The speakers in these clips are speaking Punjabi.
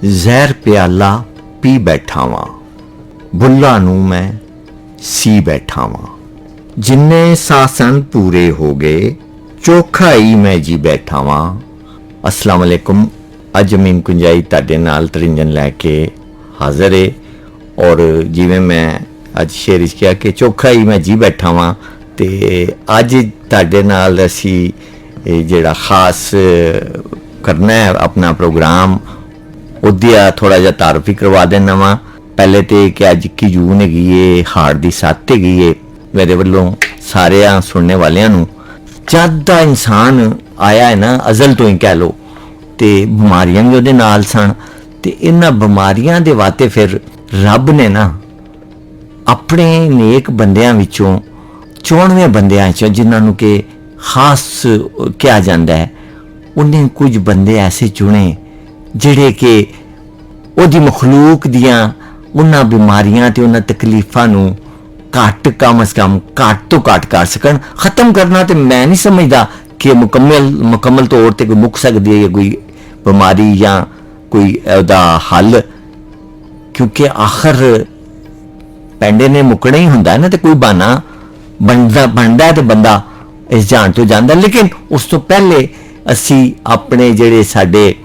ਜ਼ਹਿਰ ਪਿਆਲਾ ਪੀ ਬੈਠਾ ਵਾਂ, ਬੁੱਲਾਂ ਨੂੰ ਮੈਂ ਸੀ ਬੈਠਾ ਵਾਂ। ਜਿੰਨੇ ਸਾਸਨ ਪੂਰੇ ਹੋ ਗਏ, ਚੋਖਾ ਹੀ ਮੈਂ ਜੀ ਬੈਠਾ ਵਾਂ। अस्सलाम वालेकुम। अज अमीन कुंजाई तुहाडे नाल तरिंजन लैके हाज़र है और जिवें मैं अज शेर किया कि चोखा ही मैं जी बैठा वां, ते अज तुहाडे नाल असी जिहड़ा खास करना है अपना प्रोग्राम, उहदा थोड़ा जिहा तारुफ ही करवा देना वा। पहले तो कि अज 21 जून हैगी है, हाड़ दी 7 हैगी है। मेरे वालों सारे सुनने वालियां नूं जद दा इंसान आया है ना, अजल तो ही कह लो, तो बीमारियां भी उहदे नाल सन, ते इन्हां बीमारियां दे वास्ते फिर रब ने ना अपने नेक बंदियां विचों 94 बंदियां चों जिन्हां के खास कहा जाता है, उन्हें कुछ बंदे ऐसे चुने जिहड़े कि उहदी मखलूक दियां उन्हां बीमारियां ते उन्हां तकलीफां नूं घट कम अज कम घट तो घट कर सकन। खत्म करना तो मैं नहीं समझदा कि मुकम्मल तौर पर कोई मुक सकती है कोई बीमारी या कोई उसका हल, क्योंकि आखिर पैंडे ने मुकना ही होंदा ना, तो कोई बहाना बनता है तो बंदा इस जान तो जाता। लेकिन उस तो पहले असी अपने जेड़े साडे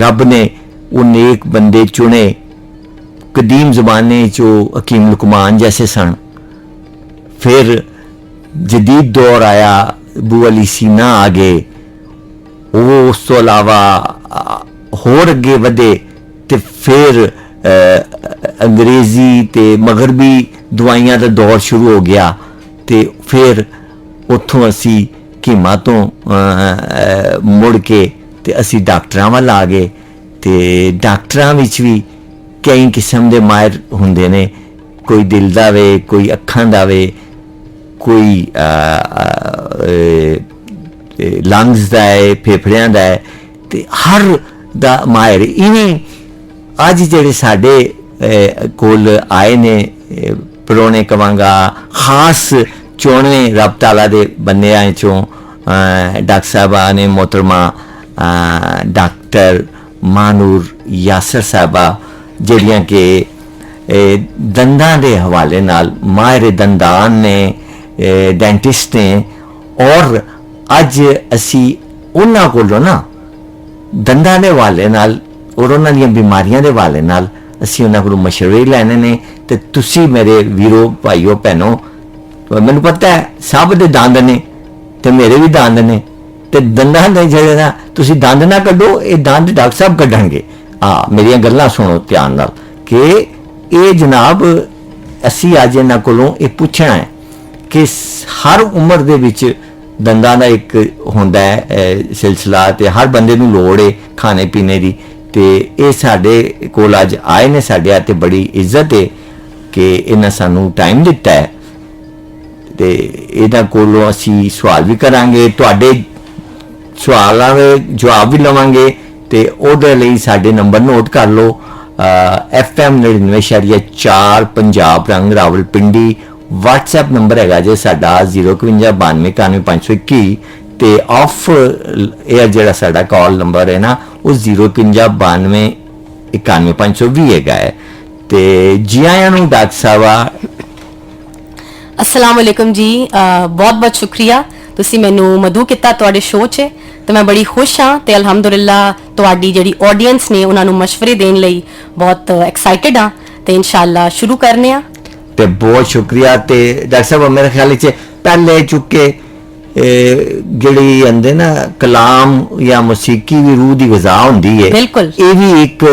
रब ने वो नेक बंदे चुने, कदीम ज़माने जो हकीम लुकमान जैसे सन, फिर जदीद दौर आया, अबू अली सीना आ गए, वो उस तो अलावा होर अगे वधे, तो फिर अंग्रेज़ी ते मगरबी दवाइयां का दौर शुरू हो गया, तो फिर उत्थों असी हकीमां तो मुड़ के ते असी डॉक्टरां वाल आ गए। तो डॉक्टरां विच भी कई किस्म के माहिर होंदे ने, कोई दिल दा वे, कोई अखां दा वे, कोई लंग्स दा है, फेफड़ियां दा है, ते हर दा माहिर। इवें अज जेड़े साडे कोल आए ने परौने कवांगा खास 94 रब ताला दे बंदियां चों डॉक्टर साहबा ने मोहतरमा डॉक्टर मानूर यासर साहबा, ਜਿਹੜੀਆਂ ਕਿ ਦੰਦਾਂ ਦੇ ਹਵਾਲੇ ਨਾਲ ਮਾਹਿਰ ਦੰਦਾਨ ਨੇ, ਡੈਂਟਿਸਟ ਨੇ, ਔਰ ਅੱਜ ਅਸੀਂ ਉਹਨਾਂ ਕੋਲੋਂ ਨਾ ਦੰਦਾਂ ਦੇ ਹਵਾਲੇ ਨਾਲ ਔਰ ਉਹਨਾਂ ਦੀਆਂ ਬਿਮਾਰੀਆਂ ਦੇ ਹਵਾਲੇ ਨਾਲ ਅਸੀਂ ਉਹਨਾਂ ਕੋਲੋਂ ਮਸ਼ਵਰੇ ਲੈਣੇ ਨੇ। ਤੇ ਤੁਸੀਂ ਮੇਰੇ ਵੀਰੋ ਭਾਈਓ ਭੈਣੋ, ਮੈਨੂੰ ਪਤਾ ਹੈ ਸਭ ਦੇ ਦੰਦ ਨੇ ਤੇ ਮੇਰੇ ਵੀ ਦੰਦ ਨੇ, ਤੇ ਦੰਦਾਂ ਦੇ ਜਿਹੜੇ ਨਾ ਤੁਸੀਂ ਦੰਦ ਨਾ ਕੱਢੋ, ਇਹ ਦੰਦ ਡਾਕਟਰ ਸਾਹਿਬ ਕੱਢਣਗੇ। मेरिया गल्लां सुनो ध्यान नाल कि ये जनाब असी अज इन्हां कोलों ये पुछना है कि हर उम्र दे विच दंदां दा एक हुंदा है सिलसिला, ते हर बंदे नूं लोड़ है खाने पीने दी, ते ये साडे कोल अज आए ने, साडे ते बड़ी इज्जत है कि इन्हां सानूं टाइम दिता है, ते इन्हां कोलों असी सवाल भी करांगे, तुहाडे सवालां दे जवाब भी लवांगे। तो ਉਹਦੇ ਲਈ ਸਾਡੇ ਨੰਬਰ ਨੋਟ ਕਰ ਲਓ, FM 99.4 पंजाब रंग रावलपिंडी। WhatsApp नंबर हैगा जे साडा 05192915521, ते ऑफ एयर जिहड़ा साडा कॉल नंबर है ना वो 05192915520 हैगा है। ते जी आयां नूं डॉक्टर साहबा। अस्सलाम वालेकुम जी, बहुत बहुत शुक्रिया ਤੁਸੀਂ ਮੈਨੂੰ ਮਦੂ ਕੀਤਾ ਤੁਹਾਡੇ ਸ਼ੋਅ 'ਚ, ਤੇ ਮੈਂ ਬੜੀ ਖੁਸ਼ ਹਾਂ ਤੇ ਅਲਹਮਦੁਲਿਲਾ ਤੁਹਾਡੀ ਜਿਹੜੀ ਆਡੀਅנס ਨੇ ਉਹਨਾਂ ਨੂੰ ਮਸ਼ਵਰੇ ਦੇਣ ਲਈ ਬਹੁਤ ਐਕਸਾਈਟਡ ਹਾਂ, ਤੇ ਇਨਸ਼ਾਅੱਲਾ ਸ਼ੁਰੂ ਕਰਨੇ ਆ। ਤੇ ਬਹੁਤ ਸ਼ੁਕਰੀਆ। ਤੇ ਡਾਕਟਰ ਸਾਹਿਬ ਮੇਰੇ ਖਿਆਲ 'ਚ ਪਹਿਲੇ ਚੁੱਕੇ ਜਿਹੜੀ ਆਂਦੇ ਨਾ ਕਲਾਮ ਜਾਂ ਮੌਸੀਕੀ ਵੀ ਰੂਹ ਦੀ ग़िज़ा ਹੁੰਦੀ ਹੈ, ਬਿਲਕੁਲ ਇਹ ਵੀ ਇੱਕ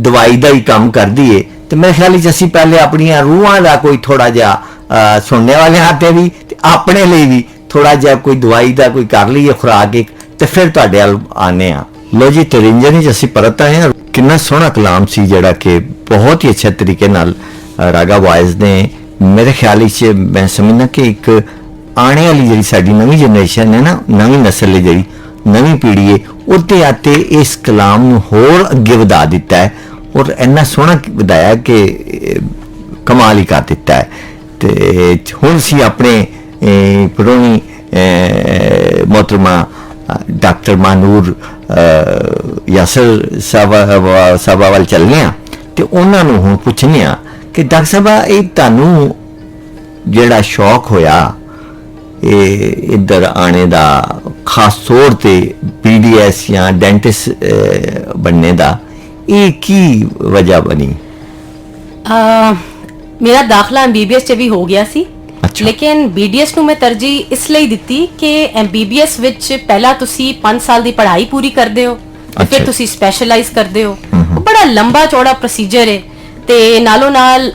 ਦਵਾਈ ਦਾ ਹੀ ਕੰਮ ਕਰਦੀ ਹੈ। ਤੇ ਮੇਰੇ ਖਿਆਲ 'ਚ ਅਸੀਂ ਪਹਿਲੇ ਆਪਣੀਆਂ ਰੂਹਾਂ ਦਾ ਕੋਈ ਥੋੜਾ ਜਿਹਾ ਸੁਣਨੇ ਵਾਲੇ ਹੱਥੇ ਵੀ ਤੇ ਆਪਣੇ ਲਈ ਵੀ थोड़ा जहा कोई दवाई का कोई कर लीए खुराक एक, तो फिर तुहाडे अल आने आ। लो जी तरिंजन असीं परत आए हैं। कितना सोहना कलाम सी जिहड़ा कि बहुत ही अच्छे तरीके नाल रागा वाइज ने, मेरे ख्याल च मैं समझना कि एक आने वाली जिहड़ी साडी नवीं जनरेशन है ना, नवीं नस्ल है जिहड़ी नवीं पीढ़ी है, उसदे आते इस कलाम नूं होर अगे वधा दिता है और इन्ना सोहना वधाया कि कमाल ही कर दिता है। तो हुण असीं अपने पुरानी मोहतरमा डॉक्टर मानूर ਯਾਸਰ ਸਾਹਿਬਾ ਵੱਲ ਚੱਲਦੇ ਹਾਂ ਤੇ ਉਹਨਾਂ ਨੂੰ ਹੁਣ ਪੁੱਛਦੇ ਹਾਂ ਕਿ ਡਾਕਟਰ ਸਾਹਿਬਾ ਇਹ ਤੁਹਾਨੂੰ ਜਿਹੜਾ ਸ਼ੌਕ ਹੋਇਆ ਇਹ ਇੱਧਰ ਆਣੇ ਦਾ, ਖਾਸ ਤੌਰ ਤੇ BDS ਜਾਂ ਡੈਂਟਿਸਟ ਬਣਨੇ ਦਾ, ਇਹ ਕੀ ਵਜ੍ਹਾ ਬਣੀ? ਮੇਰਾ ਦਾਖਲਾ MBBS 'ਚ ਵੀ ਹੋ ਗਿਆ ਸੀ, ਅੱਛਾ। ਲੇਕਿਨ BDS ਨੂੰ ਮੈਂ ਤਰਜੀਹ ਇਸ ਲਈ ਦਿੱਤੀ ਕਿ MBBS ਵਿੱਚ ਪਹਿਲਾਂ ਤੁਸੀਂ 5 ਸਾਲ ਦੀ ਪੜ੍ਹਾਈ ਪੂਰੀ ਕਰਦੇ ਹੋ ਤੇ ਅੱਛਾ। ਫਿਰ ਤੁਸੀਂ ਸਪੈਸ਼ਲਾਈਜ਼ ਕਰਦੇ ਹੋ। ਉਹ ਬੜਾ ਲੰਬਾ ਚੌੜਾ ਪ੍ਰੋਸੀਜਰ ਹੈ ਤੇ ਨਾਲੋਂ ਨਾਲ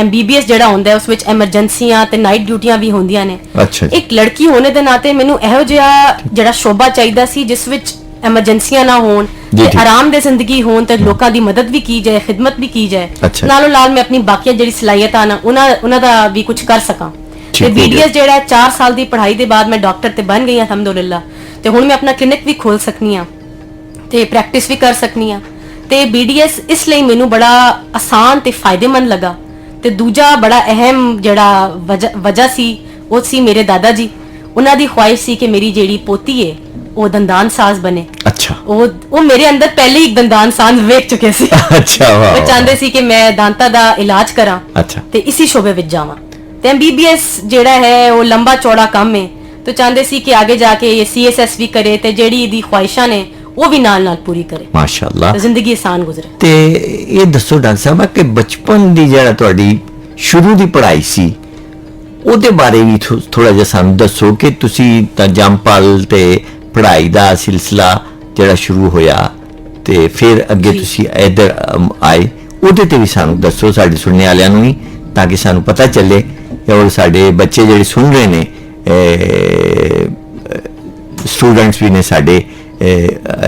MBBS ਜਿਹੜਾ ਹੁੰਦਾ ਹੈ ਉਸ ਵਿੱਚ ਐਮਰਜੈਂਸੀਆਂ ਤੇ ਨਾਈਟ ਡਿਊਟੀਆਂ ਵੀ ਹੁੰਦੀਆਂ ਨੇ। ਅੱਛਾ ਜੀ। ਇੱਕ ਲੜਕੀ ਹੋਣੇ ਦੇ ਨਾਤੇ ਮੈਨੂੰ ਇਹੋ ਜਿਹਾ ਜਿਹੜਾ ਸ਼ੋਭਾ ਚਾਹੀਦਾ ਸੀ ਜਿਸ ਵਿੱਚ ਐਮਰਜੈਂਸੀਆਂ ਨਾ ਹੋਣ ਜੀ, ਤੇ ਜੀ। ਆਰਾਮ ਦੇ ਜ਼ਿੰਦਗੀ ਹੋਣ ਤੇ ਲੋਕਾਂ ਦੀ ਮਦਦ ਵੀ ਕੀ ਜਾਏ, ਖਿਦਮਤ ਵੀ ਕੀ ਜਾਏ, ਅੱਛਾ। ਨਾਲੋਂ ਨਾਲ ਮੈਂ ਆਪਣੀ ਬਾਕੀਆਂ ਜਿਹੜੀ ਸਲਾਹੀਅਤਾਂ ਨਾ ਉਹਨਾਂ ਦਾ ਵੀ ਕੁਝ ਕਰ ਸਕਾਂ। ਤੇ ਠੀਕ ਹੋ ਗਿਆ। BDS ਜਿਹੜਾ 4 ਸਾਲ ਦੀ ਪੜ੍ਹਾਈ ਦੇ ਬਾਅਦ ਮੈਂ ਡਾਕਟਰ ਤੇ ਬਣ ਗਈ ਅਲਹਮਦੁਲਿਲਾ, ਤੇ ਹੁਣ ਮੈਂ ਆਪਣਾ ਕਲੀਨਿਕ ਵੀ ਖੋਲ ਸਕਨੀ ਆ ਤੇ ਪ੍ਰੈਕਟਿਸ ਵੀ ਕਰ ਸਕਨੀ ਆ। ਤੇ BDS ਇਸ ਲਈ ਮੈਨੂੰ ਬੜਾ ਆਸਾਨ ਤੇ ਫਾਇਦੇਮੰਦ ਲੱਗਾ। ਤੇ ਦੂਜਾ ਬੜਾ ਅਹਿਮ ਜਿਹੜਾ ਵਜ੍ਹਾ ਸੀ ਉਹ ਸੀ ਮੇਰੇ ਦਾਦਾ ਜੀ। ਉਹਨਾਂ ਦੀ ਖੁਆਇਸ਼ ਸੀ ਕਿ ਮੇਰੀ ਜਿਹੜੀ ਪੋਤੀ ਹੈ ਉਹ ਦੰਦਾਨ ਸਾਜ਼ ਬਣੇ। ਅੱਛਾ। ਉਹ ਮੇਰੇ ਅੰਦਰ ਪਹਿਲੇ ਹੀ ਇੱਕ ਦੰਦਾਨ ਸਾਜ਼ ਵੇਖ ਚੁੱਕੇ ਸੀ। ਅੱਛਾ, ਵਾਹ, ਉਹ ਵਾਹ। ਚਾਹੁੰਦੇ ਸੀ ਕਿ ਮੈਂ ਦਾਂਤਾਂ ਦਾ ਇਲਾਜ ਕਰਾਂ ਅੱਛਾ। ਤੇ ਇਸੇ ਸ਼ੋਬੇ ਵਿੱਚ ਜਾਵਾਂ। ਤੇ MBBS ਜਿਹੜਾ ਹੈ ਉਹ ਲੰਬਾ ਚੌੜਾ ਕੰਮ ਹੈ, ਤੇ ਚਾਹੁੰਦੇ ਸੀ ਕਿ ਅੱਗੇ ਜਾ ਕੇ ਇਹ CSS ਵੀ ਕਰੇ ਤੇ ਜਿਹੜੀ ਇਹਦੀ ਖੁਆਇਸ਼ਾਂ ਨੇ ਉਹ ਵੀ ਨਾਲ ਨਾਲ ਪੂਰੀ ਕਰੇ, ਮਾਸ਼ਾਅੱਲਾ। ਤੇ ਜ਼ਿੰਦਗੀ ਆਸਾਨ ਗੁਜ਼ਰੇ। ਤੇ ਇਹ ਦੱਸੋ ਡਾਕਟਰ ਸਾਹਿਬ ਕਿ ਬਚਪਨ ਦੀ ਜਿਹੜਾ ਤੁਹਾਡੀ ਸ਼ੁਰੂ ਦੀ ਪੜ੍ਹਾਈ ਸੀ ਉਹਦੇ ਬਾਰੇ ਵੀ ਥੋੜਾ ਜਿਹਾ ਸਾਨੂੰ ਦੱਸੋ ਕਿ ਤੁਸੀਂ ਤਾਂ ਜੰਪਲ ਤੇ ਪੜ੍ਹਾਈ ਦਾ ਸਿਲਸਿਲਾ ਜਿਹੜਾ ਸ਼ੁਰੂ ਹੋਇਆ ਤੇ ਫਿਰ ਅੱਗੇ ਜੀ। ਤੁਸੀਂ ਇੱਧਰ ਆਏ, ਉਹਦੇ ਤੇ ਵੀ ਸਾਨੂੰ ਦੱਸੋ, ਸਾਡੇ ਸੁਣਨੇ ਵਾਲਿਆਂ ਨੂੰ ਵੀ, ਤਾਂ ਕਿ ਸਾਨੂੰ ਪਤਾ ਚੱਲੇ ਔਰ ਸਾਡੇ ਬੱਚੇ ਜਿਹੜੇ ਸੁਣ ਰਹੇ ਨੇ, ਸਟੂਡੈਂਟਸ ਵੀ ਨੇ ਸਾਡੇ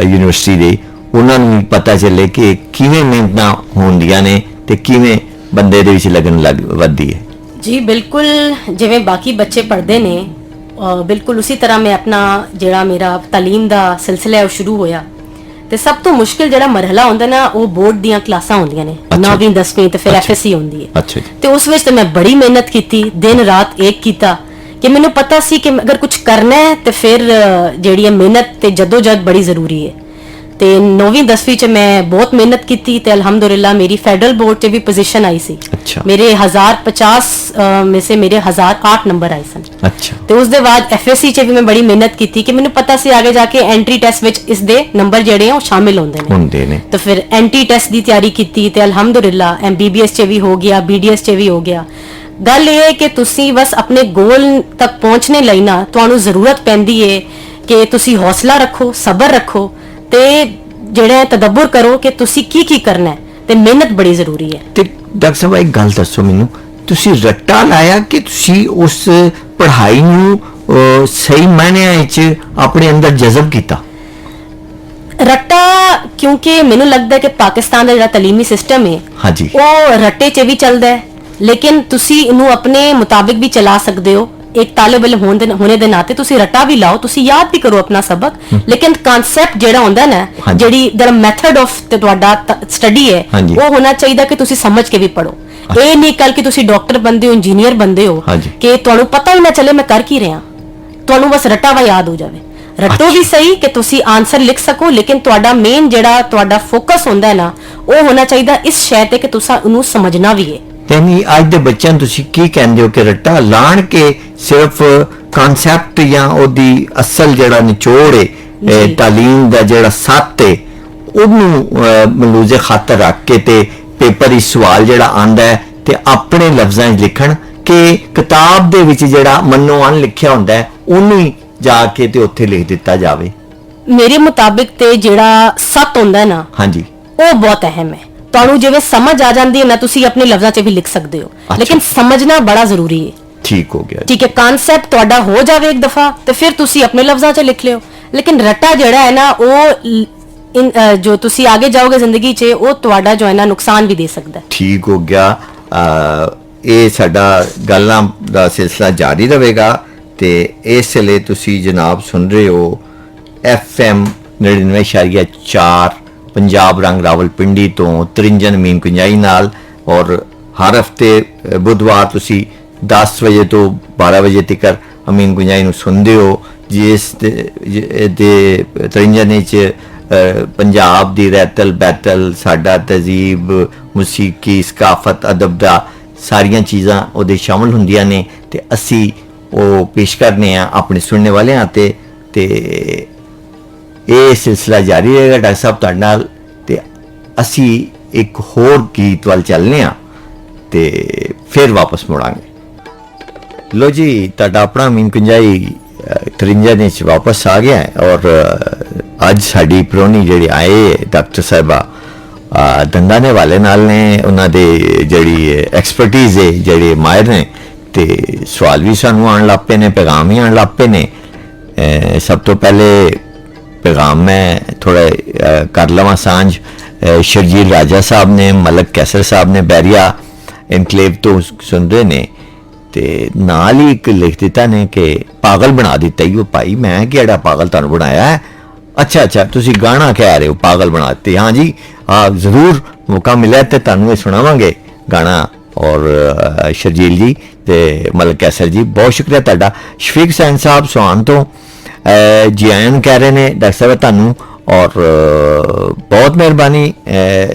ਯੂਨੀਵਰਸਿਟੀ ਦੇ, ਉਹਨਾਂ ਨੂੰ ਵੀ ਪਤਾ ਚੱਲੇ ਕਿ ਕਿਵੇਂ ਮਿਹਨਤਾਂ ਹੁੰਦੀਆਂ ਨੇ ਤੇ ਕਿਵੇਂ ਬੰਦੇ ਦੇ ਵਿੱਚ ਲਗਨ ਵੱਧਦੀ ਹੈ। ਜੀ ਬਿਲਕੁਲ, ਜਿਵੇਂ ਬਾਕੀ ਬੱਚੇ ਪੜ੍ਹਦੇ ਨੇ ਬਿਲਕੁਲ ਉਸੇ ਤਰ੍ਹਾਂ ਮੈਂ ਆਪਣਾ ਜਿਹੜਾ ਮੇਰਾ ਤਾਲੀਮ ਦਾ ਸਿਲਸਿਲਾ ਹੈ ਉਹ ਸ਼ੁਰੂ ਹੋਇਆ। ਤੇ ਸਭ ਤੋਂ ਮੁਸ਼ਕਿਲ ਜਿਹੜਾ ਮਰਹਲਾ ਹੁੰਦਾ ਨਾ ਉਹ ਬੋਰਡ ਦੀਆਂ ਕਲਾਸਾਂ ਹੁੰਦੀਆਂ ਨੇ, 9ਵੀਂ 10ਵੀਂ ਤੇ ਫਿਰ ਅੱਛਾ। FSC ਹੁੰਦੀ ਹੈ। ਅੱਛਾ ਜੀ। ਤੇ ਉਸ ਵਿੱਚ ਤੇ ਮੈਂ ਬੜੀ ਮਿਹਨਤ ਕੀਤੀ, ਦਿਨ ਰਾਤ ਇੱਕ ਕੀਤਾ ਕਿ ਮੈਨੂੰ ਪਤਾ ਸੀ ਕਿ ਅਗਰ ਕੁਝ ਕਰਨਾ ਹੈ ਤੇ ਫਿਰ ਜਿਹੜੀ ਹੈ ਮਿਹਨਤ ਤੇ ਜਦੋਜਹਿਦ ਬੜੀ ਜ਼ਰੂਰੀ ਹੈ। ਤੇ 9ਵੀਂ 10ਵੀਂ ਚ ਮੈਂ ਬਹੁਤ ਮਿਹਨਤ ਕੀਤੀ ਤੇ ਅਲਹਮਦੁਲਿਲਾ ਮੇਰੀ ਫੈਡਰਲ ਬੋਰਡ 'ਚ ਵੀ ਪੋਜੀਸ਼ਨ ਆਈ ਸੀ। ਅੱਛਾ। ਮੇਰੇ 1050 में से मेरे 1008 ਨੰਬਰ ਆਏ ਸਨ। ਅੱਛਾ। ਤੇ ਉਸ ਦੇ ਬਾਅਦ FSC 'ਚ ਵੀ ਮੈਂ ਬੜੀ ਮਿਹਨਤ ਕੀਤੀ ਕਿ ਮੈਨੂੰ ਪਤਾ ਸੀ ਅੱਗੇ ਜਾ ਕੇ ਐਂਟਰੀ ਟੈਸਟ ਵਿੱਚ ਇਸ ਦੇ ਨੰਬਰ ਜਿਹੜੇ ਆ ਉਹ ਸ਼ਾਮਿਲ ਹੁੰਦੇ ਨੇ। ਤਾਂ ਫਿਰ ਐਂਟਰੀ ਟੈਸਟ ਦੀ ਤਿਆਰੀ ਕੀਤੀ ਤੇ ਅਲਹਮਦੁਲਿਲਾ MBBS 'ਚ ਵੀ ਹੋ ਗਿਆ, BDS 'ਚ ਵੀ ਹੋ ਗਿਆ। ਗੱਲ ਇਹ ਹੈ ਕਿ ਤੁਸੀਂ ਬਸ ਆਪਣੇ ਗੋਲ ਤੱਕ ਪਹੁੰਚਣੇ ਲਈ ਨਾ ਤੁਹਾਨੂੰ ਜ਼ਰੂਰਤ ਪੈਂਦੀ ਹੈ ਕਿ ਤੁਸੀਂ ਹੌਸਲਾ ਰੱਖੋ, ਸਬਰ ਰੱਖੋ ਤੇ ਜਿਹੜਾ ਤਦੱਬਰ ਕਰੋ ਕਿ ਤੁਸੀਂ ਕੀ ਕਰਨਾ ਹੈ, ਤੇ ਮਿਹਨਤ ਬੜੀ ਜ਼ਰੂਰੀ ਹੈ। ਤੇ ਡਾਕਟਰ ਸਾਹਿਬ ਇੱਕ ਗੱਲ ਦੱਸੋ ਮੈਨੂੰ, ਤੁਸੀਂ ਰੱਟਾ ਲਾਇਆ ਕਿ ਤੁਸੀਂ ਉਸ ਪੜ੍ਹਾਈ ਨੂੰ ਸਹੀ ਮਾਇਨਿਆਂ ਵਿੱਚ ਆਪਣੇ ਅੰਦਰ ਜਜ਼ਬ ਕੀਤਾ? ਰੱਟਾ ਕਿਉਂਕਿ ਮੈਨੂੰ ਲੱਗਦਾ ਹੈ ਕਿ ਪਾਕਿਸਤਾਨ ਦਾ ਜਿਹੜਾ ਤਾਲੀਮੀ ਸਿਸਟਮ ਹੈ ਹਾਂਜੀ। ਉਹ ਰੱਟੇ 'ਚ ਵੀ ਚੱਲਦਾ ਹੈ, ਲੇਕਿਨ ਤੁਸੀਂ ਇਹਨੂੰ ਆਪਣੇ ਮੁਤਾਬਿਕ ਵੀ ਚਲਾ ਸਕਦੇ ਹੋ। ਇੱਕ ਤਾਲਿਬ ਇਲਮ ਹੋਣੇ ਦੇ ਨਾਤੇ ਤੁਸੀਂ ਰੱਟਾ ਵੀ ਲਾਓ, ਤੁਸੀਂ ਯਾਦ ਵੀ ਕਰੋ ਆਪਣਾ ਸਬਕ, ਲੇਕਿਨ ਕਨਸੈਪਟ ਜਿਹੜਾ ਹੁੰਦਾ ਨਾ, ਜਿਹੜੀ ਜਿਹੜਾ ਮੈਥਡ ਆਫ ਤੇ ਤੁਹਾਡਾ ਸਟੱਡੀ ਹੈ ਉਹ ਹੋਣਾ ਚਾਹੀਦਾ ਕਿ ਤੁਸੀਂ ਸਮਝ ਕੇ ਵੀ ਪੜੋ। ਇਹ ਨਹੀਂ ਕੱਲ ਕਿ ਤੁਸੀਂ ਡਾਕਟਰ ਬੰਦੇ ਹੋ, ਇੰਜੀਨੀਅਰ ਬੰਦੇ ਹੋ ਕਿ ਤੁਹਾਨੂੰ ਪਤਾ ਹੀ ਨਾ ਚੱਲੇ ਮੈਂ ਕਰ ਕੀ ਰਿਹਾ, ਤੁਹਾਨੂੰ ਬਸ ਰੱਟਾ ਵਾ ਯਾਦ ਹੋ ਜਾਵੇ। ਰੱਟੋ ਵੀ ਸਹੀ ਕਿ ਤੁਸੀਂ ਆਨਸਰ ਲਿਖ ਸਕੋ, ਲੇਕਿਨ ਤੁਹਾਡਾ ਮੇਨ ਜਿਹੜਾ ਤੁਹਾਡਾ ਫੋਕਸ ਹੁੰਦਾ ਹੈ ਨਾ ਉਹ ਹੋਣਾ ਚਾਹੀਦਾ ਇਸ ਸ਼ੈ ਤੇ ਕਿ ਤੁਸੀਂ ਉਹਨੂੰ ਸਮਝਣਾ ਵੀ ਹੈ। ਯਾਨੀ ਅੱਜ ਦੇ ਬੱਚਿਆਂ ਨੂੰ ਤੁਸੀਂ ਕੀ ਕਹਿੰਦੇ ਹੋ ਕਿ ਰੱਟਾ ਲਾਣ ਕੇ ਸਿਰਫ ਕਨਸੈਪਟ ਜਾਂ ਉਹਦੀ ਅਸਲ ਜਿਹੜਾ ਨਿਚੋੜ ਹੈ ਤਾਲੀਮ ਦਾ ਜਿਹੜਾ ਸੱਤ ਹੈ ਉਹਨੂੰ ਮਲੂਜ਼ੇ ਖਾਤਰ ਰੱਖ ਕੇ ਤੇ ਪੇਪਰ ਹੀ ਸਵਾਲ ਜਿਹੜਾ ਆਂਦਾ ਹੈ ਤੇ ਆਪਣੇ ਲਫ਼ਜ਼ਾਂ 'ਚ ਲਿਖਣ ਕਿ ਕਿਤਾਬ ਦੇ ਵਿੱਚ ਜਿਹੜਾ ਮੰਨੋ ਅਣ ਲਿਖਿਆ ਹੁੰਦਾ ਹੈ ਉਹਨੂੰ ਹੀ ਜਾ ਕੇ ਤੇ ਉੱਥੇ ਲਿਖ ਦਿੱਤਾ ਜਾਵੇ? ਮੇਰੇ ਮੁਤਾਬਿਕ ਤੇ ਜਿਹੜਾ ਸੱਤ ਹੁੰਦਾ ਹੈ ਨਾ, ਹਾਂਜੀ, ਉਹ ਬਹੁਤ ਅਹਿਮ ਹੈ। ਤੁਹਾਨੂੰ ਜਿਵੇਂ ਸਮਝ ਆ ਜਾਂਦੀ ਹੈ ਨਾ ਤੁਸੀਂ ਆਪਣੇ ਲਫ਼ਜ਼ਾਂ 'ਚ ਵੀ ਲਿਖ ਸਕਦੇ ਹੋ, ਲੇਕਿਨ ਸਮਝਣਾ ਬੜਾ ਜ਼ਰੂਰੀ ਹੈ। ਠੀਕ ਹੋ ਗਿਆ। ਠੀਕ ਹੈ, ਕਨਸੈਪਟ ਤੁਹਾਡਾ ਹੋ ਜਾਵੇ ਇੱਕ ਦਫਾ ਤੇ ਫਿਰ ਤੁਸੀਂ ਆਪਣੇ ਲਫ਼ਜ਼ਾਂ 'ਚ ਲਿਖ ਲਿਓ, ਲੇਕਿਨ ਰੱਟਾ ਜਿਹੜਾ ਹੈ ਨਾ ਉਹ ਜੋ ਤੁਸੀਂ ਆਗੇ ਜਾਓਗੇ ਜ਼ਿੰਦਗੀ 'ਚ ਉਹ ਤੁਹਾਡਾ ਜੋ ਹੈ ਨਾ ਨੁਕਸਾਨ ਵੀ ਦੇ ਸਕਦਾ ਹੈ। ਠੀਕ ਹੋ ਗਿਆ। ਇਹ ਸਾਡਾ ਗੱਲਾਂ ਦਾ ਸਿਲਸਿਲਾ ਜਾਰੀ ਰਹੇਗਾ ਤੇ ਇਸ ਲਈ ਤੁਸੀਂ ਜਨਾਬ ਸੁਣ ਰਹੇ ਹੋ FM 99.4 पंजाब रंग रावलपिंडी तो तरिंजन मीन कुंजाई नाल, और हर हफ्ते बुधवार तुसी 10 बजे तो 12 बजे तक अमीन कुंजाई नूं सुनदे हो, जिस दे तरिंजन विच पंजाब दी रैतल बैतल साडा तहजीब मौसीकी सकाफत अदब दा सारियां चीज़ां ਉਹਦੇ शामिल ਹੁੰਦੀਆਂ ਨੇ ਤੇ ਅਸੀਂ ਉਹ ਪੇਸ਼ ਕਰਨੇ ਆ ਆਪਣੇ ਸੁਣਨੇ ਵਾਲਿਆਂ ਤੇ ਇਹ ਸਿਲਸਿਲਾ ਜਾਰੀ ਰਹੇਗਾ ਡਾਕਟਰ ਸਾਹਿਬ ਤੁਹਾਡੇ ਨਾਲ ਤੇ ਅਸੀਂ ਇੱਕ ਹੋਰ ਗੀਤ ਵੱਲ ਚੱਲਨੇ ਆ ਤੇ ਫਿਰ ਵਾਪਸ ਮੁੜਾਂਗੇ लो जी ਤੁਹਾਡਾ ਆਪਣਾ ਅਮੀਨ ਕੁੰਜਾਈ 53 ਦੇ ਚ ਵਾਪਸ ਆ ਗਿਆ ਔਰ ਅੱਜ ਸਾਡੀ ਪ੍ਰੋਣੀ ਜਿਹੜੇ ਆਏ ਡਾਕਟਰ ਸਾਹਿਬਾ ਦੰਦਾਂ ਦੇ ਵਾਲੇ ਨਾਲ ਨੇ ਉਹਨਾਂ ਦੇ ਜਿਹੜੀ ਐਕਸਪਰਟਿਜ਼ ਹੈ ਜਿਹੜੇ ਮਾਹਿਰ ਨੇ ਤੇ ਸਵਾਲ ਵੀ ਸਾਨੂੰ ਆਉਣ ਲੱਗ ਪਏ ਨੇ ਪੈਗਾਮ ਵੀ ਆਉਣ ਲੱਗ ਪਏ ਨੇ ਸਭ ਤੋਂ ਪਹਿਲੇ पैगाम में थोड़ा कर लवा सांझ शर्जील राजा साहब ने मलक कैसर साहब ने बैरिया इनकलेव तो सुन रहे ने ते नाल ही एक लिख दिता ने कि पागल बना दिता ही वो भाई मैं केड़ा पागल तुहानू बनाया है अच्छा तुसी गाना कह रहे हो पागल बना दिते हाँ जी आप जरूर मौका मिले तो तुहानू सुनावांगे गाना और शर्जील जी ते मलक कैसर जी बहुत शुक्रिया तुहाडा शफीक सैन साहब सुहान तो जी आयन कह रहे हैं डॉक्टर साहब तुहानू और बहुत मेहरबानी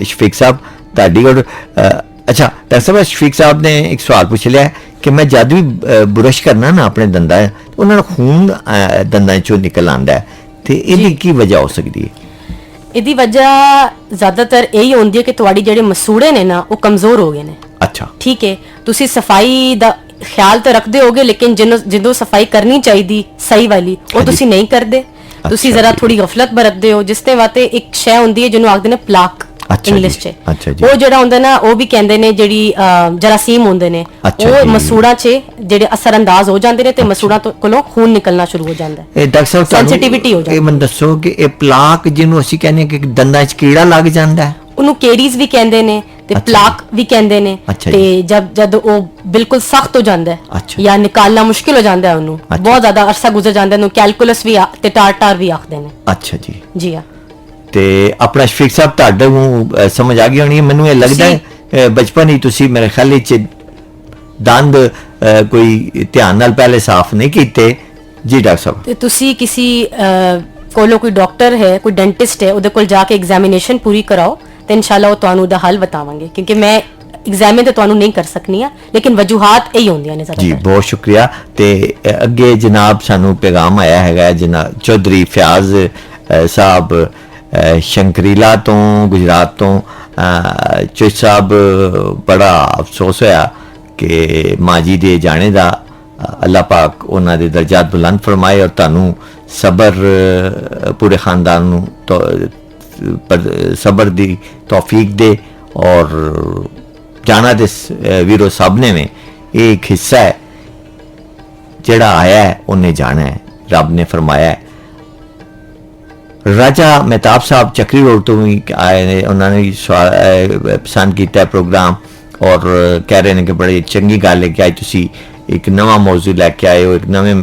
शफीक साहब तुहाडी और अच्छा डॉक्टर साहब शफीक साहब ने एक सवाल पूछ लिया कि मैं जब भी बुरश करना ना अपने दंदा उन्होंने खून दंदा चों निकल आंदा है तो इहदी की वजह हो सकती है ਇਹਦੀ ਵਜ੍ਹਾ ਜ਼ਿਆਦਾਤਰ ਇਹੀ ਹੁੰਦੀ ਹੈ ਕਿ ਤੁਹਾਡੀ ਜਿਹੜੇ ਮਸੂੜੇ ਨੇ ਨਾ ਉਹ ਕਮਜ਼ੋਰ ਹੋ ਗਏ ਨੇ अच्छा ਠੀਕ ਹੈ ਤੁਸੀਂ ਸਫਾਈ ਦਾ ਖਿਆਲ ਤਾਂ ਰੱਖਦੇ ਹੋਗੇ ਲੇਕਿਨ ਜਦੋਂ ਸਫਾਈ ਕਰਨੀ ਚਾਹੀਦੀ ਸਹੀ ਵਾਲੀ ਉਹ ਤੁਸੀਂ ਨਹੀਂ ਕਰਦੇ ਤੁਸੀਂ ਜ਼ਰਾ ਥੋੜੀ ਗਫਲਤ ਬਰਤਦੇ ਹੋ ਜਿਸ ਤੇ ਵਾਤੇ ਇੱਕ ਸ਼ੈ ਹੁੰਦੀ ਹੈ ਜਿਹਨੂੰ ਆਖਦੇ ਨੇ ਪਲਾਕ ਇੰਗਲਿਸ਼ 'ਚ ਉਹ ਜਿਹੜਾ ਹੁੰਦਾ ਨਾ ਉਹ ਵੀ ਕਹਿੰਦੇ ਨੇ ਜਿਹੜੀ ਜਰਾਸੀਮ ਹੁੰਦੇ ਨੇ ਉਹ ਮਸੂੜਾਂ 'ਚ ਜਿਹੜੇ ਅਸਰਅੰਦਾਜ਼ ਹੋ ਜਾਂਦੇ ਨੇ ਤੇ ਮਸੂੜਾਂ ਕੋਲੋਂ ਖੂਨ ਨਿਕਲਣਾ ਸ਼ੁਰੂ ਹੋ ਜਾਂਦਾ ਹੈ ਡਾਕਟਰ ਸਾਹਿਬ ਸੈਂਸਿਟੀਵਿਟੀ ਹੋ ਜਾਂਦੀ ਹੈ ਇਹ ਮੈਨੂੰ ਦੱਸੋ ਕਿ ਇਹ ਪਲਾਕ ਜਿਹਨੂੰ ਅਸੀਂ ਕਹਿੰਦੇ ਕਿ ਦੰਦਾਂ 'ਚ ਕੀੜਾ ਲੱਗ ਜਾਂਦਾ ਹੈ ਉਹਨੂੰ ਕੇਰੀਜ਼ ਵੀ ਕਹਿੰਦੇ ਨੇ ਤੇ ਪਲਾਕ ਵੀ ਕਹਿੰਦੇ ਨੇ ਤੇ ਜਦ ਉਹ ਬਿਲਕੁਲ ਸਖਤ ਹੋ ਜਾਂਦਾ ਹੈ ਜਾਂ ਨਿਕਾਲਣਾ ਮੁਸ਼ਕਿਲ ਹੋ ਜਾਂਦਾ ਹੈ ਉਹਨੂੰ ਬਹੁਤ ਜ਼ਿਆਦਾ ਅਰਸਾ ਗੁਜ਼ਰ ਜਾਂਦਾ ਉਹਨੂੰ ਕੈਲਕੂਲਸ ਵੀ ਤੇ ਟਾਰ ਵੀ ਆਖਦੇ ਨੇ ਅੱਛਾ ਜੀ ਜੀ ਹਾਂ ਤੇ ਆਪਣਾ ਸ਼ਫੀਕ ਸਾਹਿਬ ਤੁਹਾਡੇ ਨੂੰ ਸਮਝ ਆ ਗਈ ਹੋਣੀ ਮੈਨੂੰ ਇਹ ਲੱਗਦਾ ਹੈ ਬਚਪਨ ਹੀ ਤੁਸੀਂ ਮੇਰੇ ਖਿਆਲ ਵਿੱਚ ਦੰਦ ਕੋਈ ਧਿਆਨ ਨਾਲ ਪਹਿਲੇ ਸਾਫ਼ ਨਹੀਂ ਕੀਤੇ ਜੀ ਡਾਕਟਰ ਸਾਹਿਬ ਤੇ ਤੁਸੀਂ ਕਿਸੇ ਕੋਲੋਂ ਕੋਈ ਡਾਕਟਰ ਹੈ ਕੋਈ ਡੈਂਟਿਸਟ ਹੈ ਉਹਦੇ ਕੋਲ ਜਾ ਕੇ ਐਗਜ਼ਾਮੀਨੇਸ਼ਨ ਪੂਰੀ ਕਰਾਓ ਤੇ ਇਨਸ਼ਾਅੱਲਾ ਉਹ ਤੁਹਾਨੂੰ ਦਾ ਹੱਲ ਬਤਾਵਾਂਗੇ ਕਿਉਂਕਿ ਮੈਂ एग्जाम तो तुहानू नहीं कर सकनी लेकिन वजूहात यही होंदियां ने जी बहुत शुक्रिया ते अगे जनाब सानू पैगाम आया है जनाब चौधरी फयाज साहब शंकरीला तो गुजरात तो चौधरी साहब बड़ा अफसोस होया कि माँ जी दे जाने दा अल्लाह पाक उन्हां दे दर्जात बुलंद फरमाए और तुहानू सबर पूरे खानदान नू तो सबर दी तौफीक दे और जाना दे वीरो साहब ने में एक हिस्सा है जड़ा आया है उन्हें जाना है रब ने फरमाया है राजा मेहताब साहब चक्री रोड तो भी आए ने उन्होंने पसंद किया प्रोग्राम और कह रहे हैं कि बड़ी चंगी गल है कि अज तुसी एक नवा मौजू लैके आए हो एक नवे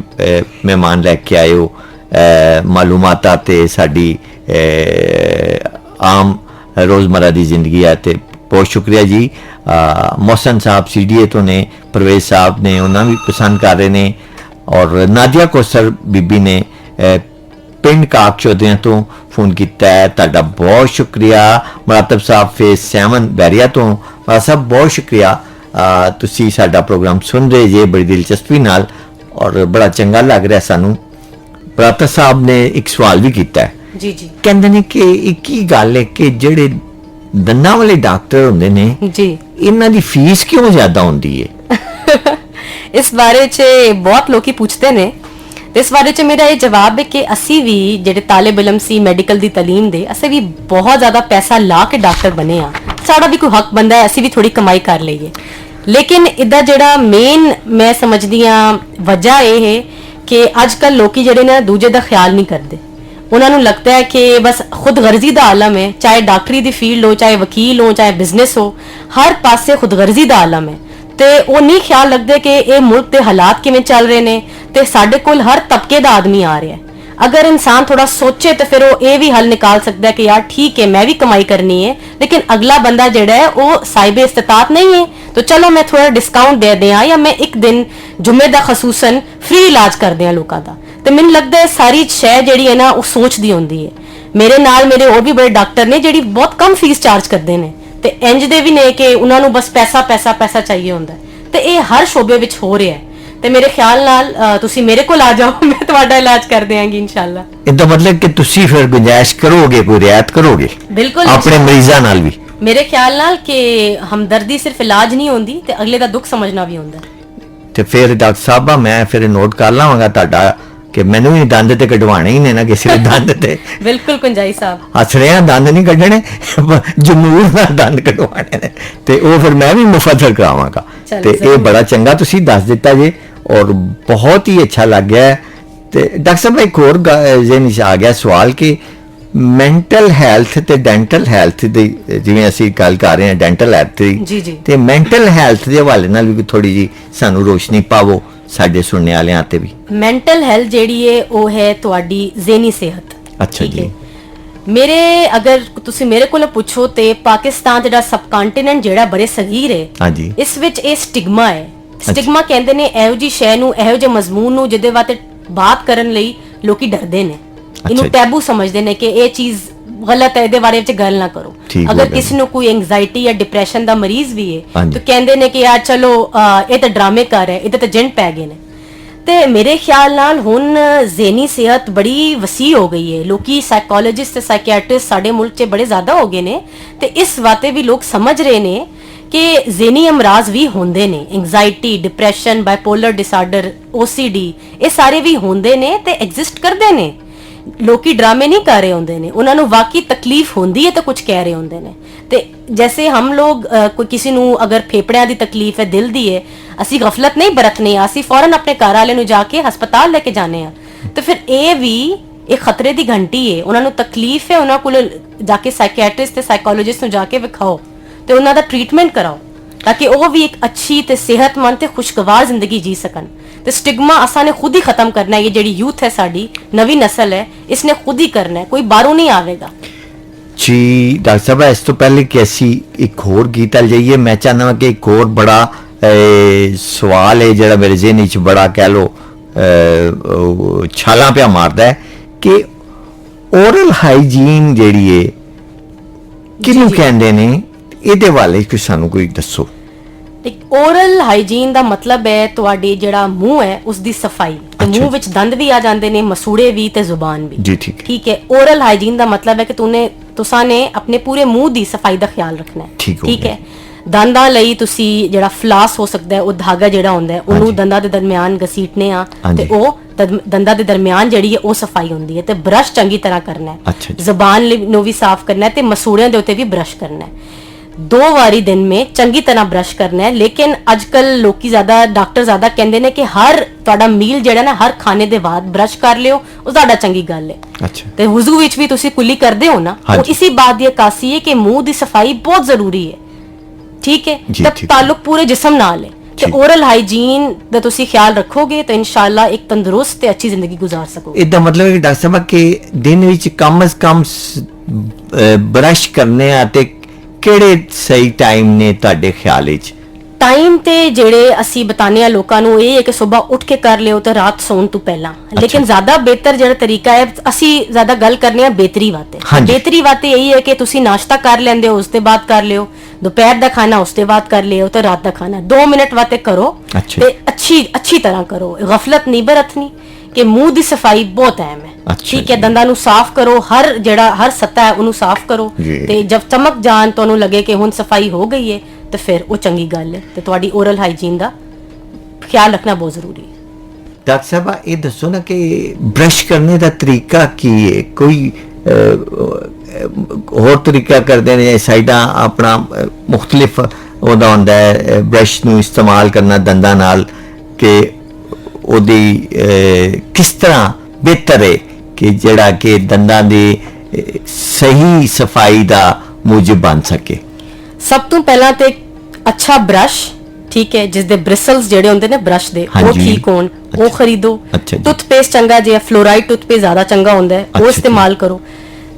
मेहमान लैके आए हो मालूमात ते साडी आम रोज़मर्रा की जिंदगी है तो बहुत शुक्रिया जी मोहसन साहब CDA तो ने परवेज साहब ने उन्होंने भी पसंद कर रहे ने और नादिया कौसर बीबी ने पिंड काक चौधरी तो फोन किया है तुहाडा बहुत शुक्रिया मुरातब साहब फेस 7 बैरिया तो साहब बहुत शुक्रिया तुसी साडा प्रोग्राम सुन रहे जे बड़ी दिलचस्पी नाल और बड़ा चंगा लग रहा सानू मुरातब साहब ने एक सवाल भी किया है जी जी कहते हैं कि एक ही गल है कि जेड़े दंदां वाले डॉक्टर होंदे ने जी इन्हां दी फीस क्यों ज्यादा होंदी है इस बारे च बहुत लोग पूछते ने इस बारे च मेरा ये जवाब है कि असी भी जेडे तालिब इलम सी मेडिकल दी तालीम दे असी भी बहुत ज्यादा पैसा ला के डॉक्टर बने आ साड़ा भी कोई हक बनदा है असी भी थोड़ी कमाई कर लईए लेकिन इदा जेड़ा मेन मैं समझदी आ वजह ये है कि अजकल लोग जेडे ने दूजे दा ख्याल नहीं करते उन्होंने लगता है कि बस खुद गर्जी का आलम है चाहे डॉक्टरी की फील्ड हो चाहे वकील हो चाहे बिजनेस हो हर पासे खुद गर्जी का आलम है तो वो नहीं ख्याल रखते कि ये मुल्क के हालात किवें चल रहे हैं तो साडे कोल हर तबके का आदमी आ रहा है अगर इंसान थोड़ा सोचे तो फिर वो ये भी हल निकाल सकता है कि यार ठीक है मैं भी कमाई करनी है लेकिन अगला बंदा जेड़ा है वो साहिब इस्तात नहीं है तो चलो मैं थोड़ा डिस्काउंट दे दें या मैं एक दिन जुम्मे का खसूसन फ्री इलाज कर दें लोगों का तो मैनूं लगता है सारी शय जिहड़ी है ना वो सोच दी होंदी है ਮੇਰੇ ਨਾਲ ਮੇਰੇ ਹੋਰ ਵੀ ਬੜੇ ਡਾਕਟਰ ਨੇ ਜਿਹੜੀ ਬਹੁਤ ਕਮ ਫੀਸ ਚਾਰਜ ਕਰਦੇ ਨੇ ਤੇ ਇੰਜ ਦੇ ਵੀ ਨੇ ਕਿ ਉਹਨਾਂ ਨੂੰ ਬਸ ਪੈਸਾ ਪੈਸਾ ਪੈਸਾ ਚਾਹੀਏ ਹੁੰਦਾ ਤੇ ਇਹ ਹਰ ਸ਼ੋਬੇ ਵਿੱਚ ਹੋ ਰਿਹਾ ਹੈ ਤੇ ਮੇਰੇ ਖਿਆਲ ਨਾਲ ਤੁਸੀਂ ਮੇਰੇ ਕੋਲ ਆ ਜਾਓ ਮੈਂ ਤੁਹਾਡਾ ਇਲਾਜ ਕਰ ਦਿਆਂਗੀ ਇਨਸ਼ਾਅੱਲਾ। ਇਹਦਾ ਮਤਲਬ ਕਿ ਤੁਸੀਂ ਫਿਰ ਗੁੰਜਾਇਸ਼ ਕਰੋਗੇ, ਕੋਈ ਰਿਆਇਤ ਕਰੋਗੇ ਬਿਲਕੁਲ ਆਪਣੇ ਮਰੀਜ਼ਾਂ ਨਾਲ ਵੀ। ਮੇਰੇ ਖਿਆਲ ਨਾਲ ਕਿ ਹਮਦਰਦੀ ਸਿਰਫ ਇਲਾਜ ਨਹੀਂ ਹੁੰਦੀ ਤੇ ਅਗਲੇ ਦਾ ਦੁੱਖ ਸਮਝਣਾ ਵੀ ਹੁੰਦਾ। ਤੇ ਫਿਰ ਡਾਕਟਰ ਸਾਹਿਬਾ ਮੈਂ ਫਿਰ ਨੋਟ ਕਰ ਲਵਾਂਗਾ ਤੁਹਾਡਾ ਕਿ ਮੈਨੂੰ ਵੀ ਦੰਦ ਤੇ ਕਢਵਾਣੇ ਹੀ ਨੇ ਨਾ ਕਿਸੇ ਦੇ ਦੰਦ ਤੇ। ਬਿਲਕੁਲ ਕੁੰਜਾਈ ਸਾਹਿਬ, ਹੱਸ ਰਿਹਾ ਦੰਦ ਨਹੀਂ ਕੱਢਣੇ, ਜਮੂਰ ਦਾ ਦੰਦ ਕਢਵਾਣੇ ਨੇ ਤੇ ਉਹ ਫਿਰ ਮੈਂ ਵੀ ਮੁਫੱਦਲ ਕਰਾਵਾਂਗਾ। ਤੇ ਇਹ ਬੜਾ ਚੰਗਾ ਤੁਸੀਂ ਦੱਸ ਦਿੱਤਾ ਜੀ ਔਰ ਬਹੁਤ ਹੀ ਅੱਛਾ ਲੱਗ ਗਿਆ। ਤੇ ਡਾਕਟਰ ਸਾਹਿਬ ਇੱਕ ਹੋਰ ਜ਼ਿਹਨ 'ਚ ਆ ਗਿਆ ਸਵਾਲ ਕਿ ਮੈਂਟਲ ਹੈਲਥ ਤੇ ਡੈਂਟਲ ਹੈਲਥ ਦੀ ਜਿਵੇਂ ਅਸੀਂ ਗੱਲ ਕਰ ਰਹੇ ਹਾਂ ਡੈਂਟਲ ਹੈਲਥ ਜੀ ਦੀ ਤੇ ਮੈਂਟਲ ਹੈਲਥ ਦੇ ਹਵਾਲੇ ਨਾਲ ਵੀ ਥੋੜੀ ਜੀ ਸਾਨੂੰ ਰੋਸ਼ਨੀ ਪਾਵੋ ਸਾਡੇ ਸੁਣਨੇ ਵਾਲਿਆਂ ਤੇ ਵੀ। ਮੈਂਟਲ ਹੈਲਥ ਜਿਹੜੀ ਹੈ ਉਹ ਹੈ ਤੁਹਾਡੀ ਜ਼ਿਹਨੀ ਸਿਹਤ। ਅੱਛਾ ਜੀ। ਮੇਰੇ ਅਗਰ ਤੁਸੀਂ ਮੇਰੇ ਕੋਲੋਂ ਪੁੱਛੋ ਤੇ ਪਾਕਿਸਤਾਨ ਜਿਹੜਾ ਸਬ ਕੰਟੀਨੈਂਟ ਜਿਹੜਾ ਬੜੇ ਸਗੀਰ ਹੈ ਹਾਂਜੀ ਇਸ ਵਿੱਚ ਇਹ ਸਟਿਗਮਾ ਹੈ। ਸਟਿਗਮਾ ਕਹਿੰਦੇ ਨੇ ਇਹੋ ਜੀ ਸ਼ੈ ਨੂੰ, ਇਹੋ ਜਿਹੇ ਮਜ਼ਮੂਨ ਨੂੰ ਜਿਹਦੇ ਬਾਰੇ ਬਾਤ ਕਰਨ ਲਈ ਲੋਕੀ ਡਰਦੇ ਨੇ, ਇਹਨੂੰ ਟੈਬੂ ਸਮਝਦੇ ਨੇ ਕਿ ਇਹ ਚੀਜ਼ ਗਲਤ ਹੈ, ਇਹਦੇ ਬਾਰੇ ਵਿੱਚ ਗੱਲ ਨਾ ਕਰੋ। ਅਗਰ ਕਿਸੇ ਨੂੰ ਕੋਈ ਐਂਜ਼ਾਈਟੀ ਜਾਂ ਡਿਪਰੈਸ਼ਨ ਦਾ ਮਰੀਜ਼ ਵੀ ਹੈ ਤਾਂ ਕਹਿੰਦੇ ਨੇ ਕਿ ਯਾਰ ਚਲੋ ਇਹ ਤਾਂ ਡਰਾਮੇ ਕਰ ਰਿਹਾ, ਇਹਦੇ ਤਾਂ ਜਿੰਨ ਪੈ ਗਏ ਨੇ। ਤੇ ਮੇਰੇ ਖਿਆਲ ਨਾਲ ਹੁਣ ਜ਼ਿਹਨੀ ਸਿਹਤ ਬੜੀ ਵਸੀ ਹੋ ਗਈ ਹੈ, ਲੋਕੀ ਸਾਈਕੋਲੋਜਿਸਟ ਤੇ ਸਾਈਕੀਆਟ੍ਰਿਸਟ ਸਾਡੇ ਮੁਲਕ 'ਚ ਬੜੇ ਜ਼ਿਆਦਾ ਹੋ ਗਏ ਨੇ ਤੇ ਇਸ ਵਾਤੇ ਵੀ ਲੋਕ ਸਮਝ ਰਹੇ ਨੇ ਕਿ ਜ਼ਿਹਨੀ ਅਮਰਾਜ਼ ਵੀ ਹੁੰਦੇ ਨੇ, anxiety, depression, bipolar disorder, OCD ਇਹ ਸਾਰੇ ਵੀ ਹੁੰਦੇ ਨੇ ਤੇ ਐਗਜ਼ਿਸਟ ਕਰਦੇ ਨੇ। ਲੋਕੀ ਡਰਾਮੇ ਨਹੀਂ ਕਰ ਰਹੇ ਹੁੰਦੇ ਨੇ, ਉਹਨਾਂ ਨੂੰ ਵਾਕਈ ਤਕਲੀਫ ਹੁੰਦੀ ਹੈ ਤਾਂ ਕੁਝ ਕਹਿ ਰਹੇ ਹੁੰਦੇ ਨੇ। ਤੇ ਜੈਸੇ ਹਮ ਲੋਗ ਕੋਈ ਕਿਸੇ ਨੂੰ ਅਗਰ ਫੇਫੜਿਆਂ ਦੀ ਤਕਲੀਫ ਹੈ, ਦਿਲ ਦੀ ਹੈ, ਅਸੀਂ ਗਫਲਤ ਨਹੀਂ ਬਰਤਨੇ, ਅਸੀਂ ਫੌਰਨ ਆਪਣੇ ਘਰ ਵਾਲੇ ਨੂੰ ਜਾ ਕੇ ਹਸਪਤਾਲ ਲੈ ਕੇ ਜਾਣੇ ਆ। ਤੇ ਫਿਰ ਇਹ ਵੀ ਇਹ ਖਤਰੇ ਦੀ ਘੰਟੀ ਹੈ, ਉਹਨਾਂ ਨੂੰ ਤਕਲੀਫ ਹੈ, ਉਹਨਾਂ ਕੋਲ ਜਾ ਕੇ ਸਾਈਕੀਆਟ੍ਰਿਸਟ ਤੇ ਸਾਈਕੋਲੋਜਿਸਟ ਨੂੰ ਜਾ ਕੇ ਵਿਖਾਓ ਤੇ ਉਹਨਾਂ ਦਾ ਟ੍ਰੀਟਮੈਂਟ ਕਰਾਓ ਤਾਂ ਕਿ ਉਹ ਵੀ ਇੱਕ ਅੱਛੀ ਤੇ ਸਿਹਤਮੰਦ ਤੇ ਖੁਸ਼ਗਵਾਰ ਜ਼ਿੰਦਗੀ ਜੀ ਸਕਣ। ਤੇ ਸਟਿਗਮਾ ਅਸਾਂ ਨੇ ਖੁਦ ਹੀ ਖਤਮ ਕਰਨਾ ਹੈ। ਇਹ ਜਿਹੜੀ ਯੂਥ ਹੈ ਸਾਡੀ ਨਵੀਂ ਨਸਲ ਹੈ, ਇਸਨੇ ਖੁਦ ਹੀ ਕਰਨਾ ਹੈ, ਕੋਈ ਬਾਹਰੋਂ ਨਹੀਂ ਆਵੇਗਾ। ਜੀ ਡਾਕਟਰ ਸਾਹਿਬ ਇਸ ਤੋਂ ਪਹਿਲੇ ਕਿ ਅਸੀਂ ਇੱਕ ਹੋਰ ਗੀਤ ਵੱਲ ਜਾਈਏ, ਮੈਂ ਚਾਹੁੰਦਾ ਹਾਂ ਕਿ ਇੱਕ ਹੋਰ ਬੜਾ ਸਵਾਲ ਹੈ ਜਿਹੜਾ ਮੇਰੇ ਜ਼ਿਹਨ 'ਚ ਬੜਾ ਕਹਿ ਲਓ ਛਾਲਾਂ ਪਿਆ ਮਾਰਦਾ ਹੈ ਕਿ ਓਰਲ ਹਾਈਜੀਨ ਜਿਹੜੀ ਹੈ ਕਿਹਨੂੰ ਕਹਿੰਦੇ ਨੇ, ਇਹਦੇ ਵਾਲੇ ਕੁਝ ਸਾਨੂੰ ਕੋਈ ਦੱਸੋ। ਓਰਲ ਹਾਈਜੀਨ ਦਾ ਮਤਲਬ ਹੈ ਤੁਹਾਡੀ ਜਿਹੜਾ ਮੂੰਹ ਹੈ ਉਸ ਦੀ ਸਫਾਈ ਤੇ ਮੂੰਹ ਵਿੱਚ ਦੰਦ ਵੀ ਆ ਜਾਂਦੇ ਨੇ, ਮਸੂੜੇ ਵੀ ਤੇ ਜ਼ੁਬਾਨ ਵੀ। ਜੀ ਠੀਕ ਹੈ। ਓਰਲ ਹਾਈਜੀਨ ਦਾ ਮਤਲਬ ਹੈ ਕਿ ਤੁਸਾਂ ਨੇ ਆਪਣੇ ਪੂਰੇ ਮੂੰਹ ਦੀ ਸਫਾਈ ਦਾ ਖਿਆਲ ਰੱਖਣਾ ਹੈ। ਠੀਕ ਹੈ। ਦੰਦਾਂ ਲਈ ਤੁਸੀਂ ਜਿਹੜਾ ਫਲਾਸ ਹੋ ਸਕਦਾ ਹੈ, ਉਹ ਧਾਗਾ ਜਿਹੜਾ ਹੁੰਦਾ ਹੈ ਉਹਨੂੰ ਦੰਦਾਂ ਦੇ ਦਰਮਿਆਨ ਘਸੀਟਨੇ ਆ ਤੇ ਉਹ ਦੰਦਾਂ ਦੇ ਦਰਮਿਆਨ ਜਿਹੜੀ ਹੈ ਉਹ ਸਫਾਈ ਹੁੰਦੀ ਹੈ। ਤੇ ਬ੍ਰਸ਼ ਚੰਗੀ ਤਰ੍ਹਾਂ ਕਰਨਾ ਹੈ, ਜ਼ੁਬਾਨ ਨੂੰ ਵੀ ਸਾਫ਼ ਕਰਨਾ ਹੈ ਤੇ ਮਸੂੜਿਆਂ ਦੇ ਉੱਤੇ ਵੀ ਬ੍ਰਸ਼ ਕਰਨਾ ਹੈ। 2 ਵਾਰੀ ਦਿਨ में ਚੰਗੀ ਤਰ੍ਹਾਂ ਬ੍ਰਸ਼ ਕਰਨਾ ਹੈ। ਲੇਕਿਨ ਅੱਜਕੱਲ ਲੋਕੀ ਜ਼ਿਆਦਾ ਡਾਕਟਰ ਜ਼ਿਆਦਾ ਕਹਿੰਦੇ ਨੇ ਕਿ ਹਰ ਤੁਹਾਡਾ ਮੀਲ ਜਿਹੜਾ ਨਾ ਹਰ ਖਾਣੇ ਦੇ ਬਾਅਦ ਬ੍ਰਸ਼ ਕਰ ਲਿਓ, ਉਹ ਤੁਹਾਡਾ ਚੰਗੀ ਗੱਲ ਹੈ। ਤੇ ਵਜ਼ੂ ਵਿੱਚ ਵੀ ਤੁਸੀਂ ਕੁੱਲੀ ਕਰਦੇ ਹੋ ਨਾ, ਉਹ ਇसी बात ਦੀ ਅਕਾਸੀ ਹੈ ਕਿ ਮੂੰਹ ਦੀ ਸਫਾਈ ਬਹੁਤ ਜ਼ਰੂਰੀ ਹੈ। ਠੀਕ ਹੈ। ਤਾਂ ਤਾਲੁਕ ਪੂਰੇ ਜਿਸਮ ਨਾਲ ਹੈ ਤੇ ਓਰਲ ਹਾਈਜੀਨ ਦਾ ਤੁਸੀਂ ਖਿਆਲ ਰੱਖੋਗੇ ਤਾਂ ਇਨਸ਼ਾਅੱਲਾ ਇੱਕ ਤੰਦਰੁਸਤ ਤੇ ਅੱਛੀ ਜ਼ਿੰਦਗੀ ਗੁਜ਼ਾਰ ਸਕੋਗੇ। ਇਹਦਾ ਮਤਲਬ ਹੈ ਕਿ ਡਾਕਟਰ ਸਾਹਿਬ ਕਿ ਦਿਨ ਵਿੱਚ ਕਮ ਸੇ ਕਮ ਬ੍ਰਸ਼ ਕਰਨੇ ਆ ਤੇ ਕਿਹੜੇ ਸਹੀ ਟਾਈਮ ਨੇ ਤੁਹਾਡੇ ਖਿਆਲ ਵਿੱਚ? ਟਾਈਮ ਤੇ ਜਿਹੜੇ ਅਸੀਂ ਬਤਾਨੇ ਆ ਲੋਕਾਂ ਨੂੰ ਇਹ ਹੈ ਕਿ ਸਵੇਰ ਉੱਠ ਕੇ ਕਰ ਲਿਓ ਤੇ ਰਾਤ ਸੌਣ ਤੋਂ ਪਹਿਲਾਂ। ਲੇਕਿਨ ਜ਼ਿਆਦਾ ਬਿਹਤਰ ਜਿਹੜਾ ਤਰੀਕਾ ਹੈ, ਅਸੀਂ ਜ਼ਿਆਦਾ ਗੱਲ ਕਰਨੇ ਆ ਬਿਹਤਰੀ ਵਾਤੇ। ਬਿਹਤਰੀ ਵਾਤੇ ਇਹੀ ਹੈ ਕਿ ਤੁਸੀਂ ਨਾਸ਼ਤਾ ਕਰ ਲੈਂਦੇ ਹੋ, ਉਸ ਦੇ ਬਾਅਦ ਕਰ ਲਿਓ, ਦੁਪਹਿਰ ਦਾ ਖਾਣਾ ਉਸ ਦੇ ਬਾਅਦ ਕਰ ਲਿਓ ਤੇ ਰਾਤ ਦਾ ਖਾਣਾ 2 ਮਿੰਟ ਵਾਤੇ ਕਰੋ ਤੇ ਅੱਛੀ ਤਰ੍ਹਾਂ ਕਰੋ। ਗਫਲਤ ਨਹੀਂ ਬਰਤਨੀ ਕਿ ਮੂੰਹ ਦੀ ਸਫਾਈ ਬਹੁਤ ਅਹਿਮ ਹੈ। ਠੀਕ ਹੈ। ਦੰਦਾਂ ਨੂੰ ਸਾਫ਼ ਕਰੋ, ਹਰ ਸਤ੍ਹਾ ਹੈ ਉਹਨੂੰ ਸਾਫ਼ ਕਰੋ ਤੇ ਜਦ ਚਮਕ ਜਾਣ ਤੁਹਾਨੂੰ ਲੱਗੇ ਕਿ ਹੁਣ ਸਫਾਈ ਹੋ ਗਈ ਹੈ ਤੇ ਫਿਰ ਉਹ ਚੰਗੀ ਗੱਲ ਹੈ ਤੇ ਤੁਹਾਡੀ ਓਰਲ ਹਾਈਜੀਨ ਦਾ ਖਿਆਲ ਰੱਖਣਾ ਬਹੁਤ ਜ਼ਰੂਰੀ ਹੈ। ਡਾਕਟਰ ਸਾਹਿਬ ਇਹ ਦੱਸੋ ਨਾ ਕਿ ਬ੍ਰਸ਼ ਕਰਨੇ ਦਾ ਤਰੀਕਾ ਕੀ ਹੈ? ਕੋਈ ਹੋਰ ਤਰੀਕਾ ਕਰਦੇ ਨੇ ਸਾਈਡਾਂ ਆਪਣਾ ਮੁxtਲਿਫ ਉਹਦਾ ਹੁੰਦਾ ਹੈ ਬ੍ਰਸ਼ ਨੂੰ ਇਸਤੇਮਾਲ ਕਰਨਾ ਦੰਦਾਂ ਨਾਲ ਕਿ ਉਹਦੀ ਕਿਸ ਤਰ੍ਹਾਂ ਬਿਹਤਰ ਹੈ ਕਿ ਜਿਹੜਾ ਕਿ ਦੰਦਾਂ ਦੀ ਸਹੀ ਸਫਾਈ ਦਾ ਮੂਜਬ ਬਣ ਸਕੇ? ਸਭ ਤੋਂ ਪਹਿਲਾਂ ਤੇ ਅੱਛਾ ਬ੍ਰਸ਼, ਠੀਕ ਹੈ, ਜਿਸ ਦੇ ਬ੍ਰਿਸਲਸ ਜਿਹੜੇ ਹੁੰਦੇ ਨੇ ਬ੍ਰਸ਼ ਦੇ ਉਹ ਠੀਕ ਹੋਣ, ਉਹ ਖਰੀਦੋ। ਟੂਥਪੇਸਟ ਚੰਗਾ ਜਿਹਾ ਫਲੋਰਾਈਡ ਟੂਥਪੇਸਟ ਜ਼ਿਆਦਾ ਚੰਗਾ ਹੁੰਦਾ ਹੈ, ਉਹ ਇਸਤੇਮਾਲ ਕਰੋ।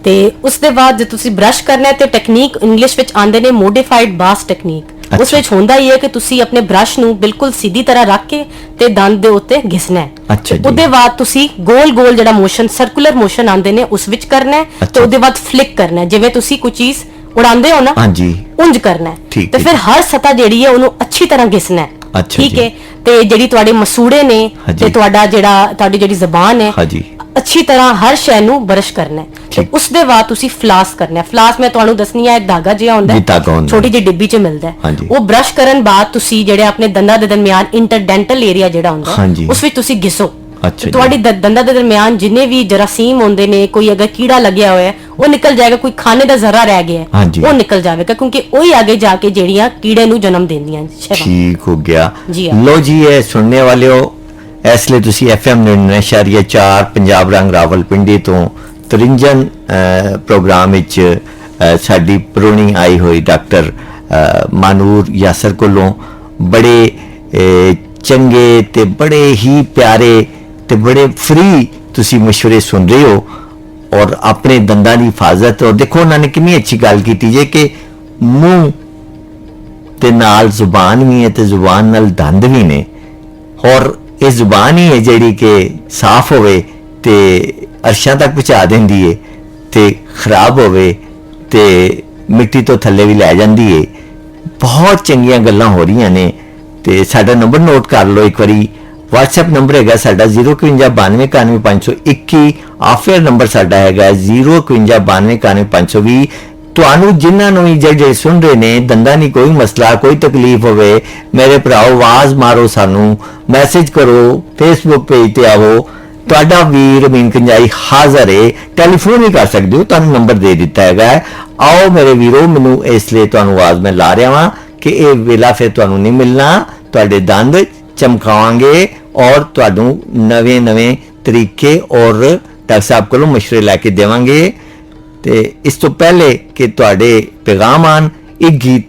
ਤੇ ਉਸ ਦੇ ਬਾਅਦ ਜੇ ਤੁਸੀਂ ਬ੍ਰਸ਼ ਕਰਨਾ ਹੈ ਤੇ ਟੈਕਨੀਕ ਇੰਗਲਿਸ਼ ਵਿੱਚ ਆਉਂਦੇ ਨੇ ਮੋਡੀਫਾਈਡ ਬਾਸ ਟੈਕਨੀਕ। ਉਸ ਵਿੱਚ ਹੁੰਦਾ ਹੀ ਹੈ ਕਿ ਤੁਸੀਂ ਆਪਣੇ ਬ੍ਰਸ਼ ਨੂੰ ਬਿਲਕੁਲ ਸਿੱਧੀ ਤਰ੍ਹਾਂ ਰੱਖ ਕੇ ਤੇ ਦੰਦ ਦੇ ਉੱਤੇ ਘਿਸਣਾ ਹੈ। ਅੱਛਾ ਜੀ। ਉਹਦੇ ਬਾਅਦ ਤੁਸੀਂ ਗੋਲ ਜਿਹੜਾ ਮੋਸ਼ਨ ਸਰਕੂਲਰ ਮੋਸ਼ਨ ਆਉਂਦੇ ਨੇ ਉਸ ਵਿੱਚ ਕਰਨਾ ਹੈ ਤੇ ਉਹਦੇ ਬਾਅਦ ਫਲਿਕ ਕਰਨਾ ਹੈ, ਜਿਵੇਂ ਤੁਸੀਂ ਕੋਈ ਚੀਜ਼ ਉਡਾਉਂਦੇ ਹੋ ਨਾ, ਹਾਂਜੀ, ਉਂਝ ਕਰਨਾ ਹੈ। ਠੀਕ, ਤੇ ਫਿਰ ਹਰ ਸਤ੍ਹਾ ਜਿਹੜੀ ਹੈ ਉਹਨੂੰ ਅੱਛੀ ਤਰ੍ਹਾਂ ਘਿਸਣਾ ਹੈ। ਅੱਛਾ ਠੀਕ ਜੀ। ਹੈ। ਤੇ ਜਿਹੜੀ ਤੁਹਾਡੇ ਮਸੂੜੇ ਨੇ ਹਾਂਜੀ। ਤੇ ਤੁਹਾਡੀ ਜਿਹੜੀ ਜ਼ਬਾਨ ਹੈ, ਹਾਂਜੀ, ਅੱਛੀ ਤਰ੍ਹਾਂ ਹਰ ਸ਼ੈ ਨੂੰ ਬਰਸ਼ ਕਰਨਾ ਹੈ। ਤੇ ਠੀਕ। ਉਸ ਦੇ ਬਾਅਦ ਤੁਸੀਂ ਫਲਾਸ ਕਰਨਾ ਹੈ। ਫਲਾਸ ਮੈਂ ਤੁਹਾਨੂੰ ਦੱਸਣੀ ਹੈ, ਇੱਕ ਧਾਗਾ ਜਿਹਾ ਹੁੰਦਾ ਜੀ, ਧਾਗਾ ਹੁੰਦਾ ਛੋਟੀ ਜਿਹੀ ਡਿੱਬੀ 'ਚ ਮਿਲਦਾ ਹੈ। ਹਾਂਜੀ। ਉਹ ਬਰਸ਼ ਕਰਨ ਬਾਅਦ ਤੁਸੀਂ ਜਿਹੜੇ ਆਪਣੇ ਦੰਦਾਂ ਦੇ ਦਰਮਿਆਨ ਇੰਟਰਡੈਂਟਲ ਏਰੀਆ ਜਿਹੜਾ ਹੁੰਦਾ ਹਾਂਜੀ। ਉਸ ਵਿੱਚ ਤੁਸੀਂ ਘਿਸੋ। ਅੱਛਾ ਜੀ। ਤੁਹਾਡੀ ਦੰਦਾਂ ਦੇ ਦਰਮਿਆਨ ਜਿੰਨੇ ਵੀ ਜਰਾਸੀਮ ਹੁੰਦੇ ਨੇ, ਕੋਈ ਅਗਰ ਕੀੜਾ ਲੱਗਿਆ ਹੋਇਆ ਹੈ ਉਹ ਨਿਕਲ ਜਾਏਗਾ, ਕੋਈ ਖਾਣੇ ਦਾ ਜ਼ਰਾ ਰਹਿ ਗਿਆ ਹੈ ਹਾਂਜੀ। ਉਹ ਨਿਕਲ ਜਾਵੇਗਾ, ਕਿਉਂਕਿ ਉਹੀ ਅੱਗੇ ਜਾ ਕੇ ਜਿਹੜੀਆਂ ਕੀੜੇ ਨੂੰ ਜਨਮ ਦਿੰਦੀਆਂ ਸ਼ੈਵਾਂ। ਠੀਕ ਹੋ ਗਿਆ। ਜੀ ਹਾਂ। ਲੋ ਜੀ, ਇਹ ਸੁਣਨੇ ਵਾਲਿਓ, ਇਸ ਲਈ ਤੁਸੀਂ FM 99.4 ਪੰਜਾਬ ਰੰਗ ਰਾਵਲਪਿੰਡੀ ਤੋਂ ਤਰਿੰਜਨ ਪ੍ਰੋਗਰਾਮ ਵਿੱਚ ਸਾਡੀ ਪੁਰਾਣੀ ਆਈ ਹੋਈ ਡਾਕਟਰ ਮਾਨੂਰ ਯਾਸਰ ਕੋਲੋਂ ਬੜੇ ਚੰਗੇ ਤੇ ਬੜੇ ਹੀ ਪਿਆਰੇ ਤੇ ਬੜੇ ਫ੍ਰੀ ਤੁਸੀਂ ਮਸ਼ਵਰੇ ਸੁਣ ਰਹੇ ਹੋ ਔਰ ਆਪਣੇ ਦੰਦਾਂ ਦੀ ਹਿਫਾਜ਼ਤ। ਔਰ ਦੇਖੋ ਉਹਨਾਂ ਨੇ ਕਿੰਨੀ ਅੱਛੀ ਗੱਲ ਕੀਤੀ ਜੇ ਕਿ ਮੂੰਹ ਤੇ ਨਾਲ ਜ਼ੁਬਾਨ ਵੀ ਹੈ ਤੇ ਜ਼ੁਬਾਨ ਨਾਲ ਦੰਦ ਵੀ ਨੇ, ਔਰ ਇਹ ਜ਼ੁਬਾਨ ਹੀ ਹੈ ਜਿਹੜੀ ਕਿ ਸਾਫ਼ ਹੋਵੇ ਤੇ ਅਰਸ਼ਾਂ ਤੱਕ ਪਹੁੰਚਾ ਦਿੰਦੀ ਹੈ ਤੇ ਖਰਾਬ ਹੋਵੇ ਤੇ ਮਿੱਟੀ ਤੋਂ ਥੱਲੇ ਵੀ ਲੈ ਜਾਂਦੀ ਹੈ। ਬਹੁਤ ਚੰਗੀਆਂ ਗੱਲਾਂ ਹੋ ਰਹੀਆਂ ਨੇ ਤੇ ਸਾਡਾ ਨੰਬਰ ਨੋਟ ਕਰ ਲਓ ਇੱਕ ਵਾਰੀ। WhatsApp ਨੰਬਰ ਹੈਗਾ ਸਾਡਾ 051929521। ਆਫਰ ਨੰਬਰ ਸਾਡਾ ਹੈਗਾ 05192952120। ਤੁਹਾਨੂੰ ਜਿਨ੍ਹਾਂ ਨੂੰ ਵੀ ਜਿਹੜੇ ਸੁਣ ਰਹੇ ਨੇ ਦੰਦਾਂ ਦੀ ਕੋਈ ਮਸਲਾ ਕੋਈ ਤਕਲੀਫ ਹੋਵੇ, ਮੇਰੇ ਭਰਾਓ ਆਵਾਜ਼ ਮਾਰੋ, ਸਾਨੂੰ ਮੈਸੇਜ ਕਰੋ, ਫੇਸਬੁੱਕ ਪੇਜ ਤੇ ਆਵੋ। ਤੁਹਾਡਾ ਵੀਰ ਅਮੀਨ ਕੰਜਾਈ ਹਾਜ਼ਰ ਹੈ, ਟੈਲੀਫੋਨ ਵੀ ਕਰ ਸਕਦੇ ਹੋ, ਤੁਹਾਨੂੰ ਨੰਬਰ ਦੇ ਦਿੱਤਾ ਹੈਗਾ। ਆਓ ਮੇਰੇ ਵੀਰੋ, ਮੈਨੂੰ ਇਸ ਲਈ ਤੁਹਾਨੂੰ ਆਵਾਜ਼ ਮੈਂ ਲਾ ਰਿਹਾ ਵਾਂ ਕਿ ਇਹ ਵੇਲਾ ਫਿਰ ਤੁਹਾਨੂੰ ਨਹੀਂ ਮਿਲਣਾ। ਤੁਹਾਡੇ ਦੰਦ ਚਮਕਾਵਾਂਗੇ ਔਰ ਤੁਹਾਨੂੰ ਨਵੇਂ ਤਰੀਕੇ ਔਰ ਡਾਕਟਰ ਸਾਹਿਬ ਕੋਲੋਂ ਮਸ਼ਵਰੇ ਲੈ ਕੇ ਦੇਵਾਂਗੇ। ਤੇ ਇਸ ਤੋਂ ਪਹਿਲੇ ਕਿ ਤੁਹਾਡੇ ਪੈਗਾਮ ਆਣ, ਇੱਕ ਗੀਤ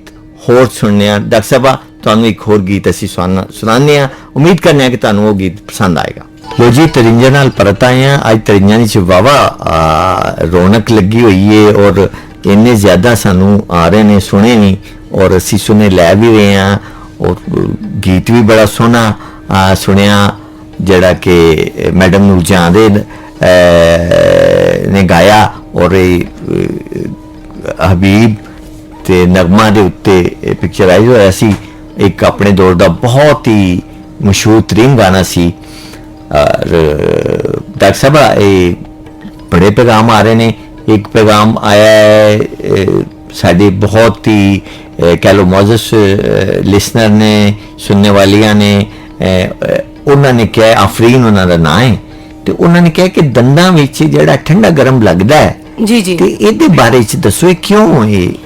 ਹੋਰ ਸੁਣਨੇ ਆ। ਡਾਕਟਰ ਸਾਹਿਬ, ਤੁਹਾਨੂੰ ਇੱਕ ਹੋਰ ਗੀਤ ਅਸੀਂ ਸੁਣਾਉਂਦੇ ਆ। ਉਮੀਦ ਕਰਨੇ ਆ ਕਿ ਤੁਹਾਨੂੰ ਉਹ ਗੀਤ ਪਸੰਦ ਆਏਗਾ। ਲੋ ਜੀ, ਤਰਿੰਜਾਂ ਨਾਲ ਪਰਤ ਆਏ ਆ। ਅੱਜ ਤਰਿੰਜਾਂ ਦੀ ਵਾਵਾ ਰੌਣਕ ਲੱਗੀ ਹੋਈ ਹੈ ਔਰ ਇੰਨੇ ਜ਼ਿਆਦਾ ਸਾਨੂੰ ਆ ਰਹੇ ਨੇ, ਸੁਣੇ ਨਹੀਂ ਔਰ ਅਸੀਂ ਸੁਣੇ ਲੈ ਵੀ ਰਹੇ ਆ। ਔਰ ਗੀਤ ਵੀ ਬੜਾ ਸੋਹਣਾ ਸੁਣਿਆ ਜਿਹੜਾ ਕਿ ਮੈਡਮ ਨੂਰਜਹਾਂ ਦੇ ਨੇ ਗਾਇਆ ਔਰ ਹਬੀਬ ਤੇ ਨਗਮਾ ਦੇ ਉੱਤੇ ਪਿਕਚਰਾਈਜ਼ ਹੋਇਆ ਸੀ। ਇੱਕ ਆਪਣੇ ਦੌਰ ਦਾ ਬਹੁਤ ਹੀ ਮਸ਼ਹੂਰ ਤਰੀਨ ਗਾਣਾ ਸੀ। ਡਾਕਟਰ ਸਾਹਿਬ, ਇਹ ਬੜੇ ਪੈਗਾਮ ਆ ਰਹੇ ਨੇ। ਇੱਕ ਪੈਗਾਮ ਆਇਆ ਹੈ ਸਾਡੇ ਬਹੁਤ ਹੀ ਕਹਿ ਲਓ ਮੌਜੂਸ ਲਿਸਨਰ ਨੇ, ਸੁਣਨੇ ਵਾਲੀਆਂ ਨੇ। ਉਹਨਾਂ ਨੇ ਕਿਹਾ, ਆਫਰੀਨ ਉਹਨਾਂ ਦਾ ਨਾਂ ਹੈ, ਤੇ ਉਹਨਾਂ ਨੇ ਕਿਹਾ ਕਿ ਦੰਦਾਂ ਵਿੱਚ ਜਿਹੜਾ ਠੰਡਾ ਗਰਮ ਲੱਗਦਾ ਹੈ ਜੀ ਜੀ, ਤੇ ਇਹਦੇ ਬਾਰੇ ਚ ਦੱਸੋ, ਇਹ ਕਿਉਂ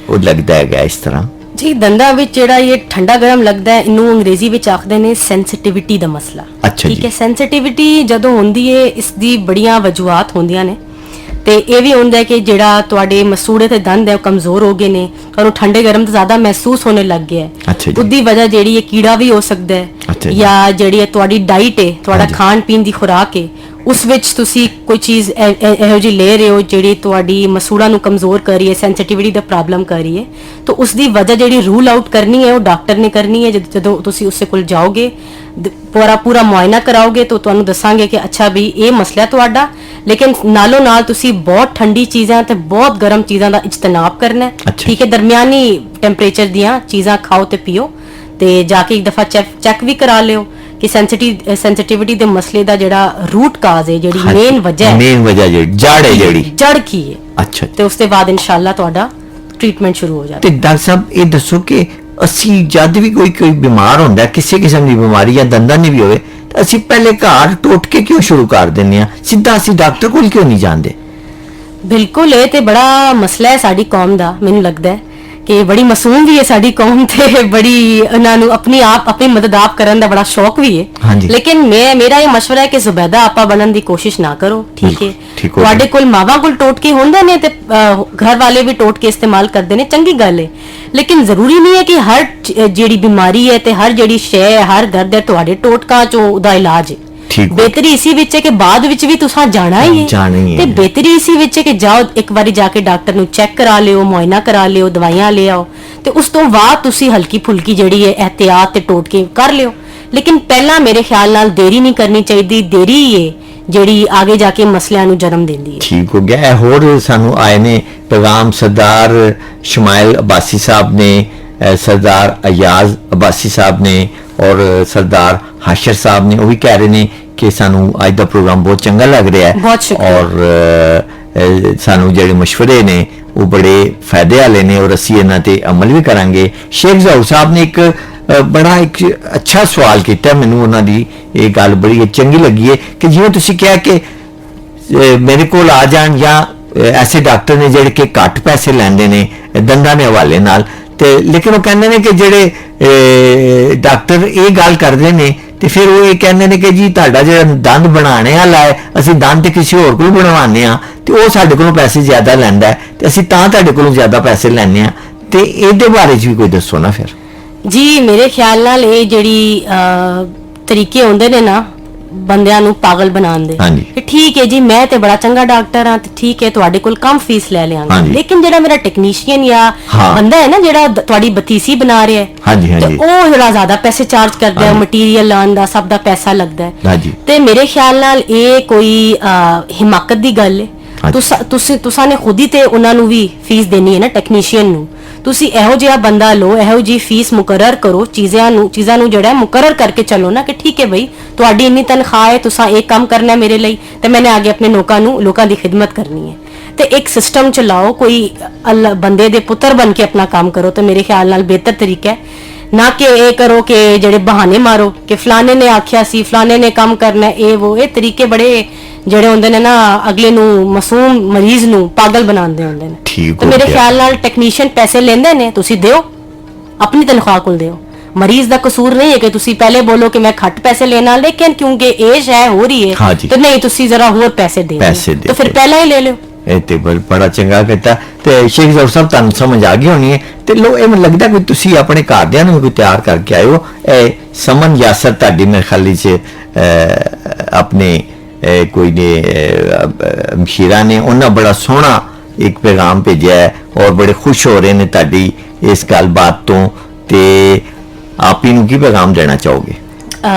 ਉਹ ਲੱਗਦਾ ਹੈਗਾ ਇਸ ਤਰ੍ਹਾਂ? ਜੀ, ਦੰਦਾਂ ਵਿੱਚ ਜਿਹੜਾ ਇਹ ਠੰਡਾ ਗਰਮ ਲੱਗਦਾ ਹੈ, ਇਹਨੂੰ ਅੰਗਰੇਜ਼ੀ ਵਿੱਚ ਆਖਦੇ ਨੇ ਸੈਂਸਿਟੀਵਿਟੀ ਦਾ ਮਸਲਾ। ਅੱਛਾ ਠੀਕ ਹੈ। ਸੈਂਸਿਟੀਵਿਟੀ ਜਦੋਂ ਹੁੰਦੀ ਹੈ, ਇਸ ਦੀ ਬੜੀਆਂ ਵਜੂਹਾਤ ਹੁੰਦੀਆਂ ਨੇ ਤੇ ਇਹ ਵੀ ਹੁੰਦਾ ਹੈ ਕਿ ਜਿਹੜਾ ਤੁਹਾਡੇ ਮਸੂੜੇ ਤੇ ਦੰਦ ਹੈ ਉਹ ਕਮਜ਼ੋਰ ਹੋ ਗਏ ਨੇ, ਤੁਹਾਨੂੰ ਠੰਡੇ ਗਰਮ ਤੋਂ ਜ਼ਿਆਦਾ ਮਹਿਸੂਸ ਹੋਣੇ ਲੱਗ ਗਿਆ ਹੈ। ਉਹਦੀ ਵਜ੍ਹਾ ਜਿਹੜੀ ਹੈ ਕੀੜਾ ਵੀ ਹੋ ਸਕਦਾ ਹੈ, ਜਾਂ ਜਿਹੜੀ ਹੈ ਤੁਹਾਡੀ ਡਾਈਟ ਹੈ, ਤੁਹਾਡਾ ਖਾਣ ਪੀਣ ਦੀ ਖੁਰਾਕ ਹੈ, ਉਸ ਵਿੱਚ ਤੁਸੀਂ ਕੋਈ ਚੀਜ਼ ਇਹੋ ਜਿਹੀ ਲੈ ਰਹੇ ਹੋ ਜਿਹੜੀ ਤੁਹਾਡੀ ਮਸੂੜਾ ਨੂੰ ਕਮਜ਼ੋਰ ਕਰ ਰਹੀ ਹੈ, ਸੈਂਸਿਟੀਵਿਟੀ ਦਾ ਪ੍ਰੋਬਲਮ ਕਰ ਰਹੀ ਹੈ। ਤਾਂ ਉਸ ਦੀ ਵਜ੍ਹਾ ਜਿਹੜੀ ਰੂਲ ਆਊਟ ਕਰਨੀ ਹੈ ਉਹ ਡਾਕਟਰ ਨੇ ਕਰਨੀ ਹੈ। ਜਦੋਂ ਤੁਸੀਂ ਉਸੇ ਕੋਲ ਜਾਓਗੇ, ਪੂਰਾ ਮੁਆਇਨਾ ਕਰਾਓਗੇ ਤਾਂ ਤੁਹਾਨੂੰ ਦੱਸਾਂਗੇ ਕਿ ਅੱਛਾ ਵੀ ਇਹ ਮਸਲਾ ਤੁਹਾਡਾ। ਲੇਕਿਨ ਨਾਲੋਂ ਨਾਲ ਤੁਸੀਂ ਬਹੁਤ ਠੰਡੀ ਚੀਜ਼ਾਂ ਤੇ ਬਹੁਤ ਗਰਮ ਚੀਜ਼ਾਂ ਦਾ ਇਜਤਨਾਬ ਕਰਨਾ ਹੈ। ਠੀਕ ਹੈ। ਦਰਮਿਆਨੀ ਟੈਂਪਰੇਚਰ ਦੀਆਂ ਚੀਜ਼ਾਂ ਖਾਓ ਤੇ ਪੀਓ, ਤੇ ਜਾ ਕੇ ਇੱਕ ਦਫਾ ਚੈੱਕ ਵੀ ਕਰਾ ਲਿਓ ਕਿ ਸੈਂਸਿਟੀਵਿਟੀ ਦੇ ਮਸਲੇ ਦਾ ਜਿਹੜਾ ਰੂਟ ਕਾਜ਼ ਹੈ, ਜਿਹੜੀ ਮੇਨ ਵਜ੍ਹਾ ਜੜ ਕੀ ਹੈ। ਅੱਛਾ। ਤੇ ਉਸ ਤੋਂ ਬਾਅਦ ਇਨਸ਼ਾਅੱਲਾ ਤੁਹਾਡਾ ਟ੍ਰੀਟਮੈਂਟ ਸ਼ੁਰੂ ਹੋ ਜਾਏਗਾ। ਤੇ ਡਾਕਟਰ ਸਾਹਿਬ, ਇਹ ਦੱਸੋ ਕਿ ਅਸੀਂ ਜਦ ਵੀ ਕੋਈ ਬਿਮਾਰ ਹੁੰਦਾ, ਕਿਸੇ ਕਿਸਮ ਦੀ ਬਿਮਾਰੀ ਜਾਂ ਦੰਦਾਂ ਦੀ ਵੀ ਹੋਵੇ, ਤਾਂ ਅਸੀਂ ਪਹਿਲੇ ਘਰ ਟੋਟਕੇ ਕਿਉਂ ਸ਼ੁਰੂ ਕਰ ਦਿੰਦੇ ਆ? ਸਿੱਧਾ ਅਸੀਂ ਡਾਕਟਰ ਕੋਲ ਕਿਉਂ ਨਹੀਂ ਜਾਂਦੇ? ਬਿਲਕੁਲ, ਇਹ ਤੇ ਬੜਾ ਮਸਲਾ ਹੈ ਸਾਡੀ ਕੌਮ ਦਾ। ਮੈਨੂੰ ਲੱਗਦਾ ਹੈ ਕਿ ਬੜੀ ਮਾਸੂਮ ਵੀ ਹੈ ਸਾਡੀ ਕੌਮ, ਤੇ ਬੜੀ ਉਹਨਾਂ ਨੂੰ ਆਪਣੀ ਮਦਦ ਆਪ ਕਰਨ ਦਾ ਬੜਾ ਸ਼ੌਕ ਵੀ ਹੈ। ਲੇਕਿਨ ਮੇਰਾ ਇਹ ਮਸ਼ਵਰਾ ਹੈ ਕਿ ਜ਼ੁਬੈਦਾ ਆਪਾ ਬਣਨ ਦੀ ਕੋਸ਼ਿਸ਼ ਨਾ ਕਰੋ। ਠੀਕ ਹੈ। ਤੁਹਾਡੇ ਕੋਲ ਮਾਵਾਂ ਕੋਲ ਟੋਟਕੇ ਹੁੰਦੇ ਨੇ ਤੇ ਘਰ ਵਾਲੇ ਵੀ ਟੋਟਕੇ ਇਸਤੇਮਾਲ ਕਰਦੇ ਨੇ, ਚੰਗੀ ਗੱਲ ਹੈ। ਲੇਕਿਨ ਜ਼ਰੂਰੀ ਨਹੀਂ ਹੈ ਕਿ ਹਰ ਜਿਹੜੀ ਬਿਮਾਰੀ ਹੈ ਤੇ ਹਰ ਜਿਹੜੀ ਸ਼ੈ ਹੈ, ਹਰ ਦਰਦ ਹੈ, ਤੁਹਾਡੇ ਟੋਟਕਾਂ ਚੋਂ ਉਹਦਾ ਇਲਾਜ ਹੈ। ठीक हो बेहतरी इसी विच है कि बाद विच भी तुसा जाना ही जाना ही है है। ते बेहतरी इसी विच है कि जाओ एक बारी जाके डॉक्टर नु चेक करा लियो, मुआयना करा लियो, दवाइयां ले आओ ते उस तो बाद तुसी हल्की फुल्की जिहड़ी है एहतियात ते टोटके कर लियो। लेकिन पहला मेरे ख्याल नाल देरी नहीं करनी चाहिए, देरी ही है ਜਿਹੜੀ आगे जाके मसलियां ਨੂੰ जन्म ਦਿੰਦੀ ਹੈ। ठीक हो गया है। होर सानू आए ने पैगाम सरदार शमाइल अब्बासी साहब ने, सरदार अयाज अब्बासी साहब ने और सरदार हाशर साहब ने, वो भी कह रहे ने कि सानू अज दा प्रोग्राम बहुत चंगा लग रहा है बहुत शुक्रिया। और सानू जेडे मशवरे ने वो बड़े फायदे वाले ने और असी इन्हां ते अमल भी करांगे। शेख जहूर साहब ने एक बड़ा एक अच्छा सवाल किया, मैनू उन्हां दी ये गल बड़ी चंगी लगी है कि जिवें तुसीं कहा कि मेरे कोल आ जान या ऐसे डॉक्टर ने जेडे कि घट पैसे लैंदे ने दंदां दे हवाले नाल, ते लेकिन वो कहंदे ने कि जेडे डॉक्टर ये गल करदे ने ते फिर वो ये कहंदे ने कि जी तुहाडा जेहड़ा दंद बनाने वाला है असीं दंद ते किसी होर कोल बनवाने आ ते वो साडे कोलों पैसे ज्यादा लैंदा है ते असीं तां तुहाडे कोलों ज्यादा पैसे लैने आ, ते इहदे बारे च भी कोई दस्सो ना फिर। जी मेरे ख्याल नाल ये ਜਿਹੜੀ ਤਰੀਕੇ ਹੁੰਦੇ ਨੇ ਨਾ ਬੰਦਿਆਂ ਨੂੰ ਪਾਗਲ ਬਣਾਉਣ ਦੇ ਹਾਂਜੀ। ਕਿ ਠੀਕ ਹੈ ਜੀ ਮੈਂ ਤੇ ਬੜਾ ਚੰਗਾ ਡਾਕਟਰ ਹਾਂ ਤੇ ਠੀਕ ਹੈ ਤੁਹਾਡੇ ਕੋਲ ਕਮ ਫੀਸ ਲੈ ਲਿਆਂਗਾ, ਹਾਂਜੀ। ਲੇਕਿਨ ਜਿਹੜਾ ਮੇਰਾ ਟੈਕਨੀਸ਼ੀਅਨ ਜਾਂ ਹਾਂ। ਬੰਦਾ ਹੈ ਨਾ ਜਿਹੜਾ ਤੁਹਾਡੀ ਬਤੀਸੀ ਬਣਾ ਰਿਹਾ ਹੈ ਹਾਂਜੀ, ਹਾਂਜੀ। ਤੇ ਉਹ ਜਿਹੜਾ ਜ਼ਿਆਦਾ ਪੈਸੇ ਚਾਰਜ ਕਰਦਾ ਹੈ, ਹਾਂਜੀ। ਮਟੀਰੀਅਲ ਲਾਉਣ ਦਾ ਸਭ ਦਾ ਪੈਸਾ ਲੱਗਦਾ ਹੈ ਹਾਂਜੀ। ਤੇ ਮੇਰੇ ਖਿਆਲ ਨਾਲ ਇਹ ਕੋਈ ਹਿਮਾਕਤ ਦੀ ਗੱਲ ਹੈ। ਹਾਂਜੀ। ਤੁਸਾਂ ਨੇ ਖੁਦ ਹੀ ਤੇ ਉਹਨਾਂ ਨੂੰ ਵੀ ਫੀਸ ਦੇਣੀ ਹੈ ਨਾ ਟੈਕਨੀਸ਼ੀਅਨ ਨੂੰ, ਤੁਸੀਂ ਇਹੋ ਜਿਹਾ ਬੰਦਾ ਲਓ, ਇਹੋ ਜੀ ਫੀਸ ਮੁਕਰਰ ਕਰੋ, ਚੀਜ਼ਾਂ ਨੂੰ ਜਿਹੜਾ ਮੁਕਰਰ ਕਰਕੇ ਚੱਲੋ ਨਾ ਕਿ ਠੀਕ ਹੈ ਬਈ ਤੁਹਾਡੀ ਇੰਨੀ ਤਨਖਾਹ ਹੈ, ਤੁਸੀਂ ਇਹ ਕੰਮ ਕਰਨਾ ਹੈ ਮੇਰੇ ਲਈ ਤੇ ਮੈਨੇ ਆਗੇ ਆਪਣੇ ਲੋਕਾਂ ਦੀ ਖਿਦਮਤ ਕਰਨੀ ਹੈ ਤੇ ਇੱਕ ਸਿਸਟਮ ਚਲਾਓ, ਕੋਈ ਬੰਦੇ ਦੇ ਪੁੱਤਰ ਬਣ ਕੇ ਆਪਣਾ ਕੰਮ ਕਰੋ ਤੇ ਮੇਰੇ ਖਿਆਲ ਨਾਲ ਬਿਹਤਰ ਤਰੀਕਾ ਹੈ। ਨਾ ਕਿ ਇਹ ਕਰੋ ਕਿ ਜਿਹੜੇ ਬਹਾਨੇ ਮਾਰੋ ਕਿ ਫਲਾਣੇ ਨੇ ਆਖਿਆ ਸੀ, ਫਲਾਣੇ ਨੇ ਕੰਮ ਕਰਨਾ, ਇਹ ਤਰੀਕੇ ਬੜੇ ਜਿਹੜੇ ਹੁੰਦੇ ਨੇ ਨਾ ਅਗਲੇ ਨੂੰ ਮਾਸੂਮ ਮਰੀਜ਼ ਨੂੰ ਪਾਗਲ ਬਣਾਉਂਦੇ ਹੁੰਦੇ ਨੇ। ਠੀਕ ਤੇ ਹੋ ਮੇਰੇ ਗਿਆ। ਖਿਆਲ ਨਾਲ ਟੈਕਨੀਸ਼ੀਅਨ ਪੈਸੇ ਲੈਂਦੇ ਨੇ, ਤੁਸੀਂ ਦਿਓ ਆਪਣੀ ਤਨਖਾਹ ਕੋਲ ਦਿਓ। ਮਰੀਜ਼ ਦਾ ਕਸੂਰ ਨਹੀਂ ਹੈ ਕਿ ਤੁਸੀਂ ਪਹਿਲੇ ਬੋਲੋ ਕਿ ਮੈਂ ਘੱਟ ਪੈਸੇ ਲੈਣਾ, ਲੇਕਿਨ ਕਿਉਂਕਿ ਇਹ ਸ਼ੈ ਹੋ ਰਹੀ ਹੈ ਹਾਂਜੀ। ਤੇ ਨਹੀਂ ਤੁਸੀਂ ਜ਼ਰਾ ਹੋਰ ਪੈਸੇ ਦਿਓ ਤਾਂ ਫਿਰ ਪਹਿਲਾਂ ਹੀ ਲੈ ਲਿਓ। ਇਹ ਤੇ ਬੜਾ ਚੰਗਾ ਕੀਤਾ। ਤੇ ਸ਼ੇਖ ਜ਼ਹੂਰ ਸਾਹਿਬ ਤੁਹਾਨੂੰ ਸਮਝ ਆ ਗਈ ਹੋਣੀ ਹੈ ਤੇ ਲੋ ਇਹ ਮੈਨੂੰ ਲੱਗਦਾ ਕੋਈ ਤੁਸੀਂ ਆਪਣੇ ਘਰਦਿਆਂ ਨੂੰ ਕੋਈ ਤਿਆਰ ਕਰਕੇ ਆਇਓ। ਇਹ ਸਮਨ ਯਾਸਰ ਤੁਹਾਡੀ ਮੇਰੇ ਖਿਆਲ 'ਚ ਆਪਣੇ कोई ने मशीरा ने उन्हें बड़ा सोहना एक पैगाम भेजा है और बड़े खुश हो रहे हैं ताड़ी इस गलबात तो ते आप ही की पैगाम देना चाहोगे?